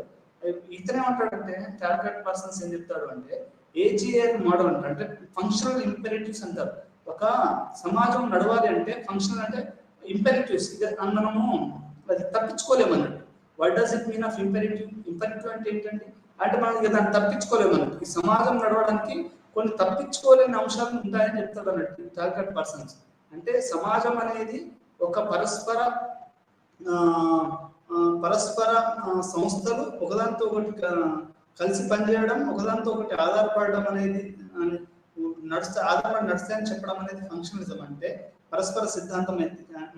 ఇతనేమంటాడంటే టాల్కాట్ పార్సన్స్ ఏం చెప్తాడు అంటే ఏజీఐఎల్ మోడల్ అంటే ఫంక్షనల్ ఇంపెరేటివ్స్ అంటారు. ఒక సమాజం నడవాలి అంటే ఫంక్షనల్ అంటే ఇంపెరేటివ్స్, మనము అది తప్పించుకోలేమన్నట్టు. What does it mean of imperative? Imperative అంటే ఏంటంటే మనం దాన్ని తప్పించుకోలేమన్నట్టు. ఈ సమాజం నడవడానికి కొన్ని తప్పించుకోలేని అంశాలు ఉంటాయని చెప్తాడు అన్నట్టు టాల్కాట్ పార్సన్స్. అంటే సమాజం అనేది ఒక పరస్పర సంస్థలు ఒకదాంతో ఒకటి కలిసి పనిచేయడం, ఒకదాంతో ఒకటి ఆధారపడడం అనేది నడుస్తాయని చెప్పడం అనేది ఫంక్షనలిజం. అంటే పరస్పర సిద్ధాంతం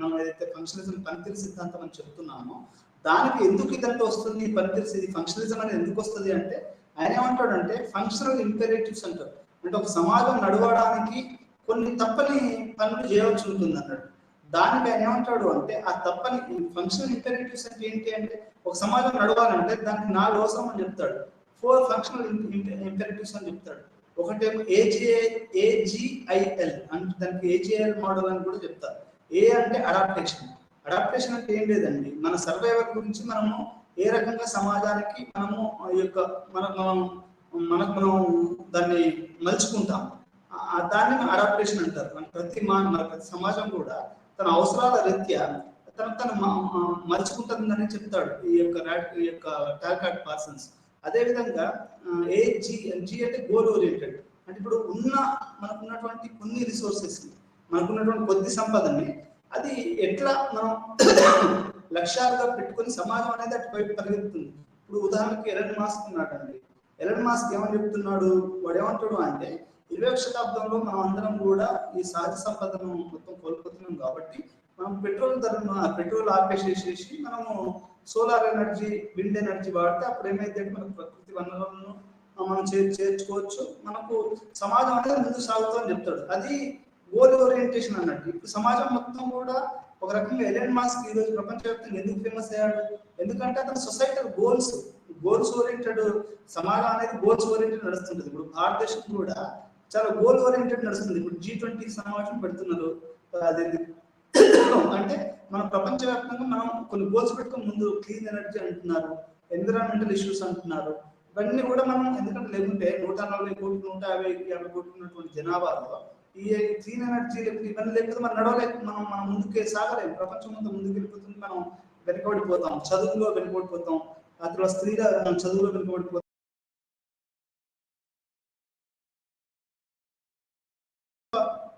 మనం ఏదైతే ఫంక్షనలిజం పనితీరు సిద్ధాంతం అని చెప్తున్నామో దానికి ఎందుకు ఇదంతా వస్తుంది, పనితీరు ఫంక్షనలిజం అనేది ఎందుకు వస్తుంది అంటే ఆయన ఏమంటాడంటే ఫంక్షనల్ ఇంపెరేటివ్స్ అంటారు. అంటే ఒక సమాజం నడవడానికి కొన్ని తప్పని పనులు చేయవలసి ఉంటుంది అన్నాడు. దానికి ఆయన ఏమంటాడు అంటే ఆ తప్పని ఫంక్షనల్ ఇంపెరేటివ్స్ అంటే ఏంటి అంటే ఒక సమాజం నడవాలంటే దానికి 4 అవసరం అని చెప్తాడు. 4 ఫంక్షనల్ ఇంపెరేటివ్స్ అని చెప్తాడు. ఒకటేమో AGIL అంటే దానికి AGIL మోడల్ అని కూడా చెప్తారు. ఏ అంటే అడాప్టేషన్. అడాప్టేషన్ అంటే ఏం లేదండి, మన సర్వైవల్ గురించి మనము ఏ రకంగా సమాజానికి మనము ఈ యొక్క మనం దాన్ని మలుచుకుంటాం, దాన్ని అడాప్టేషన్ అంటారు. మన ప్రతి సమాజం కూడా తన అవసరాల రీత్యా తను మలుచుకుంటుందని చెప్తాడు ఈ యొక్క టాల్కాట్ పార్సన్స్. అదేవిధంగా జీ అంటే గోల్ ఓరియంటెడ్. అంటే ఇప్పుడు మనకున్నటువంటి కొన్ని రిసోర్సెస్, మనకున్నటువంటి కొద్ది సంపదని అది ఎట్లా మనం లక్ష్యాలుగా పెట్టుకొని సమాజం అనేది అటువైపు పరిగెత్తుంది. ఇప్పుడు ఉదాహరణకి ఎలన్ మాస్క్ ఉన్నాడండి. ఎలన్ మాస్క్ ఏమని చెప్తున్నాడు, వాడు ఏమంటాడు అంటే 20వ శతాబ్దంలో మనం అందరం కూడా ఈ సహజ సంపదను మొత్తం కోల్పోతున్నాం కాబట్టి మనం పెట్రోల్ ఆపేసేసి మనము సోలార్ ఎనర్జీ, విండ్ ఎనర్జీ వాడితే అప్పుడు ఏమైతే మనకు ప్రకృతి వనరులను మనం చేర్చుకోవచ్చు, మనకు సమాజం అనేది ముందుకు సాగుతుందని చెప్తాడు. అది గోల్ ఓరియంటేషన్ అన్నట్టు. ఇప్పుడు సమాజం మొత్తం కూడా ఒక రకంగా ఎలన్ మాస్క్ ఈ రోజు ప్రపంచవ్యాప్తంగా ఎందుకు ఫేమస్ అయ్యాడు, ఎందుకంటే అతను సొసైటల్ గోల్స్ ఓరియంటెడ్ సమాజం అనేది గోల్స్ ఓరియంటెడ్ నడుస్తుంటది. ఇప్పుడు భారతదేశం కూడా చాలా గోల్ ఓరియంటెడ్ నడుస్తుంది. ఇప్పుడు G20 సమావేశం పెడుతున్నారు. అంటే మన ప్రపంచవ్యాప్తంగా మనం కొన్ని గోల్స్ పెట్టుకుని ముందు క్లీన్ ఎనర్జీ అంటున్నారు, ఎన్విరాన్మెంటల్ ఇష్యూస్ అంటున్నారు. ఇవన్నీ కూడా మనం ఎందుకంటే లేకుంటే 140 కోట్లు 150 కోట్లు ఉన్నటువంటి జనాభాలో ఈ క్లీన్ ఎనర్జీ ఇవన్నీ లేకపోతే మనం మనం ముందుకే సాగలేము. ప్రపంచం అంతా ముందుకు వెళ్ళిపోతుంది, మనం వెనుకబడిపోతాం, చదువులో వెనుకబడిపోతాం, ఆ తర్వాత స్త్రీల చదువులో వెనుకబడిపోతాం.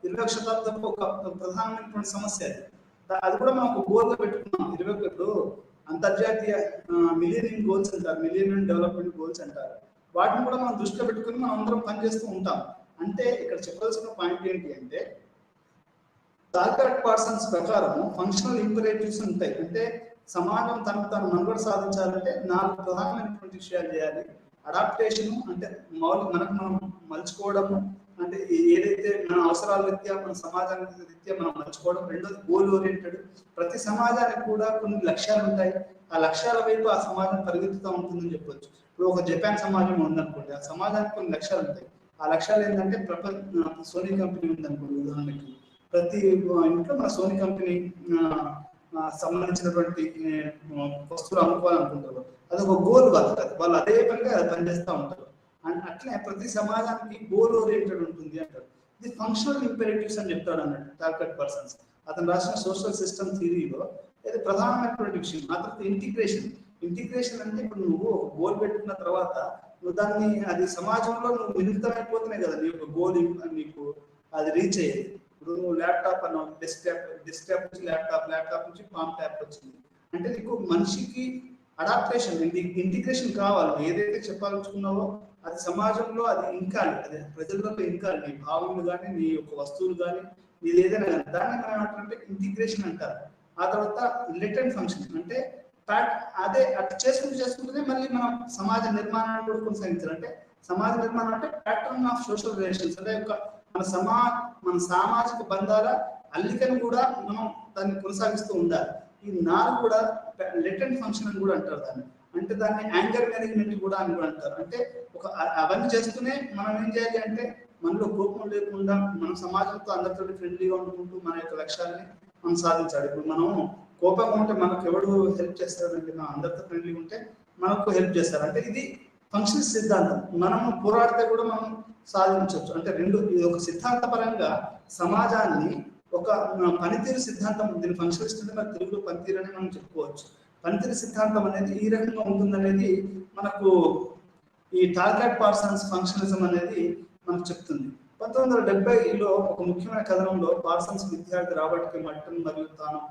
20వ శతాబ్దంలో ఒక ప్రధానమైనటువంటి సమస్య అది కూడా మనం ఒక గోల్ గా పెట్టుకున్నాం. 20 అంతర్జాతీయ మిలియనియం గోల్స్ అంటారు, మిలియనియం డెవలప్మెంట్ గోల్స్ అంటారు. వాటిని కూడా మనం దృష్టిలో పెట్టుకుని మనం అందరం పనిచేస్తూ ఉంటాం. అంటే ఇక్కడ చెప్పాల్సిన పాయింట్ ఏంటి అంటే టాల్కాట్ పార్సన్స్ ప్రకారం ఫంక్షనల్ ఇంపరేటివ్స్ ఉంటాయి. అంటే సమాజం తనకు తాను మనుగడ సాధించాలంటే 4 ప్రధానమైనటువంటి విషయాలు చేయాలి. అడాప్టేషన్ అంటే మనకు మనం మలుచుకోవడము, అంటే ఏదైతే మన అవసరాల రీత్యా మన సమాజానికి రీత్యా మనం మలుచుకోవడం. రెండోది గోల్ ఓరియంటెడ్. ప్రతి సమాజానికి కూడా కొన్ని లక్ష్యాలు ఉంటాయి. ఆ లక్ష్యాల వైపు ఆ సమాజం పరిగెత్తుతూ ఉంటుందని చెప్పొచ్చు. ఇప్పుడు ఒక జపాన్ సమాజం ఉందనుకోండి, ఆ సమాజానికి కొన్ని లక్ష్యాలు ఉంటాయి. ఆ లక్ష్యాలు ఏంటంటే సోనీ కంపెనీ ఉందనుకోండి ఉదాహరణకి, ప్రతి ఇంట్లో మన సోనీ కంపెనీ సంబంధించినటువంటి వస్తువులు అమ్ముకోవాలనుకుంటారు. అది ఒక గోల్ వాళ్ళు అదే పనిగా పనిచేస్తూ ఉంటారు. అండ్ అట్లే ప్రతి సమాజానికి గోల్ ఓరియంటెడ్ ఉంటుంది అంటారు. ఇది ఫంక్షనల్ ఇంపెరేటివ్స్ అని చెప్తాడు అన్నట్టు టార్గెట్ పర్సన్స్. అతను రాసిన సోషల్ సిస్టమ్ థియరీలో ఇది ప్రధానమైనటువంటి విషయం. ఆ తర్వాత ఇంటిగ్రేషన్ అంటే ఇప్పుడు నువ్వు ఒక గోల్ పెట్టుకున్న తర్వాత నువ్వు దాన్ని అది సమాజంలో నువ్వు వినితమైపోతున్నాయి కదా నీ యొక్క గోల్ నీకు అది రీచ్ అయ్యేది. ఇప్పుడు నువ్వు ల్యాప్టాప్ అన్నావు, డెస్క్టాప్ నుంచి ల్యాప్టాప్ నుంచి పామ్ ట్యాప్ వచ్చింది అంటే నీకు మనిషికి అడాప్టేషన్ ఇంటిగ్రేషన్ కావాలి. ఏదైతే చెప్పాలనుకున్నావో అది సమాజంలో అది ఇంకాలి, అది ప్రజల్లో ఇంకాలి. నీ భావనలు కానీ నీ యొక్క వస్తువులు కానీ నీది ఏదైనా కానీ దాన్ని మనం ఏమంటారంటే ఇంటిగ్రేషన్ అంటారు. ఆ తర్వాత రిలేటెడ్ ఫంక్షన్ అంటే అదే అట్లా చేసుకుంటూనే మళ్ళీ మనం సమాజ నిర్మాణాన్ని కూడా కొనసాగించాలి. అంటే సమాజ నిర్మాణం అంటే ప్యాటర్న్ ఆఫ్ సోషల్ రిలేషన్స్ అంటే మన సామాజిక బంధాల అల్లికను కూడా మనం దాన్ని కొనసాగిస్తూ ఉండాలి. ఈ 4 కూడా లెటెంట్ ఫంక్షన్ అని కూడా అంటారు దాన్ని. అంటే దాన్ని యాంగర్ మేనేజ్మెంట్ కూడా అని కూడా అంటారు. అంటే అవన్నీ చేస్తూనే మనం ఏం చేయాలి అంటే మనలో కోపం లేకుండా మన సమాజంతో అందరితో ఫ్రెండ్లీగా ఉంటుకుంటూ మన యొక్క లక్ష్యాలని మనం సాధించాలి. ఇప్పుడు మనం కోపంగా ఉంటే మనకు ఎవడు హెల్ప్ చేస్తారండి? మనం అందరితో ఫ్రెండ్లీగా ఉంటే మనకు హెల్ప్ చేస్తారు. అంటే ఇది ఫంక్షన్ సిద్ధాంతం. మనం పోరాడితే కూడా మనం సాధించవచ్చు. అంటే ఇది ఒక సిద్ధాంత పరంగా సమాజాన్ని ఒక పనితీరు సిద్ధాంతం. దీని ఫంక్షనిస్ట్ అంటే మన తెలుగులో పనితీరు అని మనం చెప్పుకోవచ్చు. పనితీరు సిద్ధాంతం అనేది ఈ రకంగా ఉంటుందనేది మనకు ఈ టార్గెట్ పార్సన్స్ ఫంక్షనిజం అనేది మనకు చెప్తుంది. 1970లో ఒక ముఖ్యమైన కథనంలో పార్సన్స్ విద్యార్థి రాబర్ట్ కే మర్టన్ మరియు తాను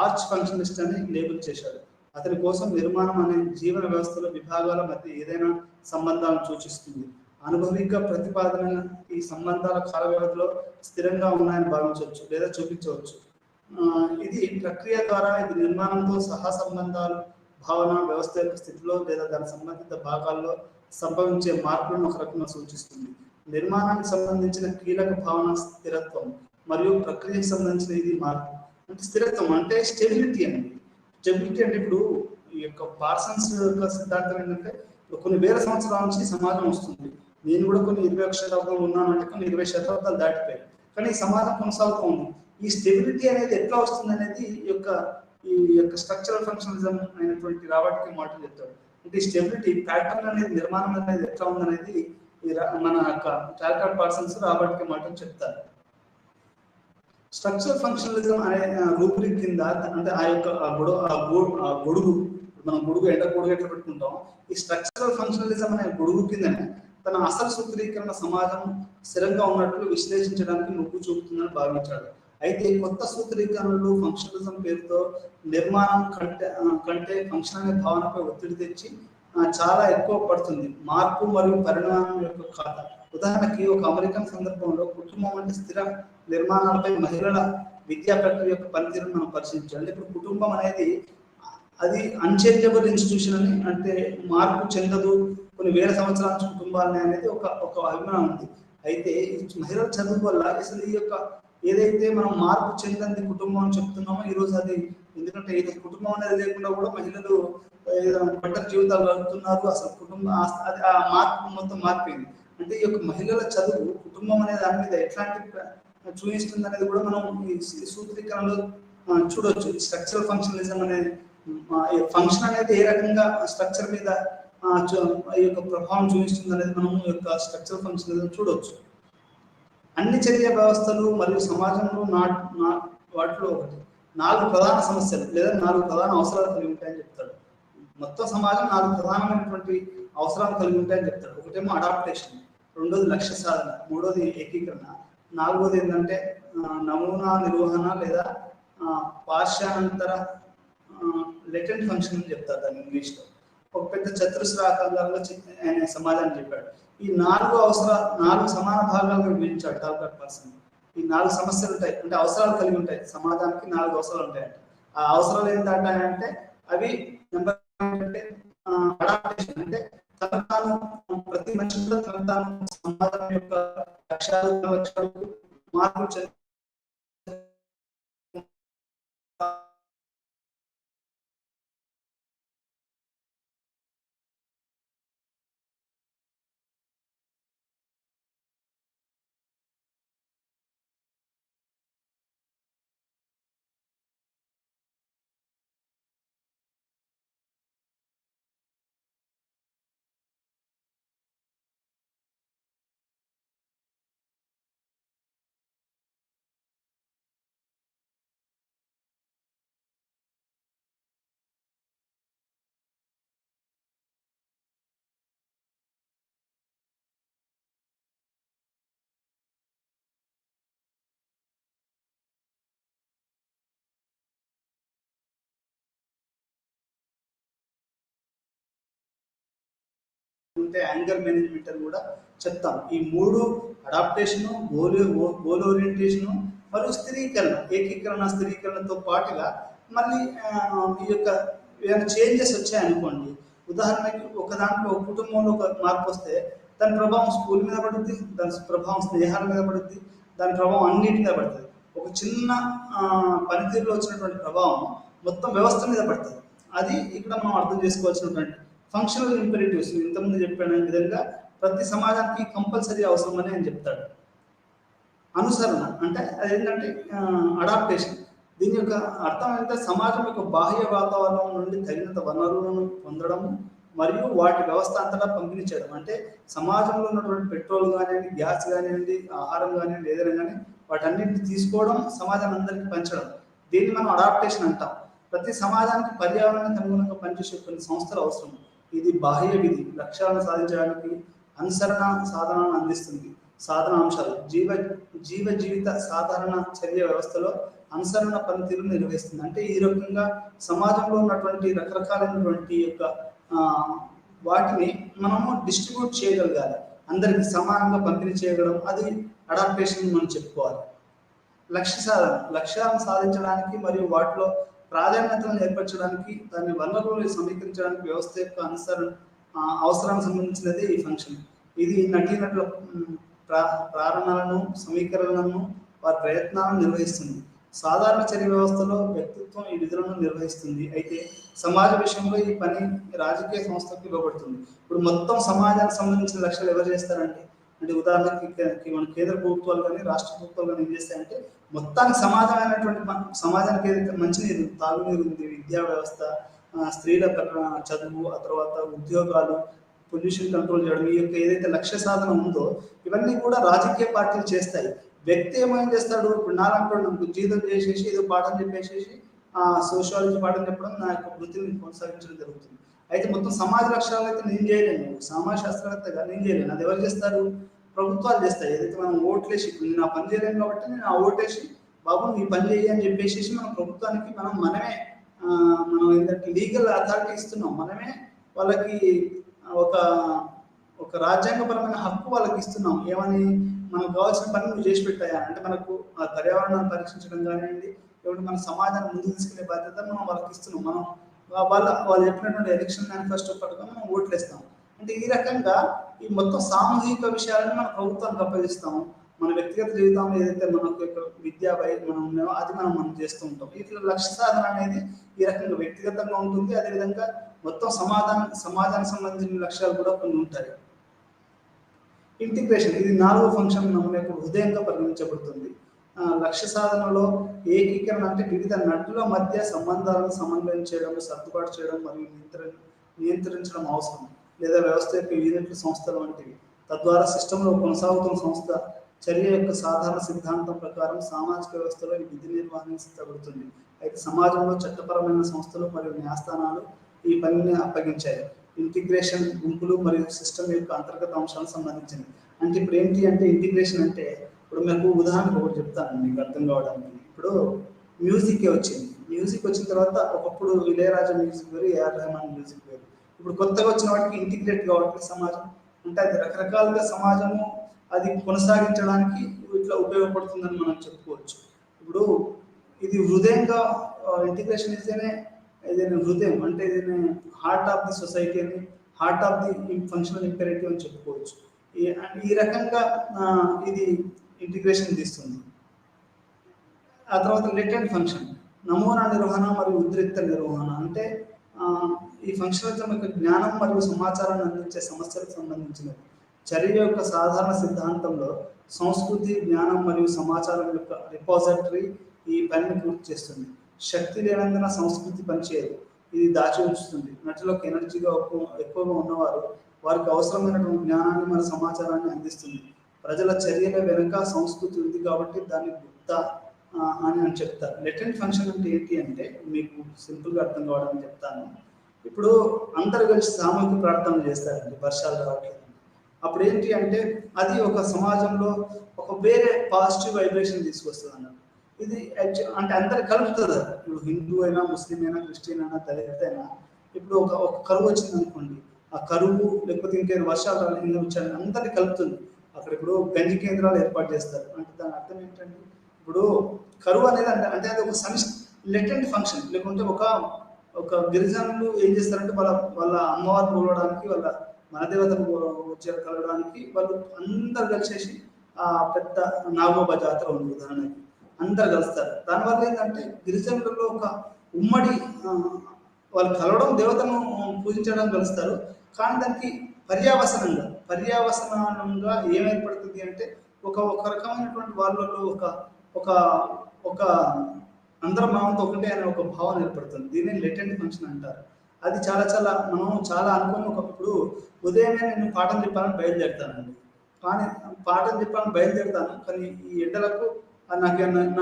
ఆర్చ్ ఫంక్షనిస్ట్ అని లేబుల్ చేశాడు. అతని కోసం నిర్మాణం అనే జీవన వ్యవస్థలో విభాగాల మధ్య ఏదైనా సంబంధాలను సూచిస్తుంది. అనుభవిక ప్రతిపాదన ఈ సంబంధాల కాల వ్యవధిలో స్థిరంగా ఉన్నాయని భావించవచ్చు లేదా చూపించవచ్చు. ఇది ప్రక్రియ ద్వారా ఇది నిర్మాణంతో సహా సంబంధాలు భావన వ్యవస్థ యొక్క స్థితిలో లేదా దాని సంబంధిత భాగాల్లో సంభవించే మార్పులను ఒక రకంగా సూచిస్తుంది. నిర్మాణానికి సంబంధించిన కీలక భావన స్థిరత్వం మరియు ప్రక్రియకు సంబంధించిన ఇది మార్పు. అంటే స్థిరత్వం అంటే స్టెబిలిటీ అండి. స్టెబిలిటీ అంటే ఇప్పుడు ఈ యొక్క పార్సన్స్ యొక్క సిద్ధాంతం ఏంటంటే ఇప్పుడు కొన్ని వేల సంవత్సరాల నుంచి సమాజం వస్తుంది. నేను కూడా కొన్ని 21వ శతాబ్దంలో ఉన్నాను అంటే కొన్ని 20 శతాబ్దాలు దాటిపోయాయి. కానీ సమాజం కొనసాగుతూ ఉంది. ఈ స్టెబిలిటీ అనేది ఎట్లా వస్తుంది అనేది ఈ యొక్క స్ట్రక్చరల్ ఫంక్షనలిజం అయినటువంటి రాబర్ట్ కే మర్టన్ చెప్తాడు. అంటే ఈ స్టెబిలిటీ ప్యాటర్న్ అనేది నిర్మాణం అనేది ఎట్లా ఉందనేది మన యొక్క టార్గెట్ పర్సన్స్ రాబర్ట్ కే మర్టన్ చెప్తారు. స్ట్రక్చరల్ ఫంక్షనలిజం అనే రూబ్రిక్ కింద అంటే ఆ యొక్క గొడుగు మనం ఎండ గొడుగు ఎట్లా పెట్టుకుంటాం, ఈ స్ట్రక్చరల్ ఫంక్షనలిజం అనే గొడుగు కిందనే తన అసలు సూత్రీకరణ సమాజం స్థిరంగా ఉన్నట్లు విశ్లేషించడానికి మొగ్గు చూపుతుందని భావించాడు. అయితే కొత్త సూత్రీకరణలు ఫంక్షనలిజం పేరుతో నిర్మాణం కంటే ఫంక్షన్ అనే భావనపై ఒత్తిడి తెచ్చి చాలా ఎక్కువ పడుతుంది. మార్పు మరియు పరిణామం యొక్క కథ. ఉదాహరణకి ఒక అమెరికన్ సందర్భంలో కుటుంబం అంటే స్థిర నిర్మాణాలపై మహిళల విద్యా ప్రక్రియ యొక్క పనితీరును మనం పరిశీలించాలి. ఇప్పుడు కుటుంబం అనేది అది అన్చేంజబుల్ ఇన్స్టిట్యూషన్ అని, అంటే మార్పు చెందదు, కొన్ని వేల సంవత్సరాల నుంచి కుటుంబాలని అనేది ఒక అభిమానం ఉంది. అయితే మహిళల చదువు వల్ల అసలు ఈ యొక్క ఏదైతే మనం మార్పు చెందని కుటుంబం అని చెప్తున్నామో ఈరోజు అది, ఎందుకంటే ఈ కుటుంబం అనేది లేకుండా కూడా మహిళలు పంటల జీవితాలు గడుపుతున్నారు. అసలు కుటుంబం అది ఆ మార్పు మొత్తం మారిపోయింది. అంటే ఈ యొక్క మహిళల చదువు కుటుంబం అనే దాని మీద ఎట్లాంటి చూపిస్తుంది అనేది కూడా మనం ఈ సూత్రీకరణలో చూడవచ్చు. స్ట్రక్చరల్ ఫంక్షనలిజం అనేది ఫంక్షన్ అనేది ఏ రకంగా స్ట్రక్చర్ మీద ఈ యొక్క ప్రభావం చూపిస్తుంది అనేది మనం ఈ యొక్క స్ట్రక్చరల్ ఫంక్షనలిజం చూడవచ్చు. అన్ని చర్య వ్యవస్థలు మరియు సమాజంలో వాటిలో ఒకటి 4 ప్రధాన సమస్యలు లేదా 4 ప్రధాన అవసరాలు కలిగి ఉంటాయని చెప్తాడు. మొత్తం సమాజం 4 ప్రధానమైనటువంటి అవసరాలు కలిగి ఉంటాయని చెప్తాడు. ఒకటేమో అడాప్టేషన్, రెండోది లక్ష్య సాధన, మూడోది ఏకీకరణ, నాలుగోది ఏంటంటే నమూనా నిర్వహణ లేదా పార్శ్వానంతర లెటెంట్ ఫంక్షన్ అని చెప్తారు దాన్ని ఇంగ్లీష్లో. ఒక పెద్ద చతురస్రాకారంలో ఆయన సమాజాన్ని చెప్పాడు. ఈ 4 సమాన భాగాలుగా విభజించాడు టార్గెట్ పర్సన్. ఈ 4 సమస్యలు ఉంటాయి, అంటే అవసరాలు కలిగి ఉంటాయి. సమాజానికి 4 అవసరాలు ఉంటాయంట. ఆ అవసరాలు ఏంటంటే అవి నెంబర్ అంటే అడాప్టేషన్, అంటే తను తాను ప్రతి మనిషి కూడా తను తాను సమాజం యొక్క లక్ష్యాలు మార్పు చెంది ఉంటే యాంగర్ మేనేజ్మెంట్ అని కూడా చెప్తాం. ఈ మూడు అడాప్టేషన్, గోల్ ఓరియంటేషన్ మరియు స్థిరీకరణ, ఏకీకరణ స్థిరీకరణతో పాటుగా మళ్ళీ ఈ యొక్క ఏమైనా చేంజెస్ వచ్చాయనుకోండి, ఉదాహరణకి ఒక దాంట్లో కుటుంబంలో ఒక మార్పు వస్తే దాని ప్రభావం స్కూల్ మీద పడుద్ది, దాని ప్రభావం స్నేహాల మీద పడుద్ది, దాని ప్రభావం అన్నిటి మీద పడుతుంది. ఒక చిన్న పనితీరులో వచ్చినటువంటి ప్రభావం మొత్తం వ్యవస్థ మీద పడుతుంది. అది ఇక్కడ మనం అర్థం చేసుకోవాల్సినటువంటి ఫంక్షనల్ ఇంపెరేటివ్స్ ఇంతకుముందు చెప్పిన విధంగా ప్రతి సమాజానికి కంపల్సరీ అవసరం అని ఆయన చెప్తాడు. అనుసరణ అంటే అదేంటంటే అడాప్టేషన్. దీని యొక్క అర్థం ఏంటంటే సమాజం యొక్క బాహ్య వాతావరణం నుండి తగినంత వనరులను పొందడం మరియు వాటి వ్యవస్థ అంతటా పంపిణీ చేయడం. అంటే సమాజంలో ఉన్నటువంటి పెట్రోల్ కానివ్వండి, గ్యాస్ కానివ్వండి, ఆహారం కానివ్వండి, ఏదైనా కానీ వాటన్నింటిని తీసుకోవడం, సమాజాన్ని అందరికీ పంచడం, దీన్ని మనం అడాప్టేషన్ అంటాం. ప్రతి సమాజానికి పర్యావరణానికి అనుగుణంగా పనిచేసే కొన్ని సంస్థలు అవసరం. ఇది బాహ్య విధి లక్ష్యాలను సాధించడానికి అనుసరణ సాధనాలను అందిస్తుంది. సాధన అంశాలు జీవిత సాధారణ చర్య వ్యవస్థలో అనుసరణ పనితీరు నిర్వహిస్తుంది. అంటే ఈ రకంగా సమాజంలో ఉన్నటువంటి రకరకాలైనటువంటి యొక్క వాటిని మనము డిస్ట్రిబ్యూట్ చేయగలగాలి, అందరికి సమానంగా పంపిణీ చేయగలం, అది అడాప్టేషన్ మనం చెప్పుకోవాలి. లక్ష్యాలను సాధించడానికి మరియు వాటిలో ప్రాధాన్యతలను ఏర్పరచడానికి, దాని వనరులను సమీకరించడానికి వ్యవస్థ యొక్క అవసరానికి సంబంధించినది ఈ ఫంక్షన్. ఇది నటీనటుల ప్రారణలను, సమీకరణలను, వారి ప్రయత్నాలను నిర్వహిస్తుంది. సాధారణ చర్య వ్యవస్థలో వ్యక్తిత్వం ఈ విధులను నిర్వహిస్తుంది. అయితే సమాజ విషయంలో ఈ పని రాజకీయ సంస్థకు ఇవ్వబడుతుంది. ఇప్పుడు మొత్తం సమాజానికి సంబంధించిన లక్ష్యాలు ఎవరు చేస్తారండి అంటే, ఉదాహరణకి మన కేంద్ర ప్రభుత్వాలు కానీ రాష్ట్ర ప్రభుత్వాలు కానీ ఏం చేస్తాయంటే, మొత్తానికి సమాజమైనటువంటి సమాజానికి ఏదైతే మంచినీరు, తాగునీరు ఉంది, విద్యా వ్యవస్థ, స్త్రీల చదువు, ఆ తర్వాత ఉద్యోగాలు, పొల్యూషన్ కంట్రోల్ చేయడం, ఈ యొక్క ఏదైతే లక్ష్య సాధన ఉందో ఇవన్నీ కూడా రాజకీయ పార్టీలు చేస్తాయి. వ్యక్తి ఏమేం చేస్తాడు, ఇప్పుడు నాలంటూ జీతం చేసేసి ఏదో పాఠం చెప్పేసేసి సోషియాలజీ పాఠం చెప్పడం నా యొక్క వృత్తిని కొనసాగించడం జరుగుతుంది. అయితే మొత్తం సమాజ లక్ష్యాలు అయితే నేను చేయలేను, సమాజ శాస్త్రవేత్తగా నేను చేయలేను, అది ఎవరు చేస్తారు, ప్రభుత్వాలు చేస్తాయి. ఏదైతే మనం ఓట్లేసి, ఇప్పుడు నేను ఆ పని చేయలేను కాబట్టి నేను ఆ ఓటేసి బాబు నీ పని చేయి అని చెప్పేసి మనం ప్రభుత్వానికి మనమే మనం ఏంటంటే లీగల్ అథారిటీ ఇస్తున్నాం, మనమే వాళ్ళకి ఒక రాజ్యాంగపరమైన హక్కు వాళ్ళకి ఇస్తున్నాం. ఏమని, మనకు కావాల్సిన పని నువ్వు చేసి పెట్టాయా అంటే, మనకు ఆ పర్యావరణాన్ని పరీక్షించడం కానివ్వండి, లేకపోతే మన సమాజాన్ని ముందుకు తీసుకెళ్లే బాధ్యత మనం వాళ్ళకి ఇస్తున్నాం. మనం వాళ్ళు చెప్పినటువంటి ఎలక్షన్ మేనిఫెస్టో పట్టుకొని మనం ఓట్లు వేస్తాం. అంటే ఈ రకంగా ఈ మొత్తం సామూహిక విషయాలను మన ప్రభుత్వానికి అప్పగిస్తాము. మన వ్యక్తిగత జీవితంలో ఏదైతే మనకు యొక్క విద్యా మనం ఉన్నామో అది మనం చేస్తూ ఉంటాం. ఇట్లా లక్ష్య సాధన అనేది ఈ రకంగా వ్యక్తిగతంగా ఉంటుంది. అదేవిధంగా మొత్తం సమాజానికి సంబంధించిన లక్ష్యాలు కూడా కొన్ని ఉంటాయి. ఇంటిగ్రేషన్, ఇది 4వ ఫంక్షన్ మన యొక్క హృదయంగా పరిగణించబడుతుంది. లక్ష్య సాధనలో ఏకీకరణ అంటే వివిధ నటుల మధ్య సంబంధాలను సమన్వయం చేయడం, సర్దుబాటు చేయడం మరియు నియంత్రించడం అవసరం. లేదా వ్యవస్థ యొక్క యూనిట్లు, సంస్థలు వంటివి. తద్వారా సిస్టంలో కొనసాగుతున్న సంస్థ చర్య యొక్క సాధారణ సిద్ధాంతం ప్రకారం సామాజిక వ్యవస్థలో ఈ విధి నిర్వహించబడుతుంది. అయితే సమాజంలో చట్టపరమైన సంస్థలు మరియు న్యాయస్థానాలు ఈ పనిని అప్పగించాయి. ఇంటిగ్రేషన్ గుంపులు మరియు సిస్టమ్ యొక్క అంతర్గత అంశాలకు సంబంధించింది. అంటే ఇప్పుడు ఏంటి అంటే, ఇంటిగ్రేషన్ అంటే, ఇప్పుడు మీకు ఉదాహరణకు ఒకటి చెప్తాను మీకు అర్థం కావడానికి. ఇప్పుడు మ్యూజిక్ వచ్చిన తర్వాత ఒకప్పుడు ఇళయరాజా మ్యూజిక్ వేరు, ఏఆర్ రెహమాన్ మ్యూజిక్ వేరు. ఇప్పుడు కొత్తగా వచ్చిన వాటికి ఇంటిగ్రేట్ కావడానికి సమాజం అంటే అది రకరకాలుగా సమాజము అది కొనసాగించడానికి ఇట్లా ఉపయోగపడుతుందని మనం చెప్పుకోవచ్చు. ఇప్పుడు ఇది హృదయంగా ఇంటిగ్రేషన్ ఇస్తేనే ఏదైనా హృదయం అంటే ఏదైనా హార్ట్ ఆఫ్ ది సొసైటీ అని, హార్ట్ ఆఫ్ ది ఫంక్షనల్ ఇంపెరేటివ్ అని చెప్పుకోవచ్చు. ఈ రకంగా ఇది ఇంటిగ్రేషన్ తీస్తుంది. ఆ తర్వాత లేటెంట్ ఫంక్షన్, నమూనా నిర్వహణ మరియు ఉద్రిక్త నిర్వహణ అంటే ఈ ఫంక్షనలిజం యొక్క జ్ఞానం మరియు సమాచారాన్ని అందించే సమస్యలకు సంబంధించినది. చర్య యొక్క సాధారణ సిద్ధాంతంలో సంస్కృతి, జ్ఞానం మరియు సమాచారం యొక్క రిపాజిటరీ ఈ పనిని పూర్తి చేస్తుంది. శక్తి లేనందున సంస్కృతి పనిచేయదు, ఇది దాచి ఉంచుతుంది. నటులకు ఎనర్జీగా ఎక్కువగా ఉన్నవారు వారికి అవసరమైనటువంటి జ్ఞానాన్ని మరియు సమాచారాన్ని అందిస్తుంది. ప్రజల చర్యల వెనుక సంస్కృతి ఉంది కాబట్టి దాన్ని గుప్త అని చెప్తారు. లెటెంట్ ఫంక్షన్ అంటే ఏంటి అంటే మీకు సింపుల్గా అర్థం కావడానికి చెప్తాను. ఇప్పుడు అందరు కలిసి సామూహిక ప్రార్థనలు చేస్తారండి, వర్షాలు రావట్లేదు. అప్పుడు ఏంటి అంటే అది ఒక సమాజంలో ఒక వేరే పాజిటివ్ వైబ్రేషన్ తీసుకొస్తుంది అన్నట్టు. ఇది అంటే అందరు కలుపుతుంది. ఇప్పుడు హిందూ అయినా, ముస్లిం అయినా, క్రిస్టియన్ అయినా, దళిత అయినా, ఇప్పుడు ఒక కరువు వచ్చింది అనుకోండి, ఆ కరువు లేకపోతే ఇంకేమైనా వర్షాలు వచ్చాయని అందరినీ కలుపుతుంది. అక్కడ ఇప్పుడు గంజి కేంద్రాలు ఏర్పాటు చేస్తారు. అంటే దాని అర్థం ఏంటంటే ఇప్పుడు కరువు అనేది అంటే అది ఒక లెటెంట్ ఫంక్షన్. లేకుంటే ఒక గిరిజనులు ఏం చేస్తారంటే వాళ్ళ అమ్మవారు పోలవడానికి, వాళ్ళ మనదేవతను వచ్చారు కలవడానికి వాళ్ళు అందరు కలిసేసి ఆ పెద్ద నాగోబా జాతర ఉంది ఉదాహరణకి, అందరు కలుస్తారు. దానివల్ల ఏంటంటే గిరిజనులలో ఒక ఉమ్మడి వాళ్ళు కలవడం, దేవతను పూజించడం కలుస్తారు. కానీ దానికి పర్యావసనంగా ఏమేర్పడుతుంది అంటే ఒక రకమైనటువంటి వాళ్ళలో ఒక అందరం మామంతో ఒకటే అనే ఒక భావన ఏర్పడుతుంది. దీన్ని లెటెంట్ ఫంక్షన్ అంటారు. అది మనం చాలా అనుకుని ఒకప్పుడు ఉదయమే నేను పాఠం చెప్పాలని బయలుదేరుతానండి. కానీ పాఠం చెప్పాలని బయలుదేరుతాను, కానీ ఈ ఎండలకు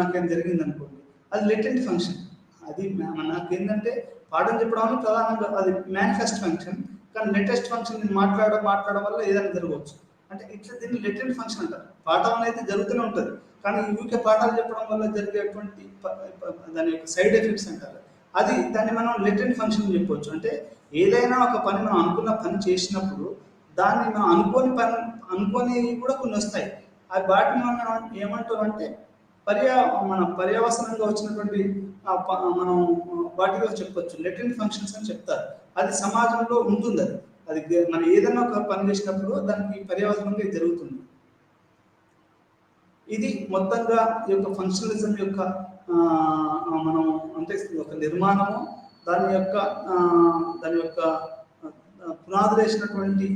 నాకేం జరిగింది అనుకోండి, అది లెటెంట్ ఫంక్షన్. అది నాకేంటంటే పాఠం చెప్పడం ప్రధానంగా అది మేనిఫెస్ట్ ఫంక్షన్. కానీ లేటెస్ట్ ఫంక్షన్ నేను మాట్లాడడం వల్ల ఏదైనా జరగవచ్చు. అంటే ఇట్లా దీన్ని లెటెంట్ ఫంక్షన్ అంటారు. పాఠం అనేది జరుగుతూనే ఉంటుంది, కానీ యూకే పాఠాలు చెప్పడం వల్ల జరిగేటువంటి దాని యొక్క సైడ్ ఎఫెక్ట్స్ అంటారు. దాన్ని మనం లెటెంట్ ఫంక్షన్ చెప్పవచ్చు. అంటే ఏదైనా ఒక పని మనం అనుకున్న పని చేసినప్పుడు దాన్ని మనం అనుకోని కూడా కొన్ని వస్తాయి. వాటిని మనం ఏమంటాం అంటే మన పర్యవసనంగా వచ్చినటువంటి మనం వాటిలో చెప్పొచ్చు లెటెంట్ ఫంక్షన్స్ అని చెప్తారు. అది సమాజంలో ఉంటుంది. అది మనం ఏదైనా ఒక పని చేసినప్పుడు దానికి పర్యవసనంగా జరుగుతుంది. ఇది మొత్తంగా ఈ యొక్క ఫంక్షనలిజం యొక్క మనం అంటే ఒక నిర్మాణము, దాని యొక్క పునాదులు వేసినటువంటి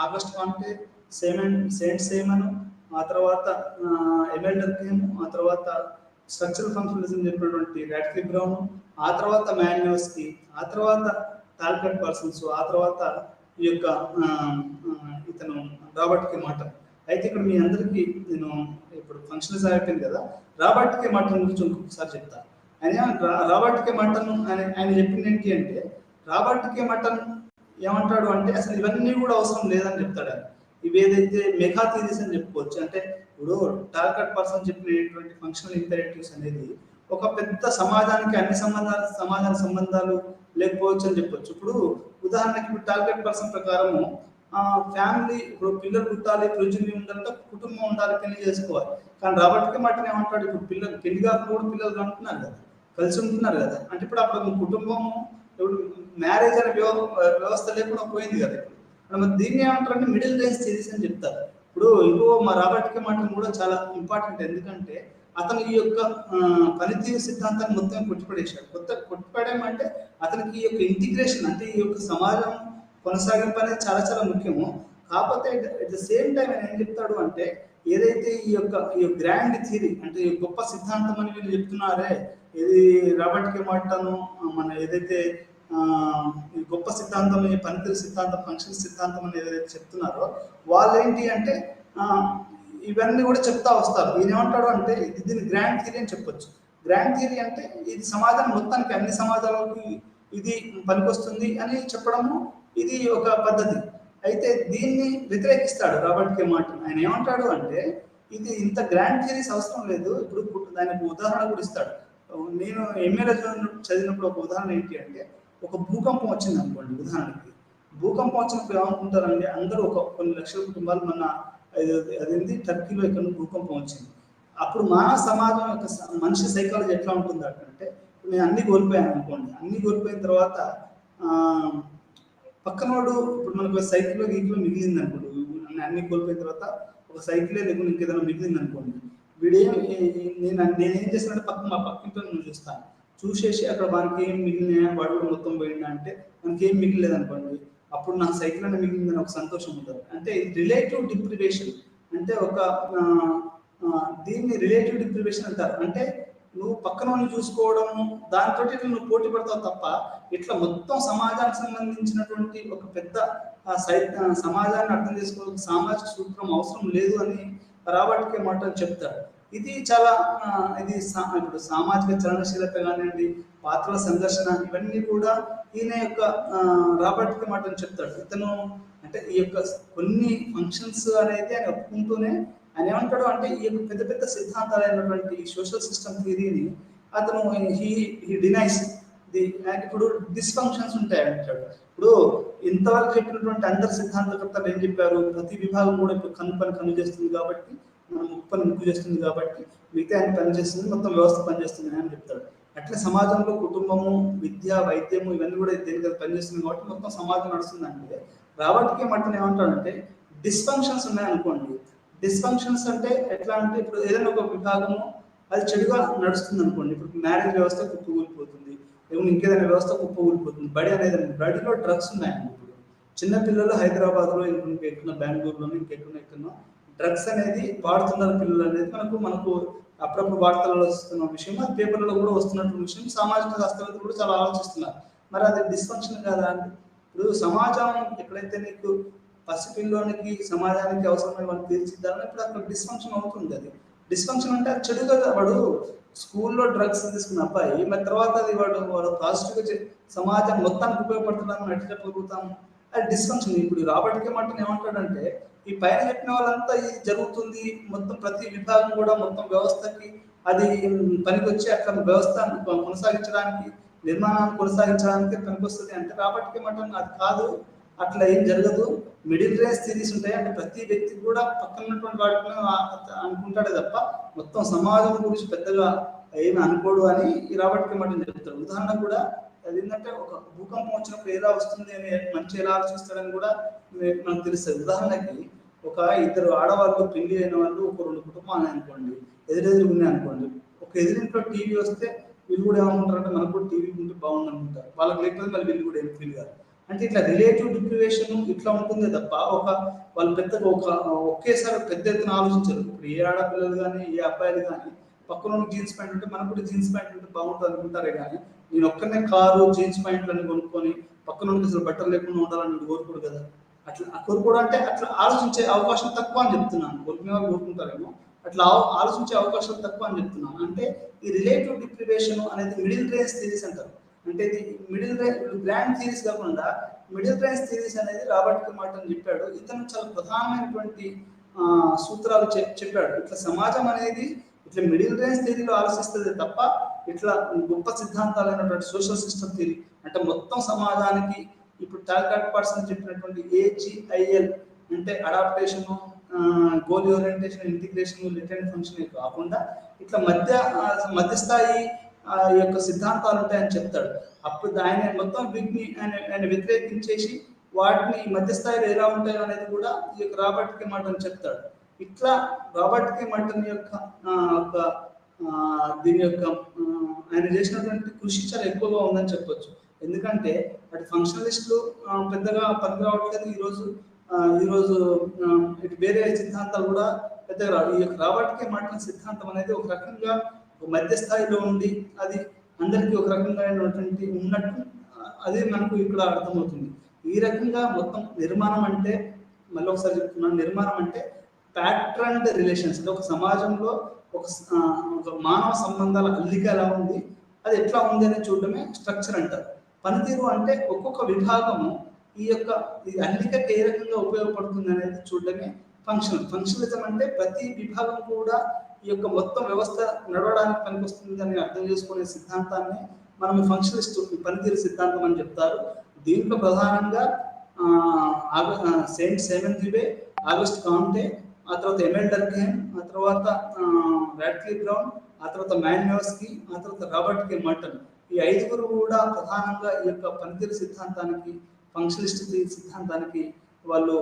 ఆగస్ట్ కాంటే, సెయింట్ సైమన్, ఆ తర్వాత ఎమెల్ డర్కీమ్, ఆ తర్వాత స్ట్రక్చరల్ ఫంక్షనలిజం చెప్పినటువంటి రాడ్క్లిఫ్ బ్రౌన్, ఆ తర్వాత మాలినోవ్స్కీ, ఆ తర్వాత టాల్కట్ పర్సన్స్, ఆ తర్వాత ఈ యొక్క ఇతను రాబర్ట్ కే మార్టన్. అయితే ఇక్కడ మీ అందరికీ నేను ఇప్పుడు ఫంక్షనలిజం అయిపోయింది కదా, రాబర్ట్ కే మార్టన్ గురించి ఇంకొకసారి చెప్తాను. రాబర్ట్ కే మార్టన్ ఆయన చెప్పింది ఏంటి అంటే, రాబర్ట్ కే మార్టన్ ఏమంటాడు అంటే అసలు ఇవన్నీ కూడా అవసరం లేదని చెప్తాడు ఆయన. ఇవి ఏదైతే మెగా థియరీస్ అని చెప్పుకోవచ్చు. అంటే ఇప్పుడు టార్గెట్ పర్సన్ చెప్పినటువంటి ఫంక్షనల్ ఇంపెరేటివ్స్ అనేది ఒక పెద్ద సమాజానికి అన్ని సమాజాల సంబంధాలు లేకపోవచ్చు అని చెప్పొచ్చు. ఇప్పుడు ఉదాహరణకి ఇప్పుడు టార్గెట్ పర్సన్ ప్రకారము ఫ్యామిలీ, ఇప్పుడు పిల్లలు పుట్టాలి, ప్రొజెని ఉండాలంటే కుటుంబం ఉండాలి, పెళ్లి చేసుకోవాలి. కానీ రాబర్ట్ కే మార్టన్ ఏమంటాడు, ఇప్పుడు పెళ్లి కాకుండా కూడా పిల్లలు కంటున్నారు కదా, కలిసి ఉంటున్నారు కదా, అంటే ఇప్పుడు అప్పుడు కుటుంబము, ఇప్పుడు మ్యారేజ్ అనే వ్యవస్థ లేకుండా పోయింది కదా. ఇప్పుడు దీన్ని ఏమంటారంటే మిడిల్ రేంజ్ థియరీస్ అని చెప్తారు. ఇప్పుడు మా రాబర్ట్ కే మార్టన్ కూడా చాలా ఇంపార్టెంట్. ఎందుకంటే అతను ఈ యొక్క పనితీరు సిద్ధాంతాన్ని మొత్తం కొట్టిపడేశాడు. కొట్టిపడేయమంటే అతనికి ఈ యొక్క ఇంటిగ్రేషన్ అంటే ఈ యొక్క సమాజం కొనసాగింపు అనేది చాలా చాలా ముఖ్యము. కాకపోతే అట్ ద సేమ్ టైం ఆయన ఏం చెప్తాడు అంటే, ఏదైతే ఈ గ్రాండ్ థియరీ అంటే ఈ గొప్ప సిద్ధాంతం అని వీళ్ళు చెప్తున్నారే, ఇది రాబర్ట్ కే మార్టన్ మన ఏదైతే ఈ గొప్ప సిద్ధాంతం, ఈ పనితీరు సిద్ధాంతం, ఫంక్షన్ సిద్ధాంతం అని ఏదైతే చెప్తున్నారో వాళ్ళు ఏంటి అంటే ఇవన్నీ కూడా చెప్తా వస్తారు. ఈయన ఏమంటాడు అంటే దీన్ని గ్రాండ్ థియరీ అని చెప్పొచ్చు. గ్రాండ్ థియరీ అంటే ఇది సమాజం మొత్తానికి అన్ని సమాజాలకు ఇది పనికొస్తుంది అని చెప్పడము ఇది ఒక పద్ధతి. అయితే దీన్ని వ్యతిరేకిస్తాడు రాబర్ట్ కే మార్టన్. ఆయన ఏమంటాడు అంటే ఇది ఇంత గ్రాండ్ థియరీస్ అవసరం లేదు. ఇప్పుడు దానికి ఉదాహరణ కూడా ఇస్తాడు. నేను ఎంఏలో చదివినప్పుడు ఒక ఉదాహరణ ఏంటి అంటే, ఒక భూకంపం వచ్చింది అనుకోండి. ఉదాహరణకి భూకంపం వచ్చినప్పుడు ఏమనుకుంటారండి అందరూ, కొన్ని లక్షల కుటుంబాలు మన అదేంటి టర్కీలో ఇక్కడ భూకంపం వచ్చింది. అప్పుడు మానవ సమాజం యొక్క మనిషి సైకాలజీ ఎట్లా ఉంటుంది అంటే నేను అన్ని కోల్పోయాను అనుకోండి. అన్ని కోల్పోయిన తర్వాత పక్కనోడు ఇప్పుడు మనకు సైకిల్ గీకిలో మిగిలింది అనుకోండి, అన్ని కోల్పోయిన తర్వాత ఒక సైకిలే లేకుండా ఇంకేదైనా మిగిలింది అనుకోండి, వీడేం నేనేం చేస్తానంటే మా పక్కింట్లో నేను చూస్తాను, చూసేసి అక్కడ వానికి ఏం మిగిలినాయా, వాడు కూడా మొత్తం పోయిందా అంటే మనకి ఏం మిగిలేదు అనుకోండి, అప్పుడు నా సైకిల్ అనే మిగిలిందని ఒక సంతోషం ఉంటుంది. అంటే రిలేటివ్ డిప్రివేషన్ అంటే ఒక దీన్ని రిలేటివ్ డిప్రివేషన్ అంటారు. అంటే నువ్వు పక్కన చూసుకోవడం దాంతో నువ్వు పోటీ పడతావు తప్ప ఇట్లా మొత్తం సమాజానికి సంబంధించినటువంటి ఒక పెద్ద సమాజాన్ని అర్థం చేసుకోవడానికి సామాజిక సూత్రం అవసరం లేదు అని రాబర్ట్ మాట చెప్తాడు. ఇది చాలా ఇప్పుడు సామాజిక చలనశీలత కానివ్వండి, పాత్రల సంఘర్షణ, ఇవన్నీ కూడా ఈయన యొక్క రాబర్ట్ మాట చెప్తాడు. ఇతను అంటే ఈ యొక్క కొన్ని ఫంక్షన్స్ అనేది ఆయన ఒప్పుకుంటూనే ఆయన ఏమంటాడు అంటే ఈ యొక్క పెద్ద పెద్ద సిద్ధాంతాలైనటువంటి సోషల్ సిస్టమ్ థియరీని అతను హీ డినైస్ ది. ఇప్పుడు డిస్ఫంక్షన్స్ ఉంటాయి అంటాడు. ఇప్పుడు ఇంతవరకు చెప్పినటువంటి అందరు సిద్ధాంతకర్తలు ఏం చెప్పారు, ప్రతి విభాగం కూడా ఇప్పుడు కన్ను చేస్తుంది కాబట్టి, మనం ముక్కు చేస్తుంది కాబట్టి మిగతా ఆయన పనిచేస్తుంది, మొత్తం వ్యవస్థ పనిచేస్తుంది అని చెప్తాడు. అట్లా సమాజంలో కుటుంబము, విద్య, వైద్యము ఇవన్నీ కూడా దేనికి పనిచేస్తుంది కాబట్టి మొత్తం సమాజం నడుస్తుంది. అంటే రాబర్ట్ మట్టన్ ఏమంటాడంటే డిస్ఫంక్షన్స్ ఉన్నాయనుకోండి, డిస్ఫంక్షన్స్ అంటే ఎట్లా అంటే ఇప్పుడు ఏదైనా ఒక విభాగము అది చెడుగా నడుస్తుంది అనుకోండి, ఇప్పుడు మ్యారేజ్ వ్యవస్థ కుప్పకూలిపోతుంది, ఇంకేదైనా వ్యవస్థ కుప్పకూలిపోతుంది, బడి అనేది బడిలో డ్రగ్స్ ఉన్నాయండి. ఇప్పుడు చిన్నపిల్లలు హైదరాబాద్లో ఇంకెక్కున్న బెంగళూరులో ఇంకెక్కున్న డ్రగ్స్ అనేది వాడుతున్నారు పిల్లలు అనేది మనకు అప్పుడప్పుడు వార్తలలో వస్తున్న విషయం, అది పేపర్లలో కూడా వస్తున్నటువంటి విషయం. సామాజిక శాస్త్రవేత్తలు కూడా చాలా ఆలోచిస్తున్నారు. మరి అది డిస్ఫంక్షన్ కాదా అండి? ఇప్పుడు సమాజం ఎక్కడైతే నీకు పసిపిల్లోనికి సమాజానికి అవసరమైన వాళ్ళు తీర్చిద్దామని ఇప్పుడు అక్కడ డిస్ఫంక్షన్ అవుతుంది. అది డిస్ఫంక్షన్ అంటే అది చెడు కదా. వాడు స్కూల్లో డ్రగ్స్ తీసుకున్న అబ్బాయి మరి తర్వాత అది వాడు పాజిటివ్గా సమాజం మొత్తానికి ఉపయోగపడుతున్నామని ఎట్లా చెప్పగలుగుతాం? అది డిస్ఫంక్షన్. ఇప్పుడు రాబర్ట్ మట్టన్ ఏమంటాడంటే ఈ పైన చెప్పిన వాళ్ళంతా ఇది జరుగుతుంది, మొత్తం ప్రతి విభాగం కూడా మొత్తం వ్యవస్థకి అది పనికొచ్చి అట్లా వ్యవస్థ కొనసాగించడానికి, నిర్మాణాన్ని కొనసాగించడానికి పనికొస్తుంది అంటే రాబర్ట్ మట్టన్ అది కాదు, అట్లా ఏం జరగదు. మిడిల్ రేంజ్ థియరీస్ ఉంటాయి అంటే ప్రతి వ్యక్తికి కూడా పక్కన ఉన్నటువంటి వాటిని అనుకుంటాడే తప్ప మొత్తం సమాజం గురించి పెద్దగా ఏమి అనుకోడు అని ఈ రాబర్ట్ మట్టన్ చెప్తాడు. ఉదాహరణ కూడా అది ఏంటంటే ఒక భూకంపం వచ్చినప్పుడు ఎలా వస్తుంది అని మంచి ఎలా ఆలోచిస్తాడని కూడా మనకు తెలుస్తుంది. ఉదాహరణకి ఒక ఇద్దరు ఆడవాళ్ళు పెళ్లి అయిన వాళ్ళు ఒక 2 కుటుంబాలు అనుకోండి, ఎదురెదురు ఉన్నాయి అనుకోండి, ఒక ఎదురింట్లో టీవీ వస్తే వీళ్ళు కూడా ఏమనుకుంటారంటే మనకు కూడా టీవీ ఉంటే బాగుంది అనుకుంటారు, వాళ్ళకి లేకపోతే మళ్ళీ వీళ్ళు కూడా ఏం ఫీల్ కాదు. అంటే ఇట్లా రిలేటివ్ డిప్రివేషన్ ఇట్లా ఉంటుంది తప్ప వాళ్ళు పెద్దగా ఒకేసారి పెద్ద ఎత్తున ఆలోచించరు. ఇప్పుడు ఏ ఆడపిల్లలు కానీ ఏ అబ్బాయిలు కానీ పక్కన జీన్స్ ప్యాంట్ ఉంటే మనకు కూడా జీన్స్ ప్యాంట్ ఉంటే బాగుంటుంది అనుకుంటారే కానీ నేను ఒక్కనే కారు జీన్స్ ప్యాంట్లని కొనుక్కొని పక్కన అసలు బట్టలు లేకుండా ఉండాలని కోరుకోడు కదా. అట్లా కోరుకోవడం అంటే అట్లా ఆలోచించే అవకాశం తక్కువ అని చెప్తున్నాను. కోరుకునే వాళ్ళు కోరుకుంటారేమో, అట్లా ఆలోచించే అవకాశం తక్కువ అని చెప్తున్నాను. అంటే ఈ రిలేటివ్ డిప్రివేషన్ అనేది మిడిల్ రేంజ్ థియరీస్ అంటారు. అంటే ఇది మిడిల్ రేంజ్ గ్రాండ్ థియరీస్ కాకుండా మిడిల్ రేంజ్ థియరీస్ అనేది రాబర్ట్ మట్టన్ చెప్పాడు. ఇతను చాలా ప్రధానమైనటువంటి సూత్రాలు చెప్పాడు. ఇట్లా సమాజం అనేది ఇట్లా మిడిల్ రేంజ్ థియరీలో ఆలోచిస్తుంది తప్ప ఇట్లా గొప్ప సిద్ధాంతాలైనటువంటి సోషల్ సిస్టమ్ థియరీ అంటే మొత్తం సమాజానికి ఇప్పుడు టార్గెట్ పర్సన్ చెప్పినటువంటి AGIL అంటే adaptation, goal orientation, integration, return function కాకుండా ఇట్లా మధ్యస్థాయి యొక్క సిద్ధాంతాలు ఉంటాయని చెప్తాడు. అప్పుడు ఆయన మొత్తం వీటిని ఆయన వ్యతిరేకించేసి వాటిని మధ్యస్థాయిలో ఎలా ఉంటాయో అనేది కూడా ఈ యొక్క రాబర్ట్ మట్టన్ చెప్తాడు. ఇట్లా రాబర్ట్ మట్టన్ యొక్క దీని యొక్క ఆయన చేసినటువంటి కృషి చాలా ఎక్కువగా ఉందని చెప్పొచ్చు. ఎందుకంటే అటు ఫంక్షనలిస్టులు పెద్దగా పనికి రావట్లేదు ఈరోజు ఇటు వేరే సిద్ధాంతాలు కూడా పెద్దగా రావు. ఈ యొక్క రాబర్ట్ మట్టన్ సిద్ధాంతం అనేది ఒక రకంగా మధ్య స్థాయిలో ఉండి అది అందరికీ ఒక రకంగా ఉన్నట్టు అదే మనకు ఇక్కడ అర్థమవుతుంది. ఈ రకంగా మొత్తం నిర్మాణం అంటే మళ్ళీ ఒకసారి చెప్తున్నాను, నిర్మాణం అంటే ప్యాట్రన్ రిలేషన్స్ అంటే ఒక సమాజంలో ఒక మానవ సంబంధాల అల్లిక ఎలా ఉంది, అది ఎట్లా ఉంది అని చూడడమే స్ట్రక్చర్ అంటారు. పనితీరు అంటే ఒక్కొక్క విభాగము ఈ అల్లికకి ఏ రకంగా ఉపయోగపడుతుంది అనేది చూడడమే ఫంక్షనలిజం. అంటే ప్రతి విభాగం కూడా ఈ యొక్క మొత్తం వ్యవస్థ నడవడానికి పనికొస్తుంది అని అర్థం చేసుకునే సిద్ధాంతాన్ని మనం ఫంక్షనలిస్ట్ పనితీరు సిద్ధాంతం అని చెప్తారు. దీంట్లో ప్రధానంగా సెయింట్ సైమన్ దివే, ఆగస్ట్ కాంటే, ఆ తర్వాత ఎమెల్ డర్కెమ్, ఆ తర్వాత రాడ్క్లిఫ్ బ్రౌన్, ఆ తర్వాత మాన్యోస్కి, ఆ తర్వాత రాబర్ట్ కే మర్టన్. ఈ ఐదుగురు కూడా ప్రధానంగా ఈ యొక్క పనితీరు సిద్ధాంతానికి, ఫంక్షనిస్ట్ సిద్ధాంతానికి వాళ్ళు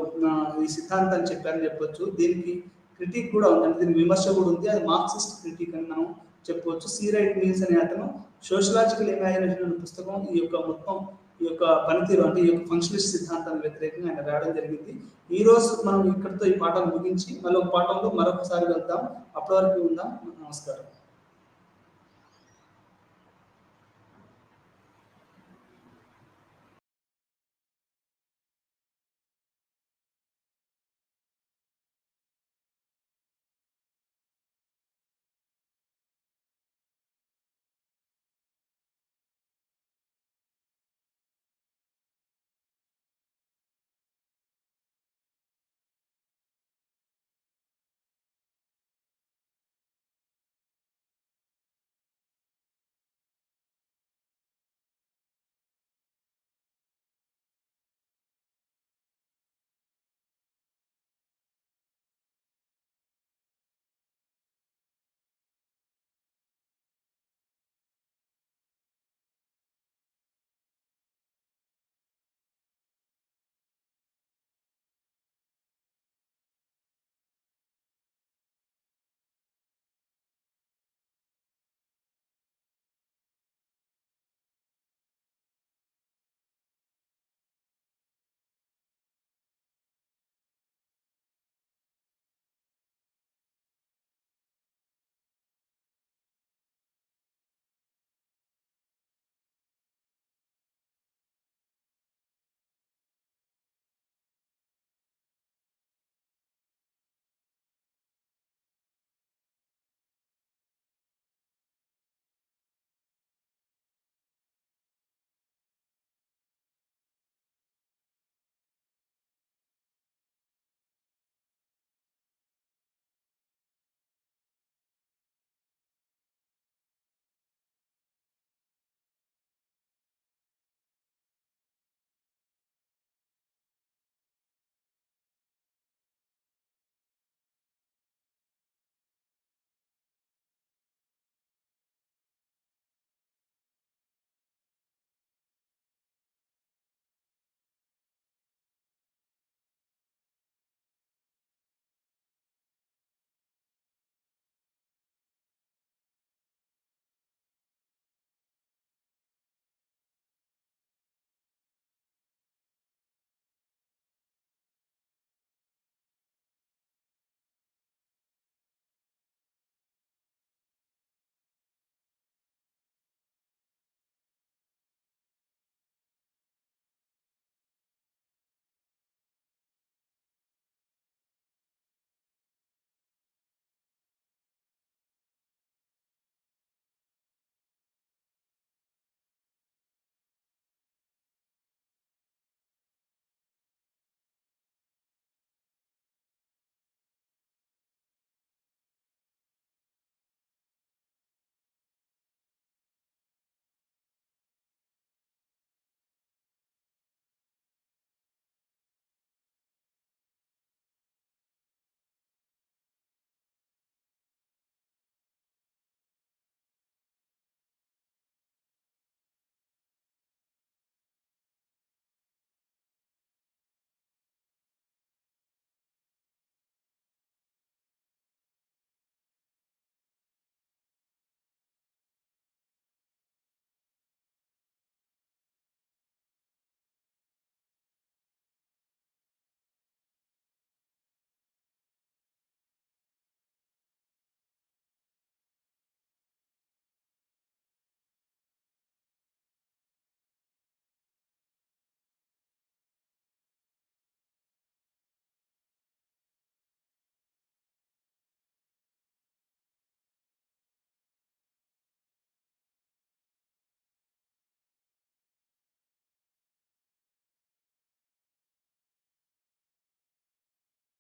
ఈ సిద్ధాంతాన్ని చెప్పారని చెప్పొచ్చు. దీనికి క్రిటిక్ కూడా ఉంది, అంటే దీనికి విమర్శ కూడా ఉంది. అది మార్క్సిస్ట్ క్రిటిక్ అని మనం చెప్పవచ్చు. సి రైట్ మీల్స్ అనే అతను సోషలాజికల్ ఇమాజినేషన్ అనే పుస్తకం ఈ యొక్క మొత్తం ఈ యొక్క పనితీరు అంటే ఈ యొక్క ఫంక్షనిస్ట్ సిద్ధాంతానికి వ్యతిరేకంగా ఆయన రాయడం జరిగింది. ఈ రోజు మనం ఇక్కడితో ఈ పాఠం ముగించి మళ్ళీ ఒక పాఠంలో మరొకసారి వెళ్తాం. అప్పటి వరకు ఉందాం. నమస్కారం.